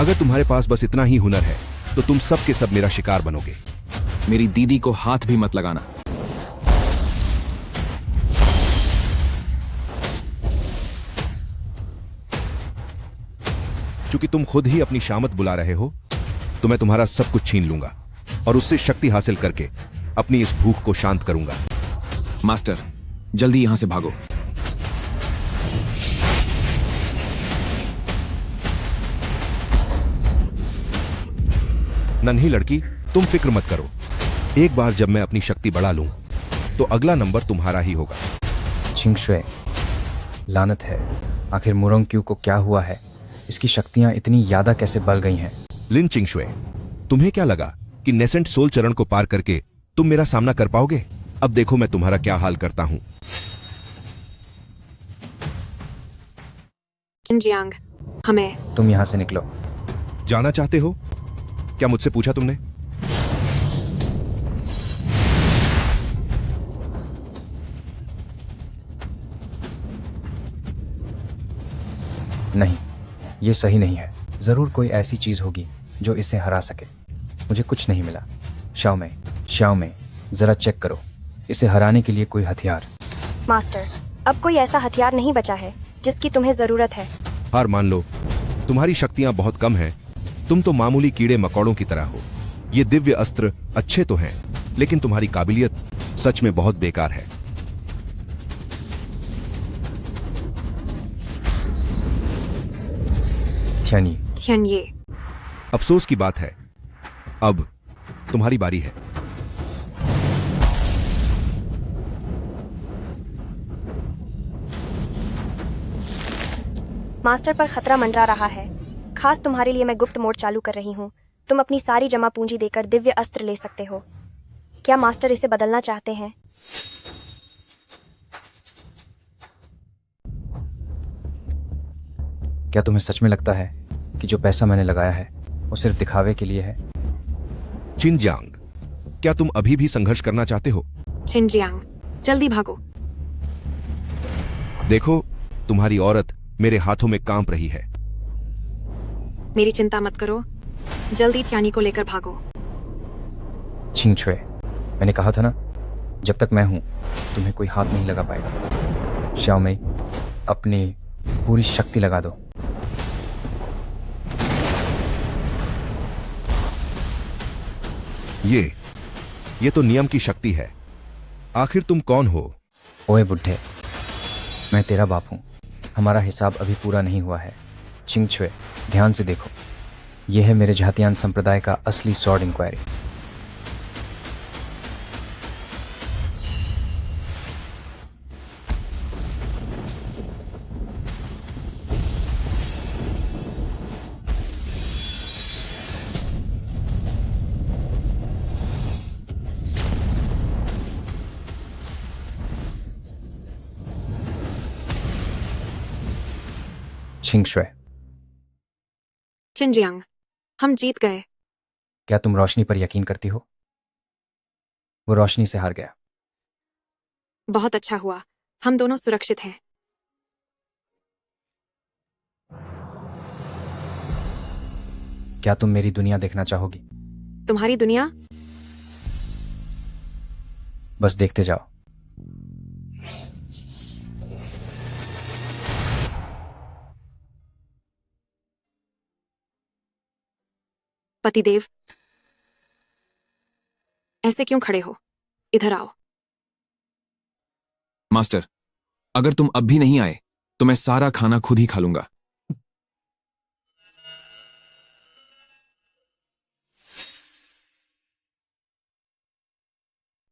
अगर तुम्हारे पास बस इतना ही हुनर है तो तुम सब के सब मेरा शिकार बनोगे। मेरी दीदी को हाथ भी मत लगाना। चूंकि तुम खुद ही अपनी शामत बुला रहे हो तो मैं तुम्हारा सब कुछ छीन लूंगा और उससे शक्ति हासिल करके अपनी इस भूख को शांत करूंगा। मास्टर, जल्दी यहां से भागो। नन्ही लड़की, तुम फिक्र मत करो। एक बार जब मैं अपनी शक्ति बढ़ा लूं तो अगला नंबर तुम्हारा ही होगा। छिंगशुए, लानत है, आखिर मुरोंग-क्यू को क्या हुआ है? इसकी शक्तियां इतनी ज्यादा कैसे बढ़ गई हैं? लिन चिंगशुए, तुम्हें क्या लगा कि नेसेंट सोल चरण को पार करके तुम मेरा सामना कर पाओगे? अब देखो मैं तुम्हारा क्या हाल करता हूं। जियांग, हमें। तुम यहां से निकलो। जाना चाहते हो? क्या मुझसे पूछा तुमने? नहीं, ये सही नहीं है। जरूर कोई ऐसी चीज होगी जो इसे हरा सके। मुझे कुछ नहीं मिला। शाओ में, जरा चेक करो, इसे हराने के लिए कोई हथियार। मास्टर, अब कोई ऐसा हथियार नहीं बचा है जिसकी तुम्हें जरूरत है। हार मान लो, तुम्हारी शक्तियां बहुत कम हैं। तुम तो मामूली कीड़े मकोड़ों की तरह हो। ये दिव्य अस्त्र अच्छे तो हैं, लेकिन तुम्हारी काबिलियत सच में बहुत बेकार है। थियनये, अफसोस की बात है, अब तुम्हारी बारी है। मास्टर पर खतरा मंडरा रहा है। खास तुम्हारे लिए मैं गुप्त मोड चालू कर रही हूँ। तुम अपनी सारी जमा पूंजी देकर दिव्य अस्त्र ले सकते हो। क्या मास्टर इसे बदलना चाहते हैं? क्या तुम्हें सच में लगता है कि जो पैसा मैंने लगाया है वो सिर्फ दिखावे के लिए है? चिनजियांग, क्या तुम अभी भी संघर्ष करना चाहते हो? जियांग, जल्दी भागो। देखो, तुम्हारी औरत मेरे हाथों में कांप रही है। मेरी चिंता मत करो, जल्दी थियानी को लेकर भागो। छिंगशुए, मैंने कहा था ना, जब तक मैं हूं तुम्हें कोई हाथ नहीं लगा पाएगा। शाओ में, अपनी पूरी शक्ति लगा दो। ये तो नियम की शक्ति है। आखिर तुम कौन हो? ओए बुड्ढे, मैं तेरा बाप हूं। हमारा हिसाब अभी पूरा नहीं हुआ है। छिंगशुए, ध्यान से देखो, यह है मेरे झातियान संप्रदाय का असली सॉर्ड इंक्वायरी। छिंगशुए, जियांग, हम जीत गए। क्या तुम रोशनी पर यकीन करती हो? वो रोशनी से हार गया। बहुत अच्छा हुआ, हम दोनों सुरक्षित हैं। क्या तुम मेरी दुनिया देखना चाहोगी? तुम्हारी दुनिया? बस देखते जाओ। पतिदेव, ऐसे क्यों खड़े हो? इधर आओ। मास्टर, अगर तुम अब भी नहीं आए तो मैं सारा खाना खुद ही खा लूंगा।